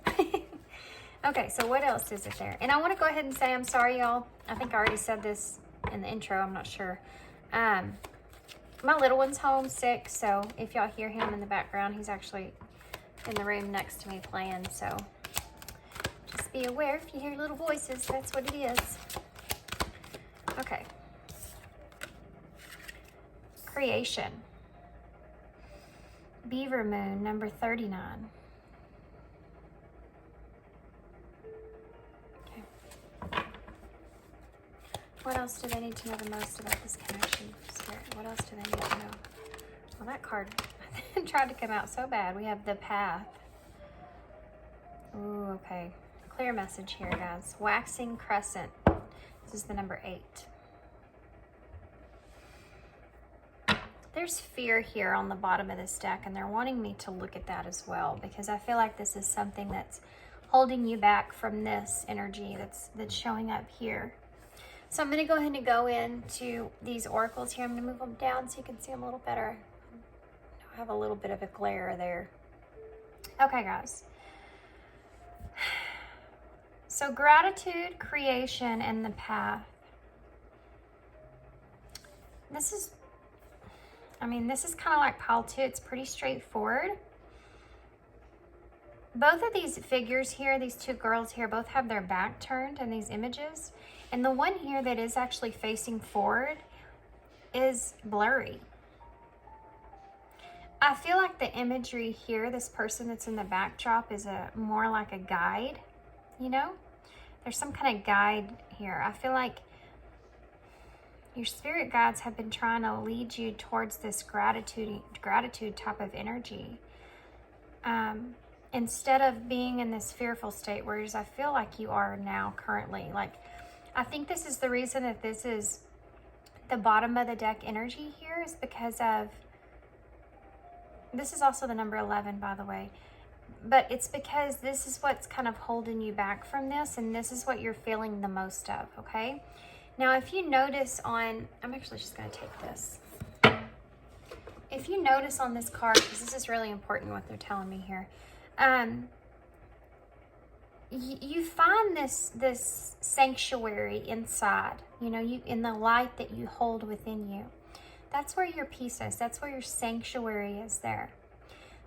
Okay, so what else is it there? And I want to go ahead and say I'm sorry, y'all. I think I already said this in the intro. I'm not sure. My little one's home sick, so if y'all hear him in the background, he's actually in the room next to me playing. So just be aware if you hear little voices, that's what it is. Okay. Creation. Beaver Moon, number 39. Okay. What else do they need to know the most about this connection, Spirit? What else do they need to know? Well, that card tried to come out so bad. We have the Path. Ooh, okay. Clear message here, guys. Waxing Crescent. This is the number 8. There's fear here on the bottom of this deck, and they're wanting me to look at that as well, because I feel like this is something that's holding you back from this energy that's showing up here. So I'm going to go ahead and go into these oracles here. I'm going to move them down so you can see them a little better. I have a little bit of a glare there. Okay, guys. So gratitude, creation, and the Path. This is kind of like pile 2. It's pretty straightforward. Both of these figures here, these two girls here, both have their back turned in these images. And the one here that is actually facing forward is blurry. I feel like the imagery here, this person that's in the backdrop, is more like a guide, you know? There's some kind of guide here. I feel like your spirit guides have been trying to lead you towards this gratitude type of energy. Instead of being in this fearful state, whereas I feel like you are now currently. Like, I think this is the reason that this is the bottom of the deck energy here, is because of, this is also the number 11, by the way, but it's because this is what's kind of holding you back from this, and this is what you're feeling the most of, okay? Now, if you notice on, I'm actually just going to take this. If you notice on this card, because this is really important what they're telling me here, you find this sanctuary inside, you know, in the light that you hold within you. That's where your peace is. That's where your sanctuary is there.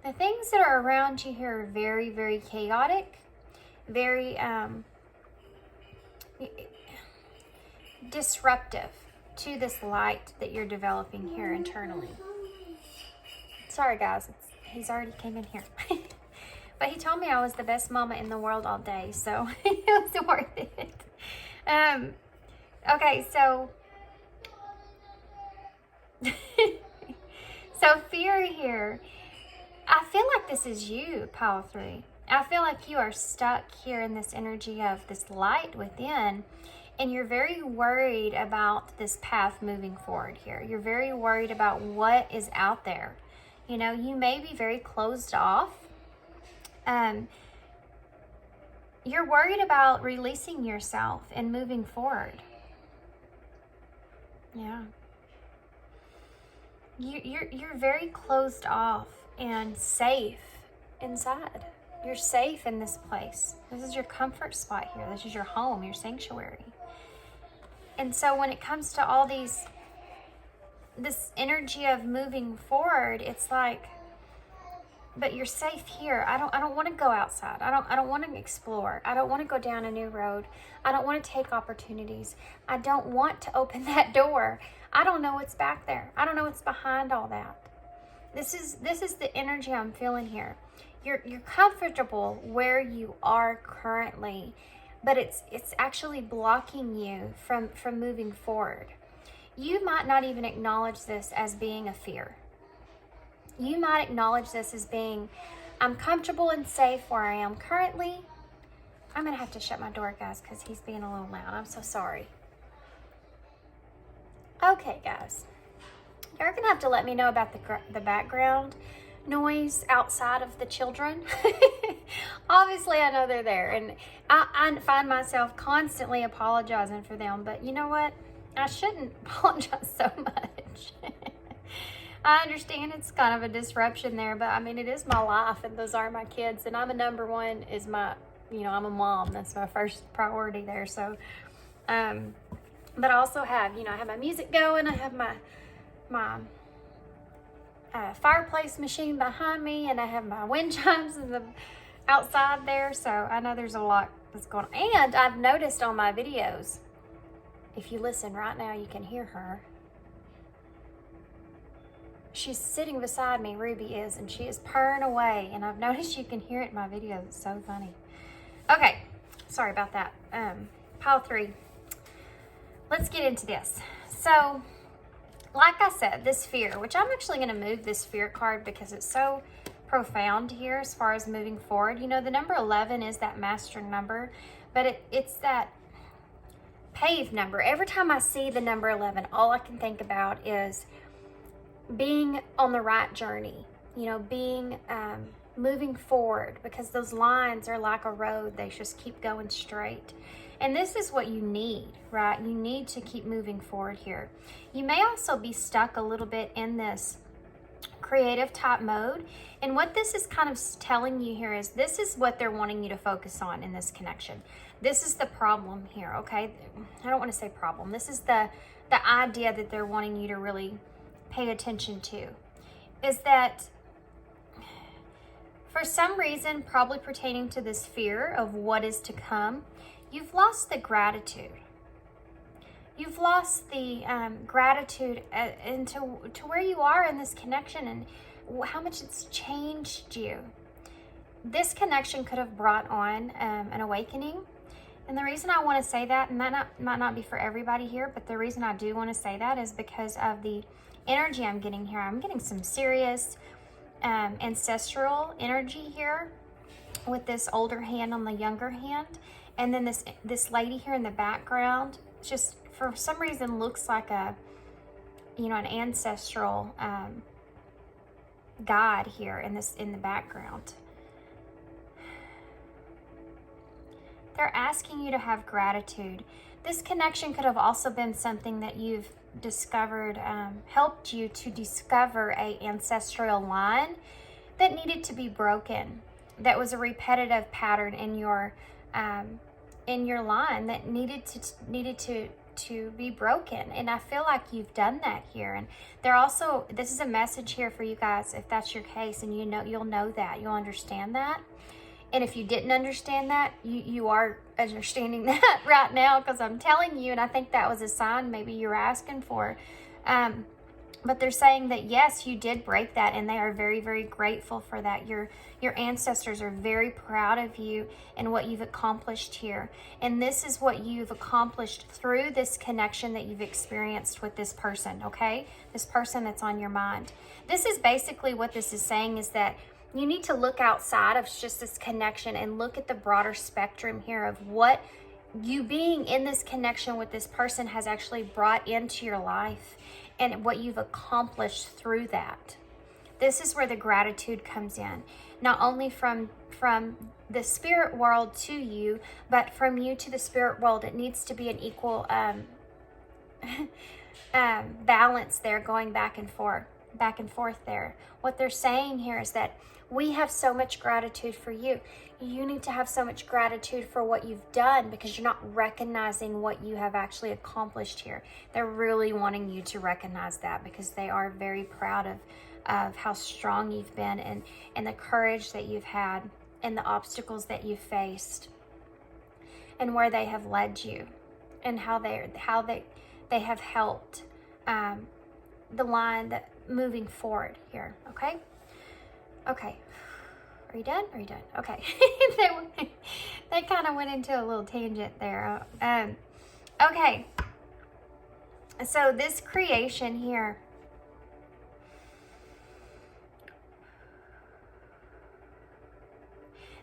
The things that are around you here are very, very chaotic, very disruptive to this light that you're developing here internally. Sorry, guys. He's already came in here. But he told me I was the best mama in the world all day, so it was worth it. Okay, so so fear here. I feel like this is you, pile 3. I feel like you are stuck here in this energy of this light within, and you're very worried about this path moving forward here. You're very worried about what is out there. You know, you may be very closed off. You're worried about releasing yourself and moving forward. Yeah. You're very closed off and safe inside. You're safe in this place. This is your comfort spot here. This is your home, your sanctuary. And so when it comes to all this energy of moving forward, it's like, but you're safe here. I don't want to go outside. I don't want to explore. I don't want to go down a new road. I don't want to take opportunities. I don't want to open that door. I don't know what's back there. I don't know what's behind all that. This is the energy I'm feeling here. You're comfortable where you are currently, but it's actually blocking you from moving forward. You might not even acknowledge this as being a fear. You might acknowledge this as being, I'm comfortable and safe where I am currently. I'm going to have to shut my door, guys, because he's being a little loud. I'm so sorry. Okay, guys. You're gonna have to let me know about the background noise outside of the children. Obviously, I know they're there, and I find myself constantly apologizing for them, but you know what? I shouldn't apologize so much. I understand it's kind of a disruption there, but I mean, it is my life, and those are my kids, and I'm a number one is my, I'm a mom. That's my first priority there. So, but I also have, I have my music going. I have my fireplace machine behind me, and I have my wind chimes in the outside there. So I know there's a lot that's going on. And I've noticed on my videos, if you listen right now, you can hear her. She's sitting beside me, Ruby is, and she is purring away, and I've noticed you can hear it in my videos. It's so funny. Okay, sorry about that. Pile 3. Let's get into this. So, like I said, this fear, which I'm actually going to move this fear card because it's so profound here as far as moving forward. The number 11 is that master number, but it's that pave number. Every time I see the number 11, all I can think about is being on the right journey, being moving forward, because those lines are like a road. They just keep going straight. And this is what you need, right? You need to keep moving forward here. You may also be stuck a little bit in this creative type mode. And what this is kind of telling you here is this is what they're wanting you to focus on in this connection. This is the problem here, okay? I don't want to say problem. This is the idea that they're wanting you to really pay attention to, is that for some reason, probably pertaining to this fear of what is to come, you've lost the gratitude. You've lost the gratitude into where you are in this connection and how much it's changed you. This connection could have brought on an awakening. And the reason I want to say that, and that might not be for everybody here, but the reason I do want to say that is because of the energy I'm getting here. I'm getting some serious ancestral energy here with this older hand on the younger hand, and then this lady here in the background just for some reason looks like an ancestral god here in the background. They're asking you to have gratitude. This connection could have also been something that you've discovered, helped you to discover a ancestral line that needed to be broken. That was a repetitive pattern in your line that needed to be broken. And I feel like you've done that here. And this is a message here for you guys, if that's your case, and you'll know that, you'll understand that. And if you didn't understand that, you are understanding that right now, because I'm telling you, and I think that was a sign maybe you're asking for. But they're saying that, yes, you did break that, and they are very, very grateful for that. Your ancestors are very proud of you and what you've accomplished here. And this is what you've accomplished through this connection that you've experienced with this person, okay? This person that's on your mind. This is basically what this is saying, is that you need to look outside of just this connection and look at the broader spectrum here of what you being in this connection with this person has actually brought into your life and what you've accomplished through that. This is where the gratitude comes in. Not only from the spirit world to you, but from you to the spirit world. It needs to be an equal balance there, going back and forth there. What they're saying here is that we have so much gratitude for you. You need to have so much gratitude for what you've done, because you're not recognizing what you have actually accomplished here. They're really wanting you to recognize that, because they are very proud of how strong you've been and the courage that you've had and the obstacles that you've faced and where they have led you and how they have helped the line that moving forward here. Okay. Are you done? Okay. they kind of went into a little tangent there. Okay. So this creation here,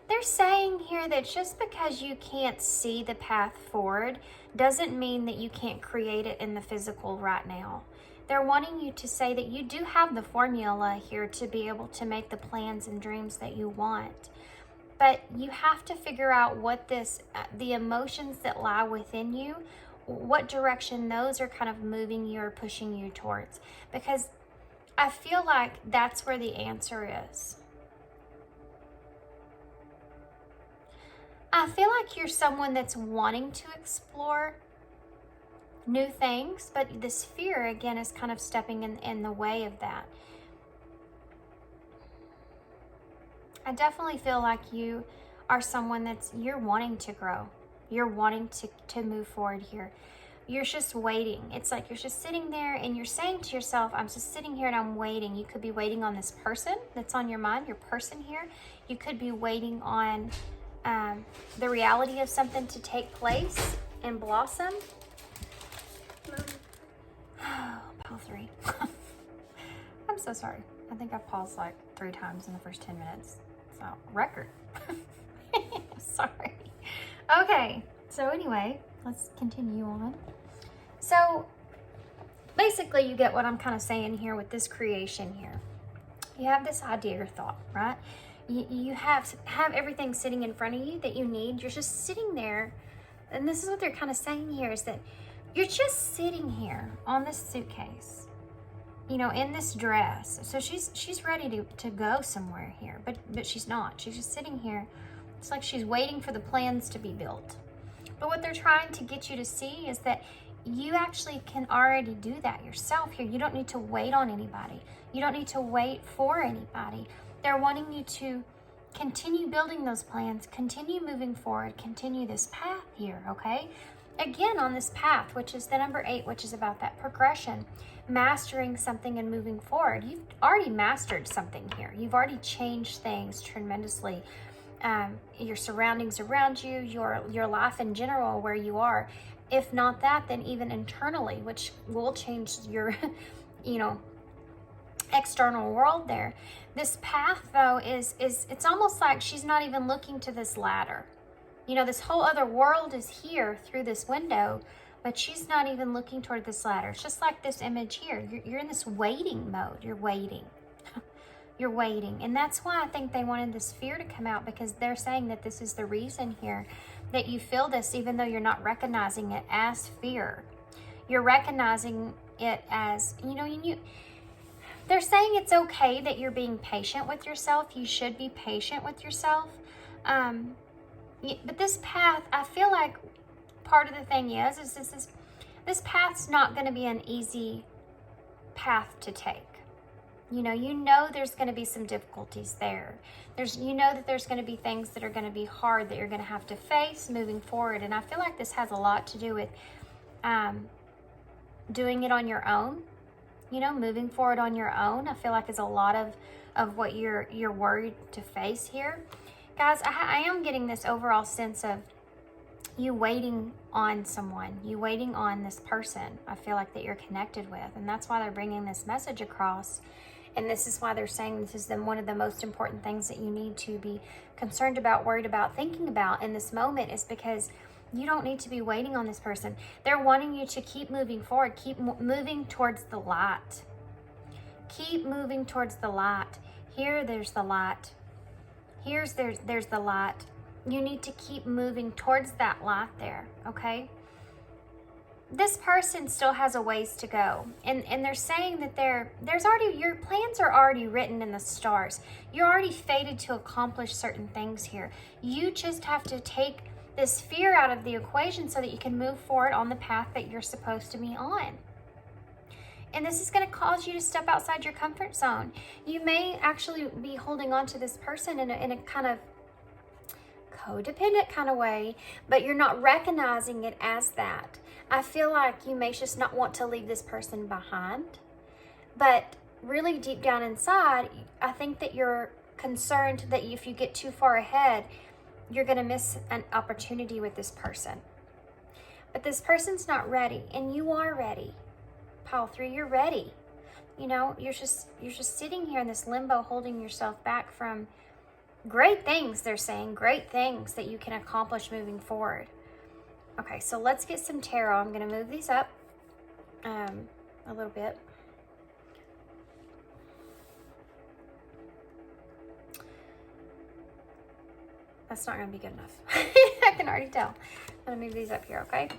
they're saying here that just because you can't see the path forward doesn't mean that you can't create it in the physical right now. They're wanting you to say that you do have the formula here to be able to make the plans and dreams that you want. But you have to figure out what the emotions that lie within you, what direction those are kind of moving you or pushing you towards. Because I feel like that's where the answer is. I feel like you're someone that's wanting to explore new things, but this fear, again, is kind of stepping in the way of that. I definitely feel like you are someone you're wanting to grow. You're wanting to move forward here. You're just waiting. It's like you're just sitting there and you're saying to yourself, I'm just sitting here and I'm waiting. You could be waiting on this person that's on your mind, your person here. You could be waiting on the reality of something to take place and blossom. Pile 3. I'm so sorry. I think I paused like 3 times in the first 10 minutes. So, record. Sorry. Okay, so anyway, let's continue on. So, basically you get what I'm kind of saying here with this creation here. You have this idea or thought, right? You have everything sitting in front of you that you need. You're just sitting there, and this is what they're kind of saying here, is that you're just sitting here on this suitcase, you know, in this dress. So she's ready to go somewhere here, but she's not. She's just sitting here. It's like she's waiting for the plans to be built. But what they're trying to get you to see is that you actually can already do that yourself here. You don't need to wait on anybody. You don't need to wait for anybody. They're wanting you to continue building those plans, continue moving forward, continue this path here, okay? Again, on this path, which is the number 8, which is about that progression, mastering something and moving forward. You've already mastered something here. You've already changed things tremendously. Your surroundings around you, your life in general, where you are. If not that, then even internally, which will change your, you know, external world there. This path, though, is it's almost like she's not even looking to this ladder. You know, this whole other world is here through this window, but she's not even looking toward this ladder. It's just like this image here. You're in this waiting mode. You're waiting. You're waiting. And that's why I think they wanted this fear to come out, because they're saying that this is the reason here that you feel this, even though you're not recognizing it as fear. You're recognizing it as, you know, they're saying it's okay that you're being patient with yourself. You should be patient with yourself. But this path, I feel like part of the thing is this path's not going to be an easy path to take. You know there's going to be some difficulties there. You know that there's going to be things that are going to be hard that you're going to have to face moving forward. And I feel like this has a lot to do with doing it on your own. You know, moving forward on your own, I feel like is a lot of what you're worried to face here. Guys, I am getting this overall sense of you waiting on someone, you waiting on this person, I feel like that you're connected with. And that's why they're bringing this message across. And this is why they're saying this is one of the most important things that you need to be concerned about, worried about, thinking about in this moment, is because you don't need to be waiting on this person. They're wanting you to keep moving forward, keep moving towards the light. Keep moving towards the light. Here, there's the light. There's the light. You need to keep moving towards that light there, okay? This person still has a ways to go. And they're saying that your plans are already written in the stars. You're already fated to accomplish certain things here. You just have to take this fear out of the equation so that you can move forward on the path that you're supposed to be on. And this is going to cause you to step outside your comfort zone. You may actually be holding on to this person in a kind of codependent kind of way, but you're not recognizing it as that. I feel like you may just not want to leave this person behind, but really deep down inside, I think that you're concerned that if you get too far ahead, you're going to miss an opportunity with this person. But this person's not ready, and you are ready. Pile 3, you're ready. You know, you're just sitting here in this limbo, holding yourself back from great things. They're saying great things that you can accomplish moving forward. Okay, so let's get some tarot. I'm going to move these up a little bit. That's not going to be good enough. I can already tell. I'm going to move these up here, okay?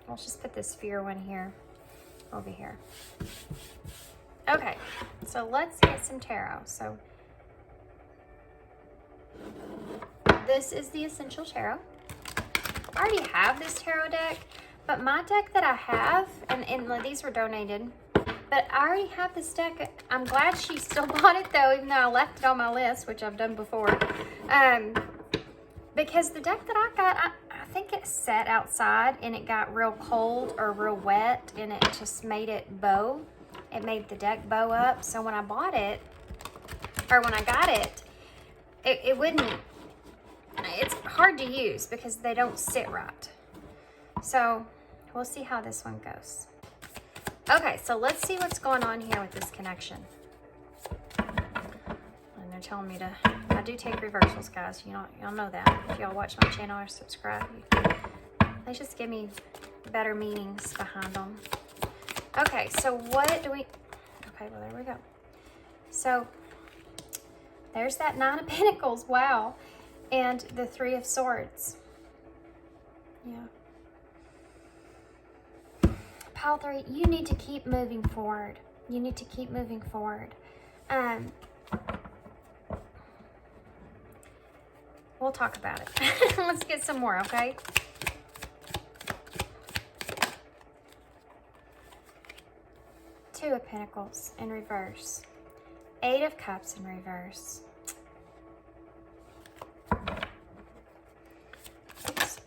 Let's just put this fear one here, over here. Okay, so let's get some tarot. So this is the Essential Tarot. I already have this tarot deck, but my deck that I have, and these were donated, but I already have this deck. I'm glad she still bought it though, even though I left it on my list, which I've done before. Because the deck that I got, I think it sat outside and it got real cold or real wet and it just made it bow. It made the deck bow up. So when I bought it, or when I got it, it wouldn't, it's hard to use because they don't sit right. So we'll see how this one goes. Okay, so let's see what's going on here with this connection. And they're telling me to, I do take reversals, guys. Y'all know that. If y'all watch my channel or subscribe, they just give me better meanings behind them. Okay, so what do we, okay, well, there we go. So there's that Nine of Pentacles, wow. And the Three of Swords. Yeah. Pile 3, you need to keep moving forward. You need to keep moving forward. We'll talk about it. Let's get some more, okay? Two of Pentacles in reverse. Eight of Cups in reverse. Oops.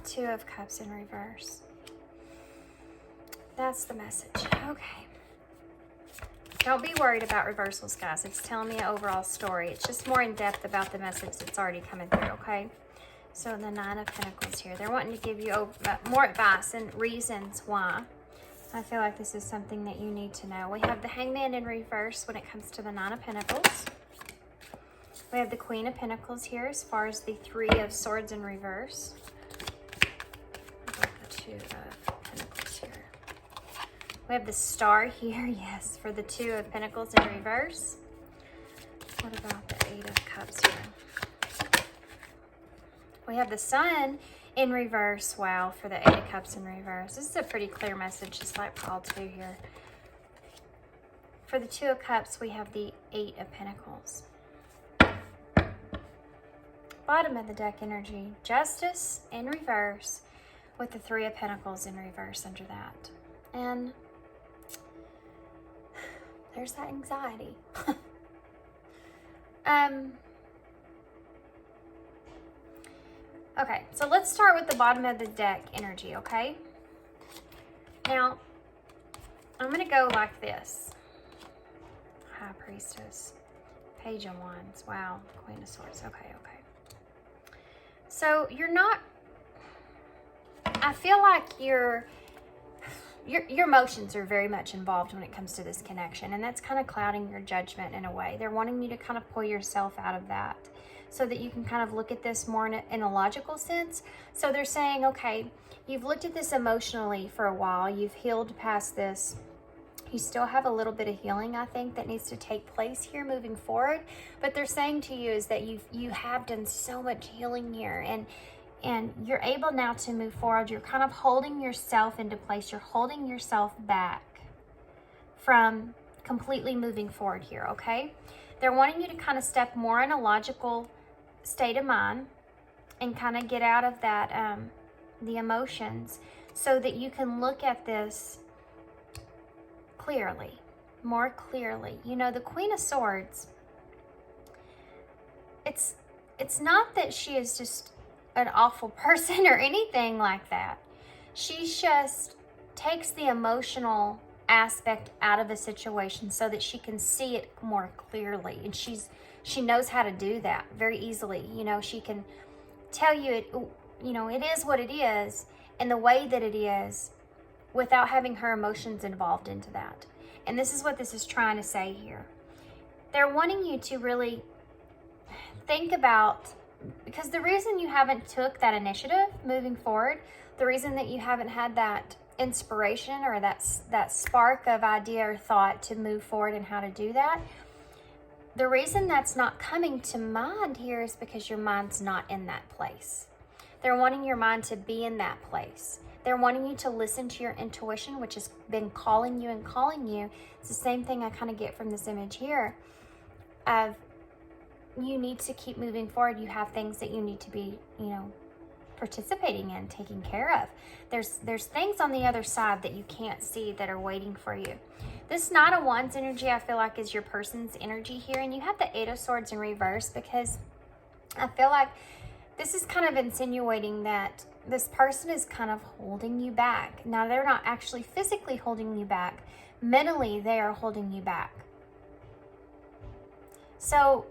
Two of Cups in reverse. That's the message. Okay. Don't be worried about reversals, guys. It's telling me an overall story. It's just more in depth about the message that's already coming through, okay? So the Nine of Pentacles here. They're wanting to give you more advice and reasons why. I feel like this is something that you need to know. We have the Hangman in reverse when it comes to the Nine of Pentacles. We have the Queen of Pentacles here as far as the Three of Swords in reverse. The Two of Pentacles here. We have the Star here, yes, for the Two of Pentacles in reverse. What about the Eight of Cups here? We have the Sun in reverse, wow, for the Eight of Cups in reverse. This is a pretty clear message, just like pile 2 here. For the Two of Cups, we have the Eight of Pentacles. Bottom of the deck energy, Justice in reverse with the Three of Pentacles in reverse under that. And there's that anxiety. Okay, so let's start with the bottom of the deck energy, okay? Now, I'm going to go like this. High Priestess. Page of Wands. Wow. Queen of Swords. Okay, okay. So, you're not... I feel like your emotions are very much involved when it comes to this connection, and that's kind of clouding your judgment in a way. They're wanting you to kind of pull yourself out of that so that you can kind of look at this more in a logical sense. So they're saying, okay, you've looked at this emotionally for a while, you've healed past this. You still have a little bit of healing, I think, that needs to take place here moving forward. But they're saying to you is that you have done so much healing here, and you're able now to move forward. You're kind of holding yourself into place. You're holding yourself back from completely moving forward here, okay? They're wanting you to kind of step more in a logical state of mind and kind of get out of that, the emotions, so that you can look at this clearly, more clearly. You know, the Queen of Swords, it's not that she is just an awful person or anything like that. She just takes the emotional aspect out of a situation so that she can see it more clearly, and she knows how to do that very easily. You know, she can tell you it, you know, it is what it is and the way that it is without having her emotions involved into that. And this is what this is trying to say here. They're wanting you to really think about, because the reason you haven't took that initiative moving forward, the reason that you haven't had that inspiration or that spark of idea or thought to move forward and how to do that, the reason that's not coming to mind here is because your mind's not in that place. They're wanting your mind to be in that place. They're wanting you to listen to your intuition, which has been calling you and calling you. It's the same thing I kind of get from this image here of you need to keep moving forward. You have things that you need to be, participating in, taking care of. There's things on the other side that you can't see that are waiting for you. This Knight of Wands energy, I feel like, is your person's energy here. And you have the Eight of Swords in reverse because I feel like this is kind of insinuating that this person is kind of holding you back. Now, they're not actually physically holding you back. Mentally, they are holding you back. So,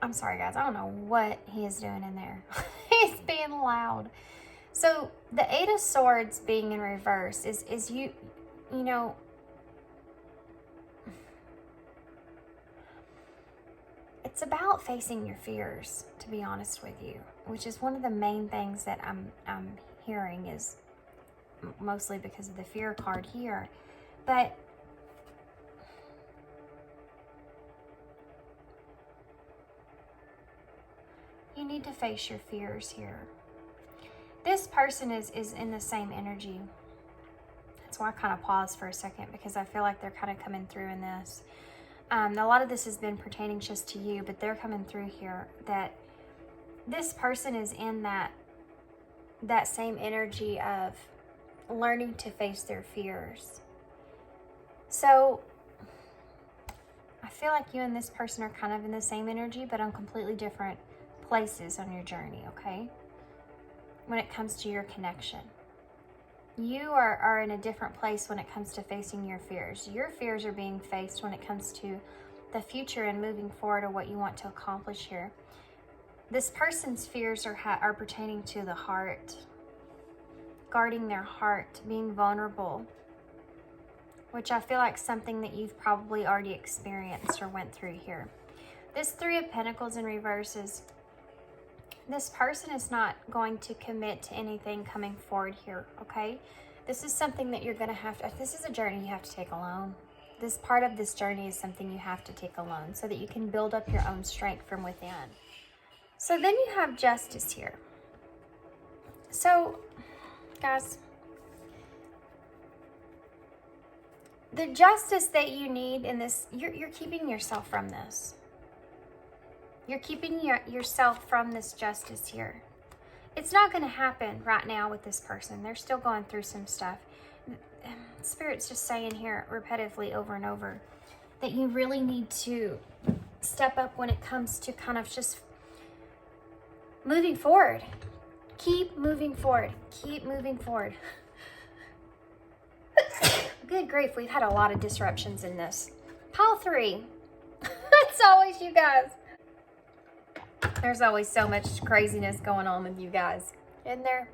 I'm sorry, guys. I don't know what he is doing in there. He's being loud. So, the Eight of Swords being in reverse is you know, it's about facing your fears, to be honest with you, which is one of the main things that I'm hearing, is mostly because of the fear card here. But you need to face your fears here. This person is in the same energy. That's why I kind of paused for a second, because I feel like they're kind of coming through in this. A lot of this has been pertaining just to you, but they're coming through here that this person is in that same energy of learning to face their fears. So I feel like you and this person are kind of in the same energy, but on completely different places on your journey, okay? When it comes to your connection. You are in a different place when it comes to facing your fears. Your fears are being faced when it comes to the future and moving forward or what you want to accomplish here. This person's fears are pertaining to the heart, guarding their heart, being vulnerable, which I feel like something that you've probably already experienced or went through here. This Three of Pentacles in reverse is this person is not going to commit to anything coming forward here, okay? This is something that you're going to have to, this is a journey you have to take alone. This part of this journey is something you have to take alone so that you can build up your own strength from within. So then you have Justice here. So, guys, the justice that you need in this, you're keeping yourself from this. You're keeping yourself from this justice here. It's not going to happen right now with this person. They're still going through some stuff. Spirit's just saying here repetitively over and over that you really need to step up when it comes to kind of just moving forward. Keep moving forward. Keep moving forward. Good grief, we've had a lot of disruptions in this. Pile 3. It's always you guys. There's always so much craziness going on with you guys, isn't there?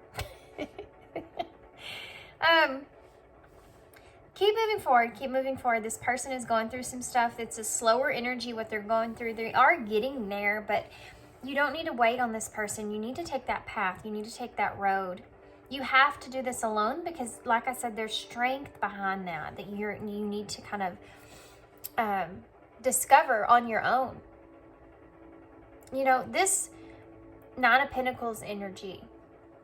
Keep moving forward. Keep moving forward. This person is going through some stuff. It's a slower energy what they're going through. They are getting there, but you don't need to wait on this person. You need to take that path. You need to take that road. You have to do this alone because, like I said, there's strength behind that you need to kind of discover on your own. You know, this Nine of Pentacles energy.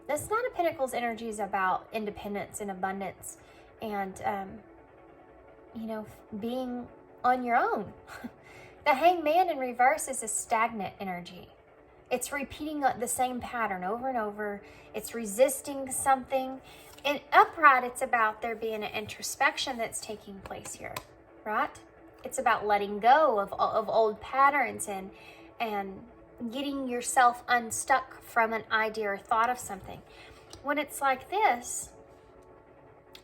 This Nine of Pentacles energy is about independence and abundance and, being on your own. The Hangman in reverse is a stagnant energy. It's repeating the same pattern over and over. It's resisting something. In upright, it's about there being an introspection that's taking place here, right? It's about letting go of old patterns and getting yourself unstuck from an idea or thought of something. When it's like this,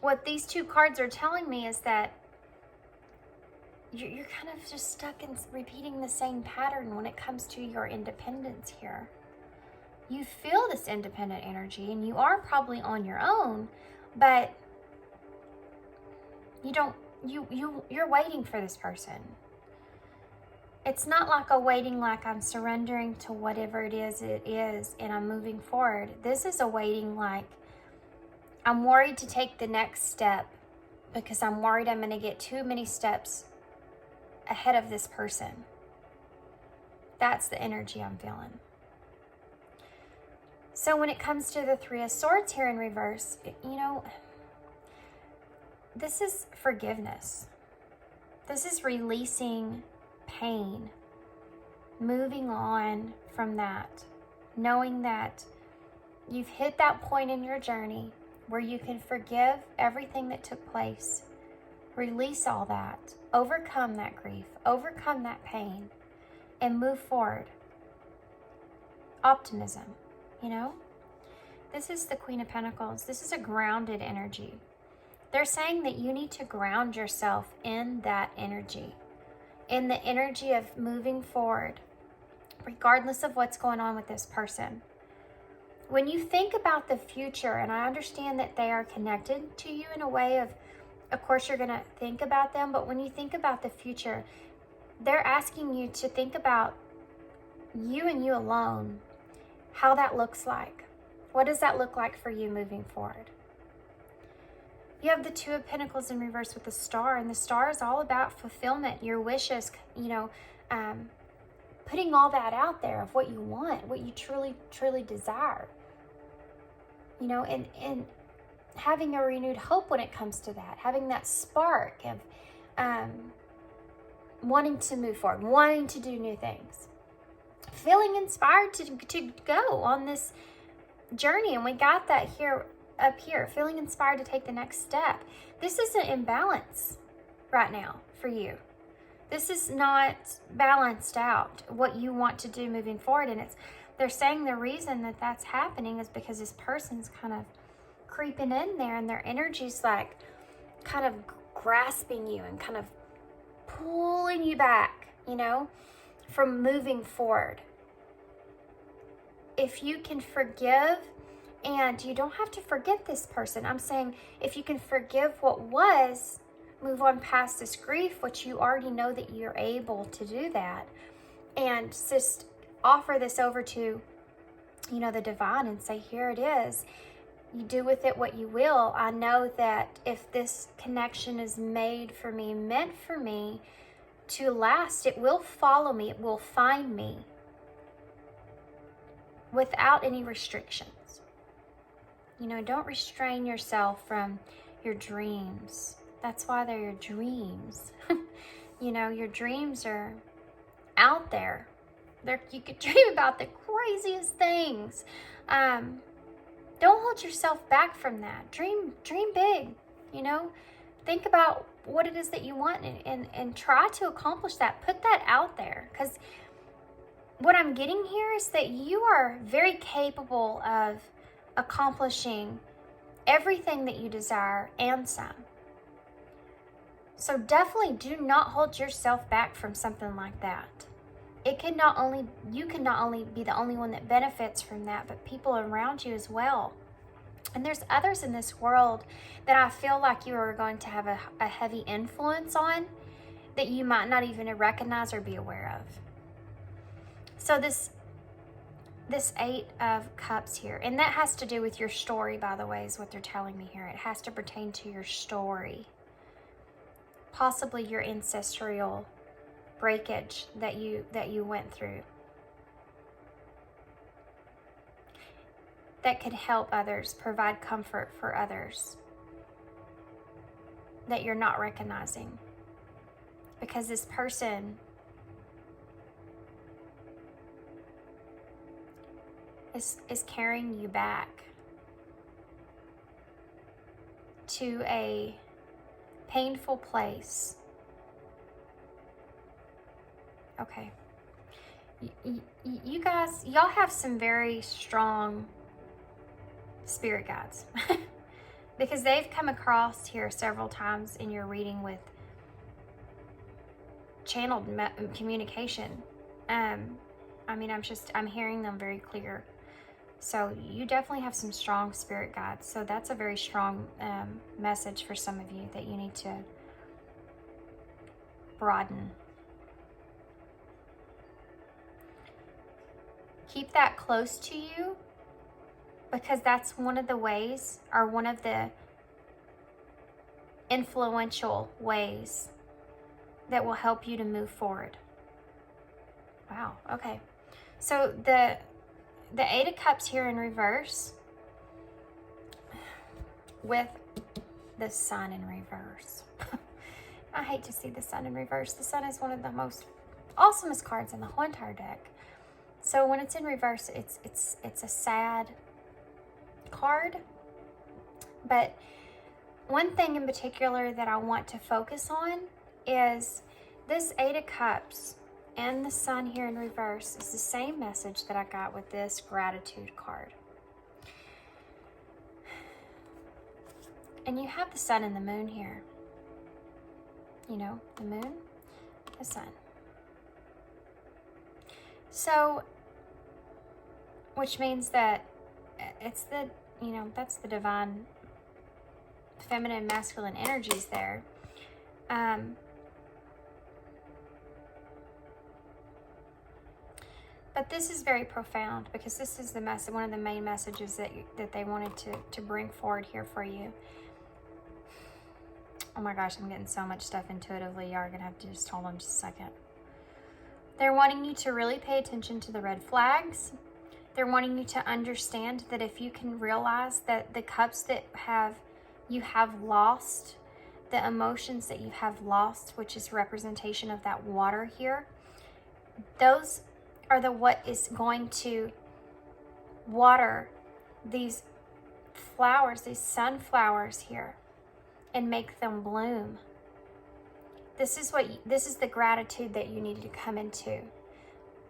what these two cards are telling me is that you're kind of just stuck in repeating the same pattern when it comes to your independence here. You feel this independent energy and you are probably on your own, but you're waiting for this person. It's not like a waiting like I'm surrendering to whatever it is and I'm moving forward. This is a waiting like I'm worried to take the next step because I'm worried I'm going to get too many steps ahead of this person. That's the energy I'm feeling. So when it comes to the Three of Swords here in reverse, you know, this is forgiveness. This is releasing pain, moving on from that, knowing that you've hit that point in your journey where you can forgive everything that took place, release all that, overcome that grief, overcome that pain, and move forward. Optimism, you know? This is the Queen of Pentacles. This is a grounded energy. They're saying that you need to ground yourself in that energy, in the energy of moving forward, regardless of what's going on with this person. When you think about the future, and I understand that they are connected to you in a way of course you're going to think about them, but when you think about the future, they're asking you to think about you and you alone, how that looks like. What does that look like for you moving forward? You have the Two of Pentacles in reverse with the Star, and the Star is all about fulfillment, your wishes, you know, putting all that out there of what you want, what you truly, truly desire. You know, and having a renewed hope when it comes to that, having that spark of wanting to move forward, wanting to do new things, feeling inspired to go on this journey. And we got that here, up here, feeling inspired to take the next step. This is an imbalance right now for you. This is not balanced out, what you want to do moving forward. And they're saying the reason that that's happening is because this person's kind of creeping in there, and their energy's like kind of grasping you and kind of pulling you back, you know, from moving forward. If you can forgive, and you don't have to forget this person. I'm saying if you can forgive what was, move on past this grief, which you already know that you're able to do that, and just offer this over to, you know, the divine and say, here it is. You do with it what you will. I know that if this connection is made for me, meant for me to last, it will follow me. It will find me without any restrictions. You know, don't restrain yourself from your dreams. That's why they're your dreams. You know, your dreams are out there. You could dream about the craziest things. Don't hold yourself back from that. Dream big, you know. Think about what it is that you want and try to accomplish that. Put that out there, because what I'm getting here is that you are very capable of accomplishing everything that you desire and some. So definitely do not hold yourself back from something like that. You can not only be the only one that benefits from that, but people around you as well. And there's others in this world that I feel like you are going to have a heavy influence on that you might not even recognize or be aware of. So this Eight of Cups here, and that has to do with your story, by the way, is what they're telling me here. It has to pertain to your story, possibly your ancestral breakage that you went through, that could help others, provide comfort for others that you're not recognizing, because this person is carrying you back to a painful place. Okay. You guys, y'all have some very strong spirit guides because they've come across here several times in your reading with channeled communication. I mean, I'm hearing them very clear. So you definitely have some strong spirit guides. So that's a very strong message for some of you that you need to broaden. Keep that close to you, because that's one of the ways, or one of the influential ways that will help you to move forward. Wow, okay. So the Eight of Cups here in reverse with the Sun in reverse. I hate to see the Sun in reverse. The Sun is one of the most awesomest cards in the whole entire deck. So when it's in reverse, it's a sad card. But one thing in particular that I want to focus on is this Eight of Cups and the Sun here in reverse is the same message that I got with this gratitude card. And you have the Sun and the Moon here. You know, the Moon, the Sun. So, which means that it's the, you know, that's the divine feminine, masculine energies there. But this is very profound because this is the message, one of the main messages that they wanted to bring forward here for you. Oh my gosh, I'm getting so much stuff intuitively. You are going to have to just hold on just a second. They're wanting you to really pay attention to the red flags. They're wanting you to understand that if you can realize that the cups that you have lost, the emotions that you have lost, which is representation of that water here, those are what is going to water these flowers, these sunflowers here, and make them bloom. This is the gratitude that you needed to come into.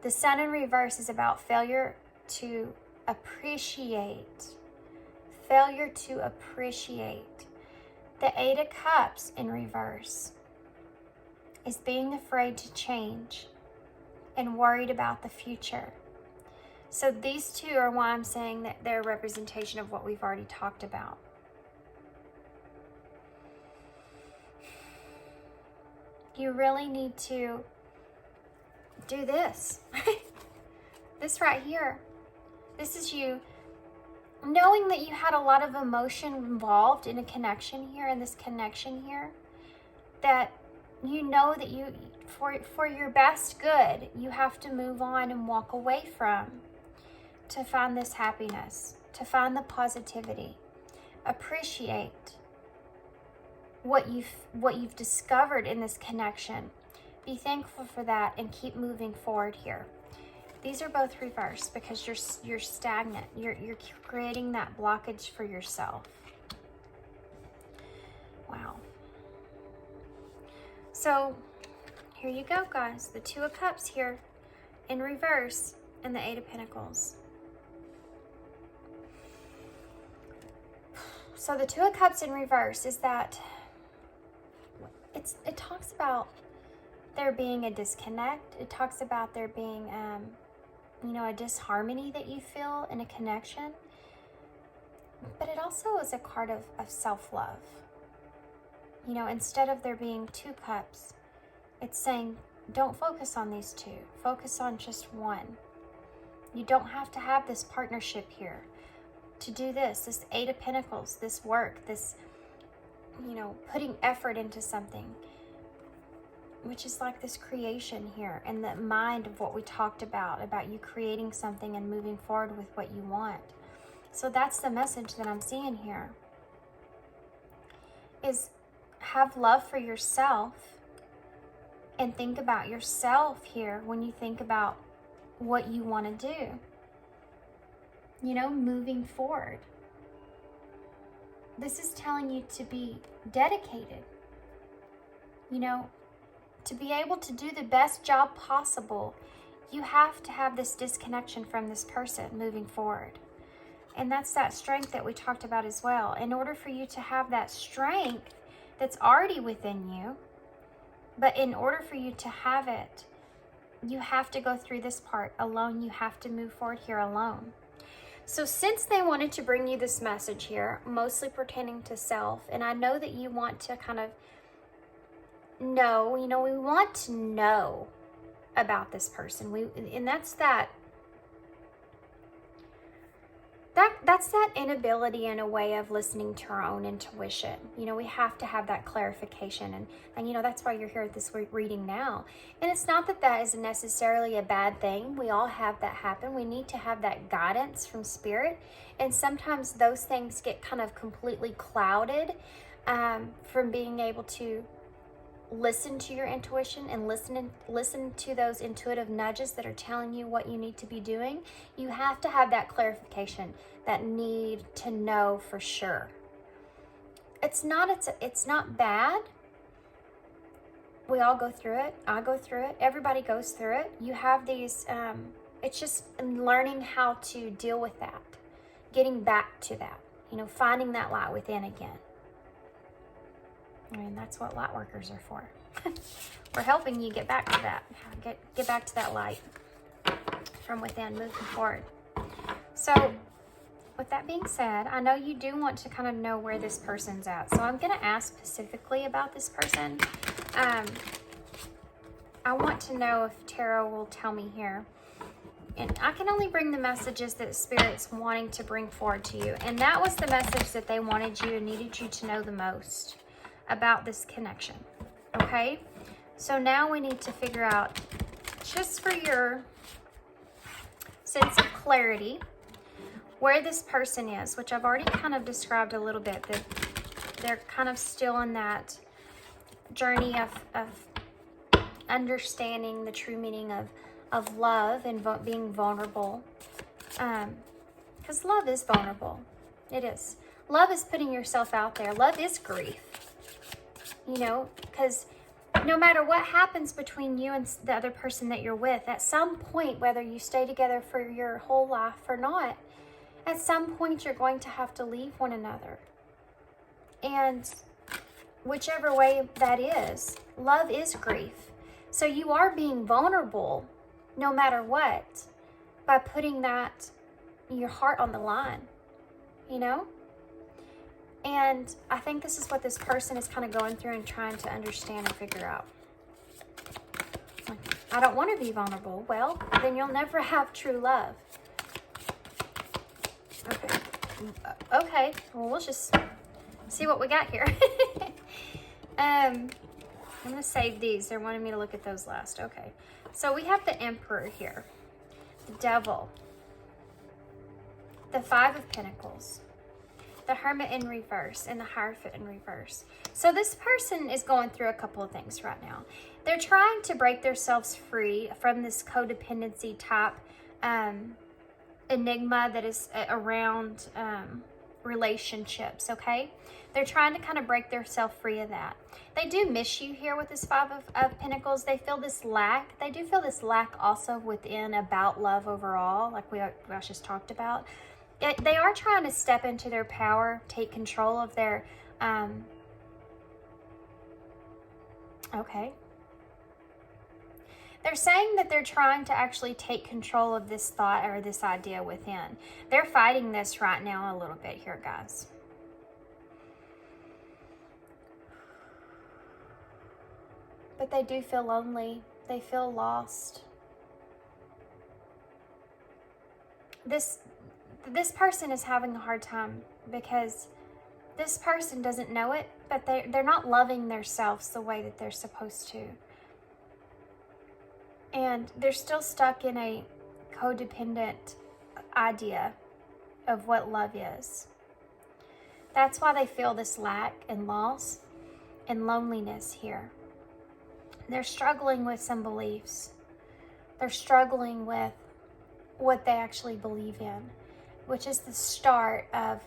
The Sun in reverse is about failure to appreciate. Failure to appreciate. The Eight of Cups in reverse is being afraid to change and worried about the future. So these two are why I'm saying that they're a representation of what we've already talked about. You really need to do this. This right here. This is you knowing that you had a lot of emotion involved in a connection here, in this connection here, that you know that you, for your best good, you have to move on and walk away from to find this happiness, to find the positivity. Appreciate what you've discovered in this connection. Be thankful for that and keep moving forward here. These are both reversed because you're stagnant. You're creating that blockage for yourself. Wow. So here you go, guys. The Two of Cups here in reverse and the Eight of Pentacles. So the Two of Cups in reverse is that it talks about there being a disconnect. It talks about there being a disharmony that you feel in a connection. But it also is a card of self-love. You know, instead of there being two cups, it's saying, don't focus on these two. Focus on just one. You don't have to have this partnership here to do this Eight of Pentacles, this work, this, putting effort into something, which is like this creation here and the mind of what we talked about you creating something and moving forward with what you want. So that's the message that I'm seeing here, is have love for yourself and think about yourself here when you think about what you want to do, moving forward. This is telling you to be dedicated, to be able to do the best job possible. You have to have this disconnection from this person moving forward. And that's that strength that we talked about as well. In order for you to have that strength that's already within you, but in order for you to have it, you have to go through this part alone. You have to move forward here alone. So since they wanted to bring you this message here, mostly pertaining to self, and I know that you want to kind of know, we want to know about this person. And that's that that's that inability in a way of listening to our own intuition. You know, we have to have that clarification, and you know, that's why you're here at this reading now. And it's not that that is necessarily a bad thing. We all have that happen. We need to have that guidance from spirit, and sometimes those things get kind of completely clouded from being able to listen to your intuition and listen to those intuitive nudges that are telling you what you need to be doing. You have to have that clarification, that need to know for sure. It's not bad. We all go through it. I go through it. Everybody goes through it. You have these, it's just learning how to deal with that, getting back to that, you know, finding that light within again. I mean, that's what light workers are for. We're helping you get back to that. Get back to that light from within, moving forward. So, with that being said, I know you do want to kind of know where this person's at. So, I'm going to ask specifically about this person. I want to know if tarot will tell me here. And I can only bring the messages that Spirit's wanting to bring forward to you. And that was the message that they wanted you and needed you to know the most about this connection. Okay? So now we need to figure out, just for your sense of clarity, where this person is, which I've already kind of described a little bit, that they're kind of still in that journey of understanding the true meaning of love and being vulnerable. Because love is vulnerable. It is. Love is putting yourself out there. Love is grief. You know, because no matter what happens between you and the other person that you're with, at some point, whether you stay together for your whole life or not, at some point you're going to have to leave one another. And whichever way that is, love is grief. So you are being vulnerable no matter what by putting that, your heart on the line, you know? And I think this is what this person is kind of going through and trying to understand and figure out. Like, I don't want to be vulnerable. Well, then you'll never have true love. Okay. Okay. Well, we'll just see what we got here. I'm going to save these. They're wanting me to look at those last. Okay. So we have the Emperor here. The Devil. The Five of Pentacles. The Hermit in reverse, and the Hartfield in reverse. So this person is going through a couple of things right now. They're trying to break themselves free from this codependency type enigma that is around relationships, okay? They're trying to kind of break themselves free of that. They do miss you here with this Five of Pentacles. They feel this lack. They do feel this lack also within about love overall, like we just talked about. They are trying to step into their power, take control of their, okay. They're saying that they're trying to actually take control of this thought or this idea within. They're fighting this right now a little bit here, guys. But they do feel lonely. They feel lost. This person is having a hard time because this person doesn't know it, but they're not loving themselves the way that they're supposed to. And they're still stuck in a codependent idea of what love is. That's why they feel this lack and loss and loneliness here. They're struggling with some beliefs. They're struggling with what they actually believe in, which is the start of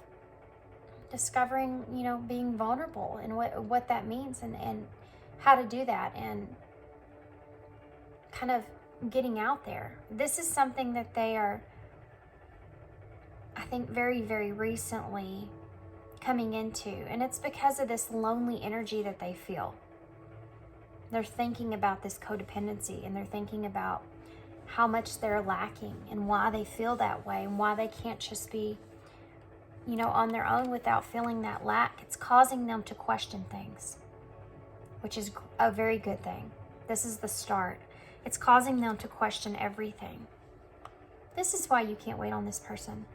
discovering, you know, being vulnerable and what that means and how to do that and kind of getting out there. This is something that they are, I think, very, very recently coming into, and it's because of this lonely energy that they feel. They're thinking about this codependency, and they're thinking about how much they're lacking and why they feel that way and why they can't just be, you know, on their own without feeling that lack. It's causing them to question things, which is a very good thing. This is the start. It's causing them to question everything. This is why you can't wait on this person.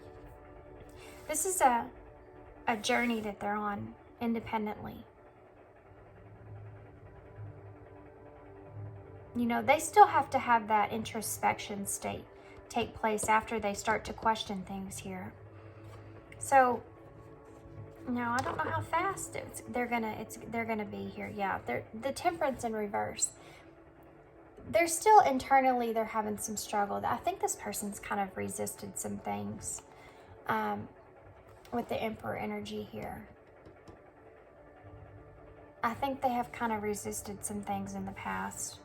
This is a journey that they're on independently. You know, they still have to have that introspection state take place after they start to question things here. So now I don't know how fast they're gonna be here. Yeah, the Temperance in reverse. They're still internally, they're having some struggle. I think this person's kind of resisted some things with the Emperor energy here. I think they have kind of resisted some things in the past.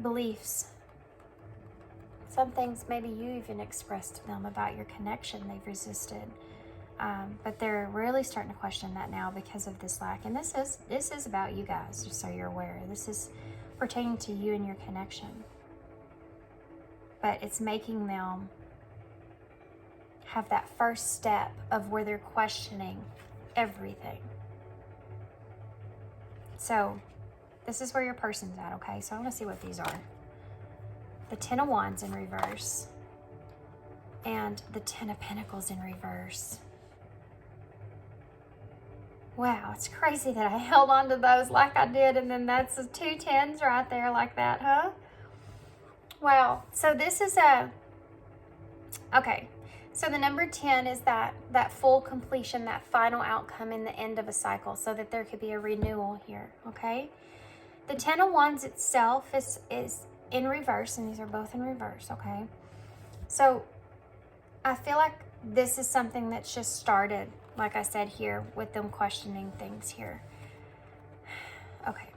Beliefs. Some things maybe you even expressed to them about your connection they've resisted. But they're really starting to question that now because of this lack. And this is about you guys, just so you're aware. This is pertaining to you and your connection. But it's making them have that first step of where they're questioning everything. So this is where your person's at, okay? So I want to see what these are. The Ten of Wands in reverse. And the Ten of Pentacles in reverse. Wow, it's crazy that I held on to those like I did, and then that's the 2 tens right there like that, huh? Wow, so this is okay, so the number 10 is that full completion, that final outcome in the end of a cycle, so that there could be a renewal here, okay? The Ten of Wands itself is in reverse, and these are both in reverse, okay? So I feel like this is something that's just started, like I said here, with them questioning things here. Okay.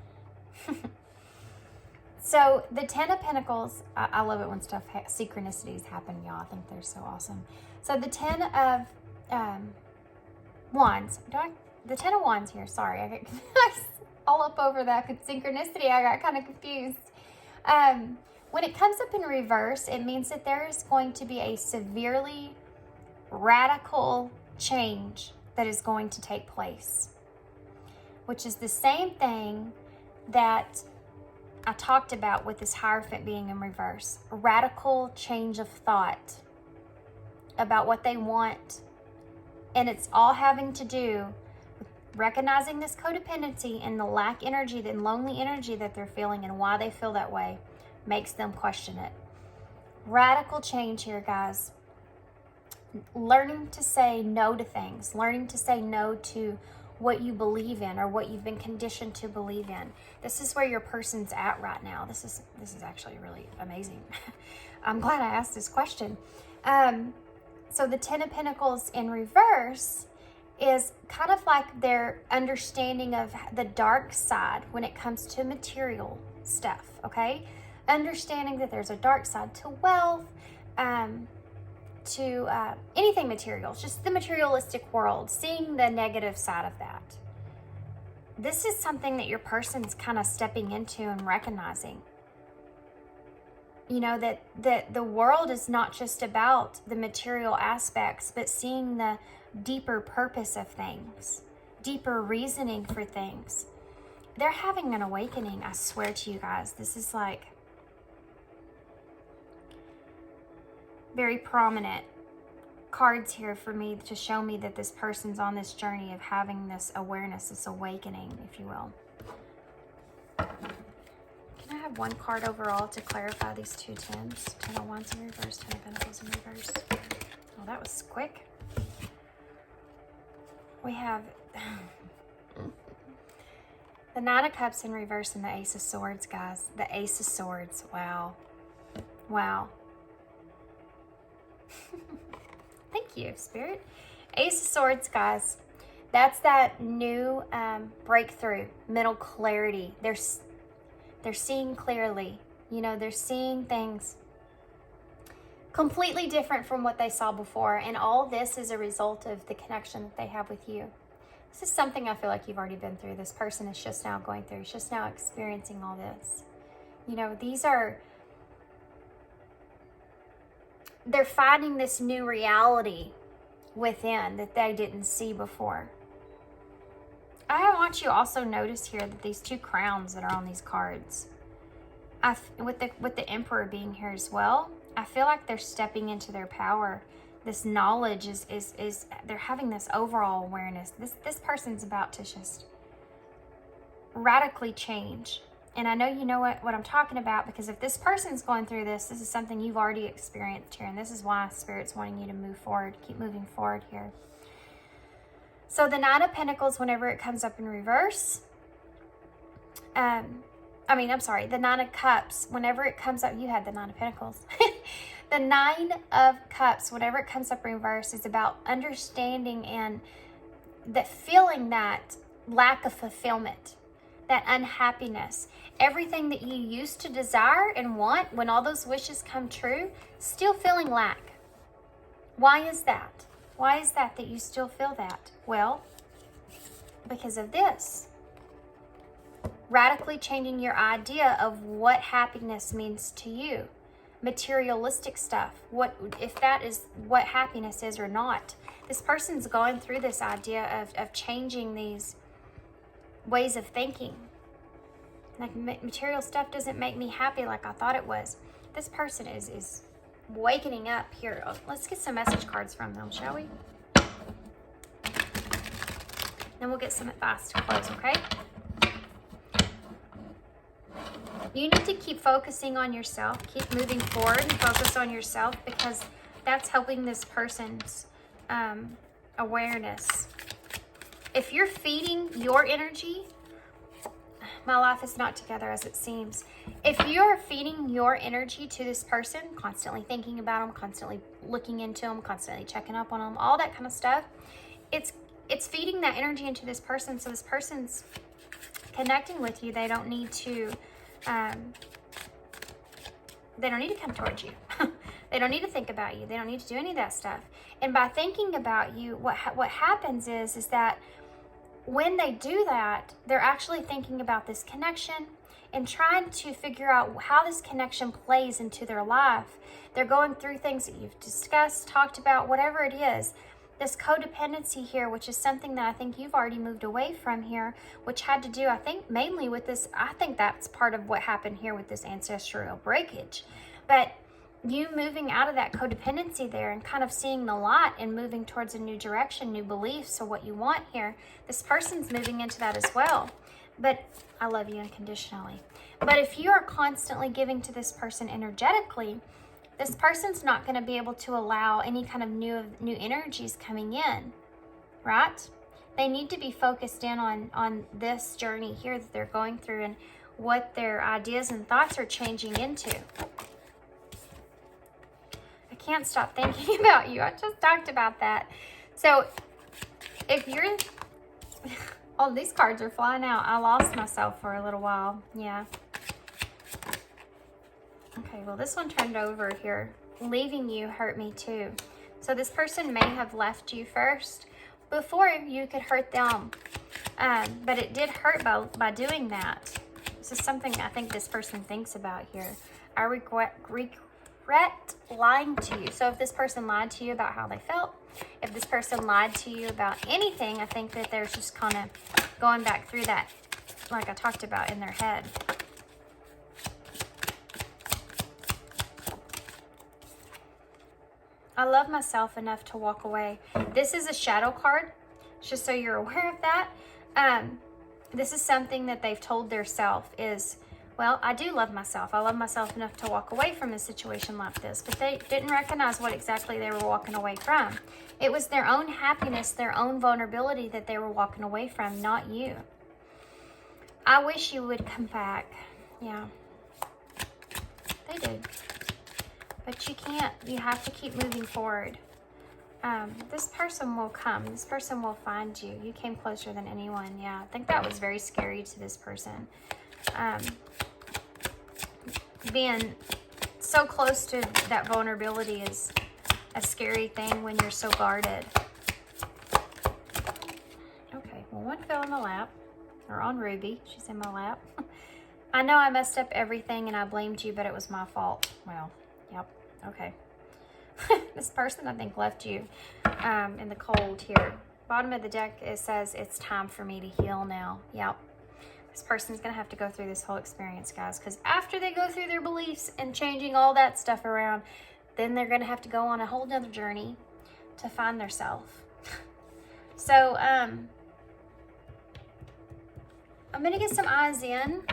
So the Ten of Pentacles, I love it when synchronicities happen, y'all. I think they're so awesome. So the Ten of Wands, the Ten of Wands here, sorry, I get all up over that synchronicity. I got kind of confused. When it comes up in reverse, it means that there is going to be a severely radical change that is going to take place, which is the same thing that I talked about with this Hierophant being in reverse. A radical change of thought about what they want, and it's all having to do with recognizing this codependency and the lack energy, the lonely energy that they're feeling, and why they feel that way makes them question it. Radical change here, guys. Learning to say no to things, learning to say no to what you believe in or what you've been conditioned to believe in. This is where your person's at right now. This is actually really amazing. I'm glad I asked this question. So the Ten of Pentacles in reverse is kind of like their understanding of the dark side when it comes to material stuff, okay? Understanding that there's a dark side to wealth, to anything material, just the materialistic world, seeing the negative side of that. This is something that your person's kind of stepping into and recognizing. You know, that the world is not just about the material aspects, but seeing the deeper purpose of things, deeper reasoning for things. They're having an awakening, I swear to you guys. This is like very prominent cards here for me to show me that this person's on this journey of having this awareness, this awakening, if you will. Can I have one card overall to clarify these 2 tens? 10 of Wands in reverse, 10 of Pentacles in reverse. Oh, that was quick. We have the Nine of Cups in reverse and the Ace of Swords, guys. The Ace of Swords. Wow. Wow. Thank you, Spirit. Ace of Swords, guys. That's that new breakthrough, mental clarity. They're seeing clearly. You know, they're seeing things completely different from what they saw before. And all this is a result of the connection that they have with you. This is something I feel like you've already been through. This person is just now going through. It's just now experiencing all this. You know, they're finding this new reality within that they didn't see before. I want you also notice here that these 2 crowns that are on these cards, with the Emperor being here as well, I feel like they're stepping into their power. this knowledge is they're having this overall awareness. This person's about to just radically change. And I know you know what I'm talking about, because if this person's going through this is something you've already experienced here. And this is why Spirit's wanting you to move forward, keep moving forward here. So the Nine of Pentacles, whenever it comes up in reverse, the Nine of Cups, whenever it comes up, you had the Nine of Pentacles. The Nine of Cups, whenever it comes up in reverse, is about understanding and that feeling that lack of fulfillment, that unhappiness. Everything that you used to desire and want, when all those wishes come true, still feeling lack. Why is that? Why is that you still feel that? Well, because of this. Radically changing your idea of what happiness means to you. Materialistic stuff. If that is what happiness is or not. This person's going through this idea of changing these ways of thinking. Like, material stuff doesn't make me happy like I thought it was. This person is wakening up here. Let's get some message cards from them, shall we? Then we'll get some advice to close, okay? You need to keep focusing on yourself. Keep moving forward and focus on yourself, because that's helping this person's awareness. If you're feeding your energy, my life is not together as it seems. If you're feeding your energy to this person, constantly thinking about them, constantly looking into them, constantly checking up on them, all that kind of stuff, it's feeding that energy into this person. So this person's connecting with you. They don't need to come towards you. They don't need to think about you. They don't need to do any of that stuff. And by thinking about you, what happens is that when they do that, they're actually thinking about this connection and trying to figure out how this connection plays into their life. They're going through things that you've discussed, talked about, whatever it is. This codependency here, which is something that I think you've already moved away from here, which had to do, I think, mainly with this. I think that's part of what happened here with this ancestral breakage. But you moving out of that codependency there and kind of seeing the light and moving towards a new direction, new beliefs, or what you want here. This person's moving into that as well. But I love you unconditionally. But if you are constantly giving to this person energetically, this person's not going to be able to allow any kind of new energies coming in, right? They need to be focused in on this journey here that they're going through and what their ideas and thoughts are changing into. I can't stop thinking about you. I just talked about that. So if you're... Oh, these cards are flying out. I lost myself for a little while. Yeah. Okay, well, this one turned over here. Leaving you hurt me too. So this person may have left you first before you could hurt them. But it did hurt by doing that. This is something I think this person thinks about here. I regret lying to you. So if this person lied to you about how they felt, if this person lied to you about anything, I think that they're just kind of going back through that, like I talked about, in their head. I love myself enough to walk away. This is a shadow card, just so you're aware of that. This is something that they've told their self is, well, I do love myself. I love myself enough to walk away from a situation like this. But they didn't recognize what exactly they were walking away from. It was their own happiness, their own vulnerability that they were walking away from, not you. I wish you would come back. Yeah, they did. But you can't. You have to keep moving forward. This person will come. This person will find you. You came closer than anyone. Yeah, I think that was very scary to this person. Being so close to that vulnerability is a scary thing when you're so guarded. Okay, well, one fell in my lap, or on Ruby. She's in my lap. I know I messed up everything and I blamed you, but it was my fault. Well, yep, okay. This person, I think, left you in the cold here. Bottom of the deck, it says, it's time for me to heal now. Yep. This person's going to have to go through this whole experience, guys, because after they go through their beliefs and changing all that stuff around, then they're going to have to go on a whole nother journey to find their self. So, I'm going to get some eyes in.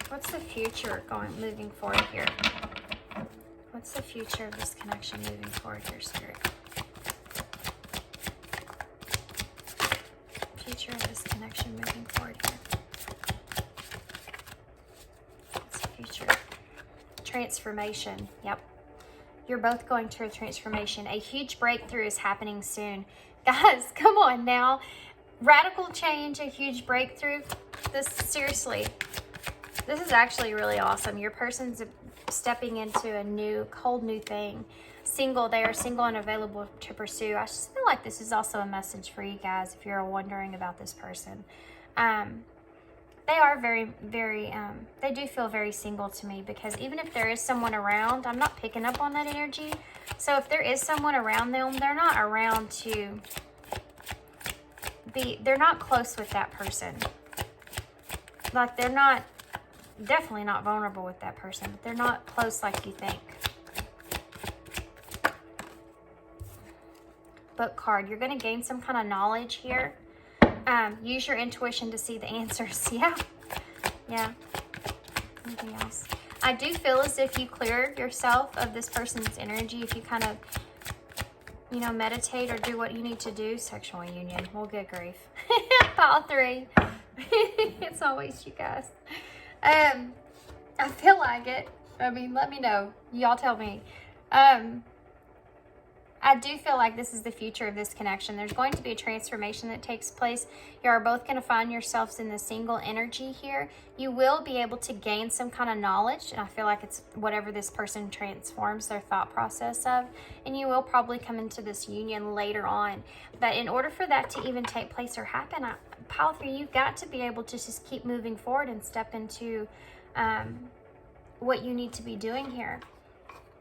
What's the future moving forward here? What's the future of this connection moving forward here, Spirit? Future of this connection moving forward here. What's the future? Transformation. Yep. You're both going through a transformation. A huge breakthrough is happening soon. Guys, come on now. Radical change, a huge breakthrough. Seriously, this is actually really awesome. Your person's stepping into a whole new thing. They are single and available to pursue. I just feel like this is also a message for you guys if you're wondering about this person. They are very, very, they do feel very single to me, because even if there is someone around, I'm not picking up on that energy. So if there is someone around them, they're not around to they're not close with that person. Like, they're not, definitely not vulnerable with that person, but they're not close like you think. Book card. You're going to gain some kind of knowledge here. Use your intuition to see the answers. Yeah. Anything else? I do feel as if you clear yourself of this person's energy if you kind of, meditate or do what you need to do. Sexual union. Well, good grief. Pile 3. It's always you guys. I feel like it. I mean, let me know. Y'all tell me. I do feel like this is the future of this connection. There's going to be a transformation that takes place. You are both going to find yourselves in the single energy here. You will be able to gain some kind of knowledge, and I feel like it's whatever this person transforms their thought process of, and you will probably come into this union later on. But in order for that to even take place or happen, Pile 3, you've got to be able to just keep moving forward and step into what you need to be doing here.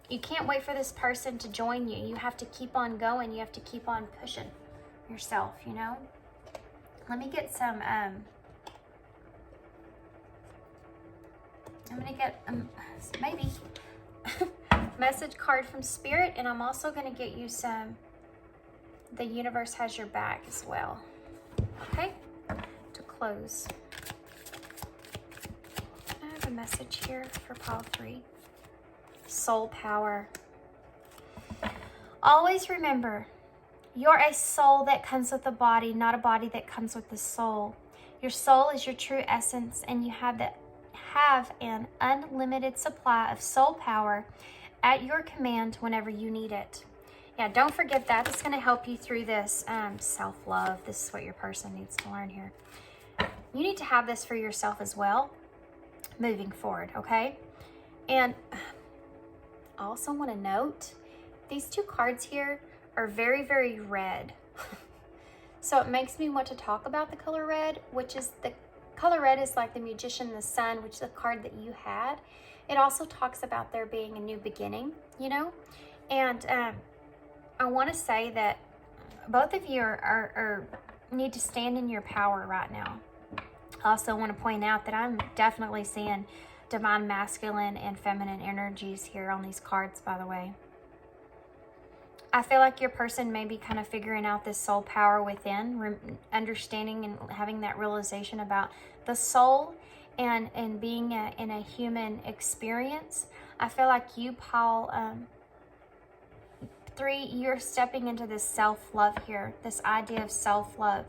You can't wait for this person to join you. You have to keep on going. You have to keep on pushing yourself, Let me get some, I'm going to get, maybe, message card from Spirit, and I'm also going to get you some, the universe has your back as well. Okay? To close. I have a message here for Pile 3. Soul power. Always remember, you're a soul that comes with a body, not a body that comes with the soul. Your soul is your true essence, and you have an unlimited supply of soul power at your command whenever you need it. Yeah, don't forget that. It's going to help you through this self-love. This is what your person needs to learn here. You need to have this for yourself as well, moving forward, okay? And I also want to note, these 2 cards here are very, very red. So it makes me want to talk about the color red, which is the color red is like the Magician, the Sun, which is the card that you had. It also talks about there being a new beginning, And I want to say that both of you are need to stand in your power right now. I also want to point out that I'm definitely seeing divine masculine and feminine energies here on these cards, by the way. I feel like your person may be kind of figuring out this soul power within, understanding and having that realization about the soul and being in a human experience. I feel like you, Pile 3, you're stepping into this self-love here, this idea of self-love,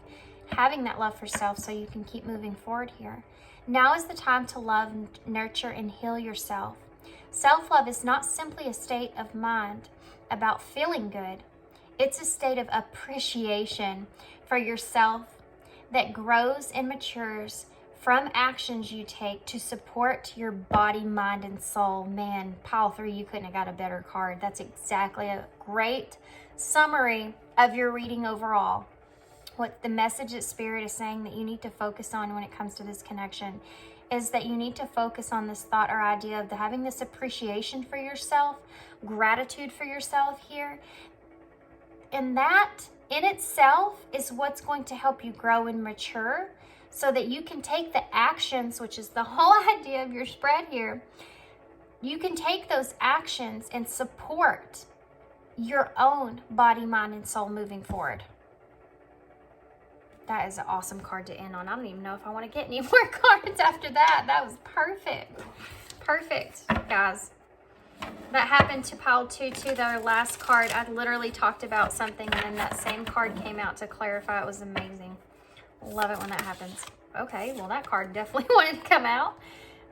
having that love for self so you can keep moving forward here. Now is the time to love, nurture, and heal yourself. Self-love is not simply a state of mind about feeling good. It's a state of appreciation for yourself that grows and matures from actions you take to support your body, mind, and soul. Man, Pile 3, you couldn't have got a better card. That's exactly a great summary of your reading overall. What the message that Spirit is saying that you need to focus on when it comes to this connection is that you need to focus on this thought or idea of having this appreciation for yourself, gratitude for yourself here. And that in itself is what's going to help you grow and mature so that you can take the actions, which is the whole idea of your spread here. You can take those actions and support your own body, mind, and soul moving forward. That is an awesome card to end on. I don't even know if I want to get any more cards after that. That was perfect. Perfect, guys. That happened to pile 2 too. Their last card, I literally talked about something and then that same card came out to clarify. It was amazing. Love it when that happens. Okay, well that card definitely wanted to come out.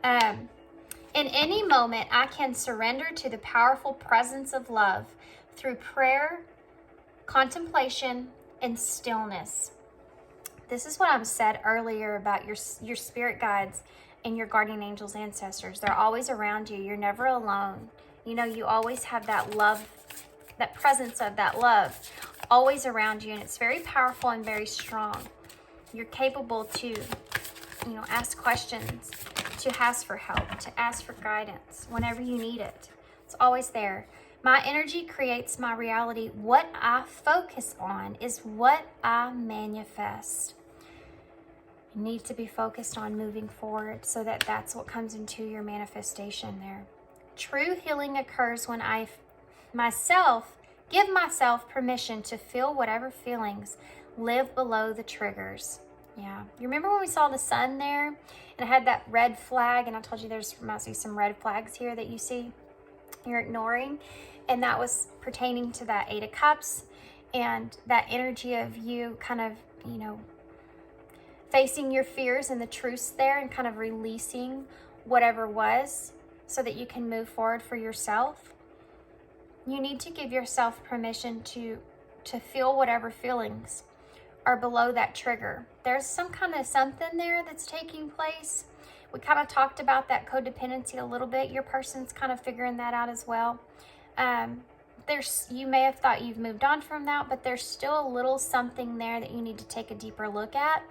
In any moment, I can surrender to the powerful presence of love through prayer, contemplation, and stillness. This is what I said earlier about your spirit guides and your guardian angels, ancestors. They're always around you. You're never alone. You know, you always have that love, that presence of that love always around you. And it's very powerful and very strong. You're capable to, you know, ask questions, to ask for help, to ask for guidance whenever you need it. It's always there. My energy creates my reality. What I focus on is what I manifest. You need to be focused on moving forward so that that's what comes into your manifestation there. True healing occurs when I give myself permission to feel whatever feelings live below the triggers. Yeah. You remember when we saw the sun there and it had that red flag, and I told you there's must be some red flags here that you see you're ignoring, and that was pertaining to that 8 of Cups and that energy of you kind of, you know, facing your fears and the truths there and kind of releasing whatever was so that you can move forward for yourself. You need to give yourself permission to feel whatever feelings are below that trigger. There's some kind of something there that's taking place. We kind of talked about that codependency a little bit. Your person's kind of figuring that out as well. You may have thought you've moved on from that, but there's still a little something there that you need to take a deeper look at.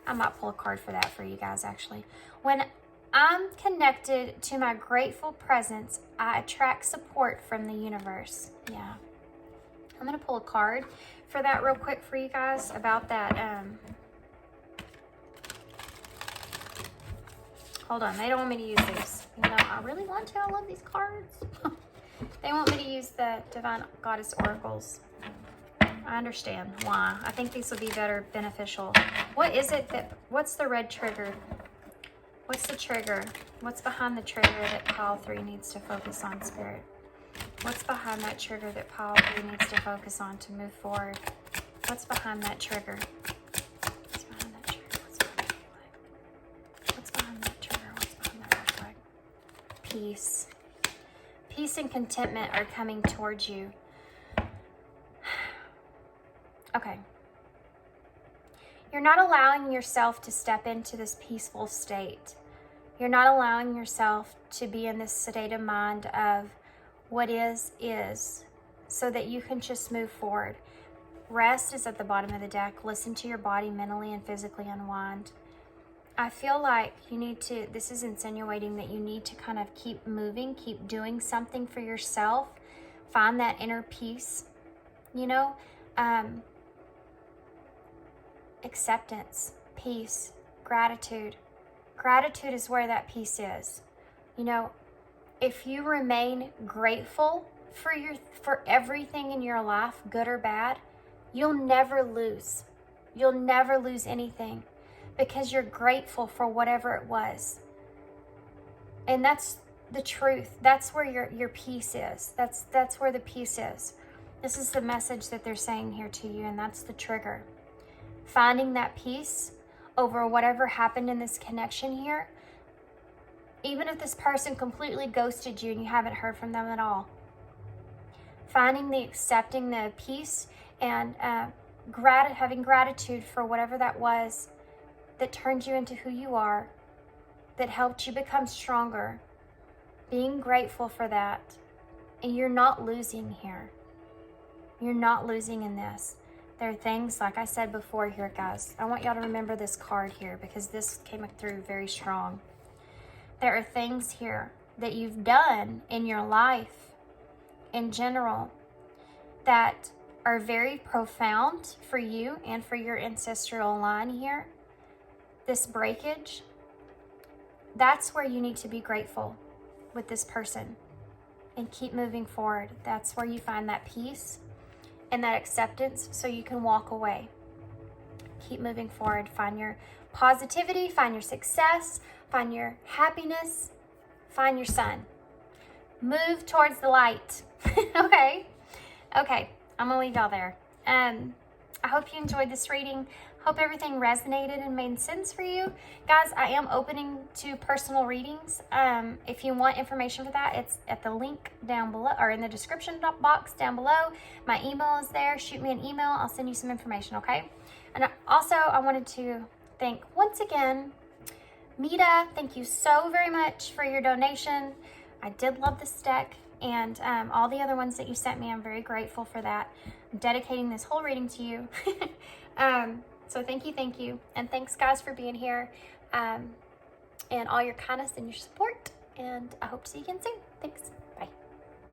I might pull a card for that for you guys, actually. When I'm connected to my grateful presence, I attract support from the universe. Yeah. I'm going to pull a card for that real quick for you guys about that. Hold on. They don't want me to use these. You know, I really want to. I love these cards. They want me to use the Divine Goddess Oracles. I understand why. I think these would be better beneficial. What is it what's the red trigger? What's the trigger? What's behind the trigger that pile 3 needs to focus on, Spirit? What's behind that trigger that pile 3 needs to focus on to move forward? What's behind that trigger? What's behind that trigger? What's behind that flag? What's behind that trigger? What's behind that red flag? Peace. Peace and contentment are coming towards you. Okay. You're not allowing yourself to step into this peaceful state. You're not allowing yourself to be in this state of mind of what is, so that you can just move forward. Rest is at the bottom of the deck. Listen to your body mentally and physically unwind. I feel like you need to, this is insinuating that you need to kind of keep moving, keep doing something for yourself. Find that inner peace, you know? Acceptance, peace, gratitude. Gratitude is where that peace is. You know, if you remain grateful for everything in your life, good or bad, you'll never lose. You'll never lose anything because you're grateful for whatever it was. And that's the truth. That's where your peace is. That's where the peace is. This is the message that they're saying here to you, and that's the trigger. Finding that peace over whatever happened in this connection here, even if this person completely ghosted you and you haven't heard from them at all. Finding the accepting the peace and having gratitude for whatever that was that turned you into who you are, that helped you become stronger. Being grateful for that. And you're not losing here. You're not losing in this. There are things, like I said before here, guys. I want y'all to remember this card here because this came through very strong. There are things here that you've done in your life in general that are very profound for you and for your ancestral line here. This breakage, that's where you need to be grateful with this person. and keep moving forward. That's where you find that peace and that acceptance so you can walk away. Keep moving forward. Find your positivity, find your success, find your happiness, find your sun. Move towards the light. Okay? Okay, I'm gonna leave y'all there. I hope you enjoyed this reading. Hope everything resonated and made sense for you. Guys, I am opening to personal readings. If you want information for that, it's at the link down below, or in the description box down below. My email is there. Shoot me an email. I'll send you some information, okay? And also, I wanted to thank, once again, Mita. Thank you so very much for your donation. I did love this deck, and all the other ones that you sent me. I'm very grateful for that. I'm dedicating this whole reading to you. So thank you. And thanks, guys, for being here, and all your kindness and your support. And I hope to see you again soon. Thanks.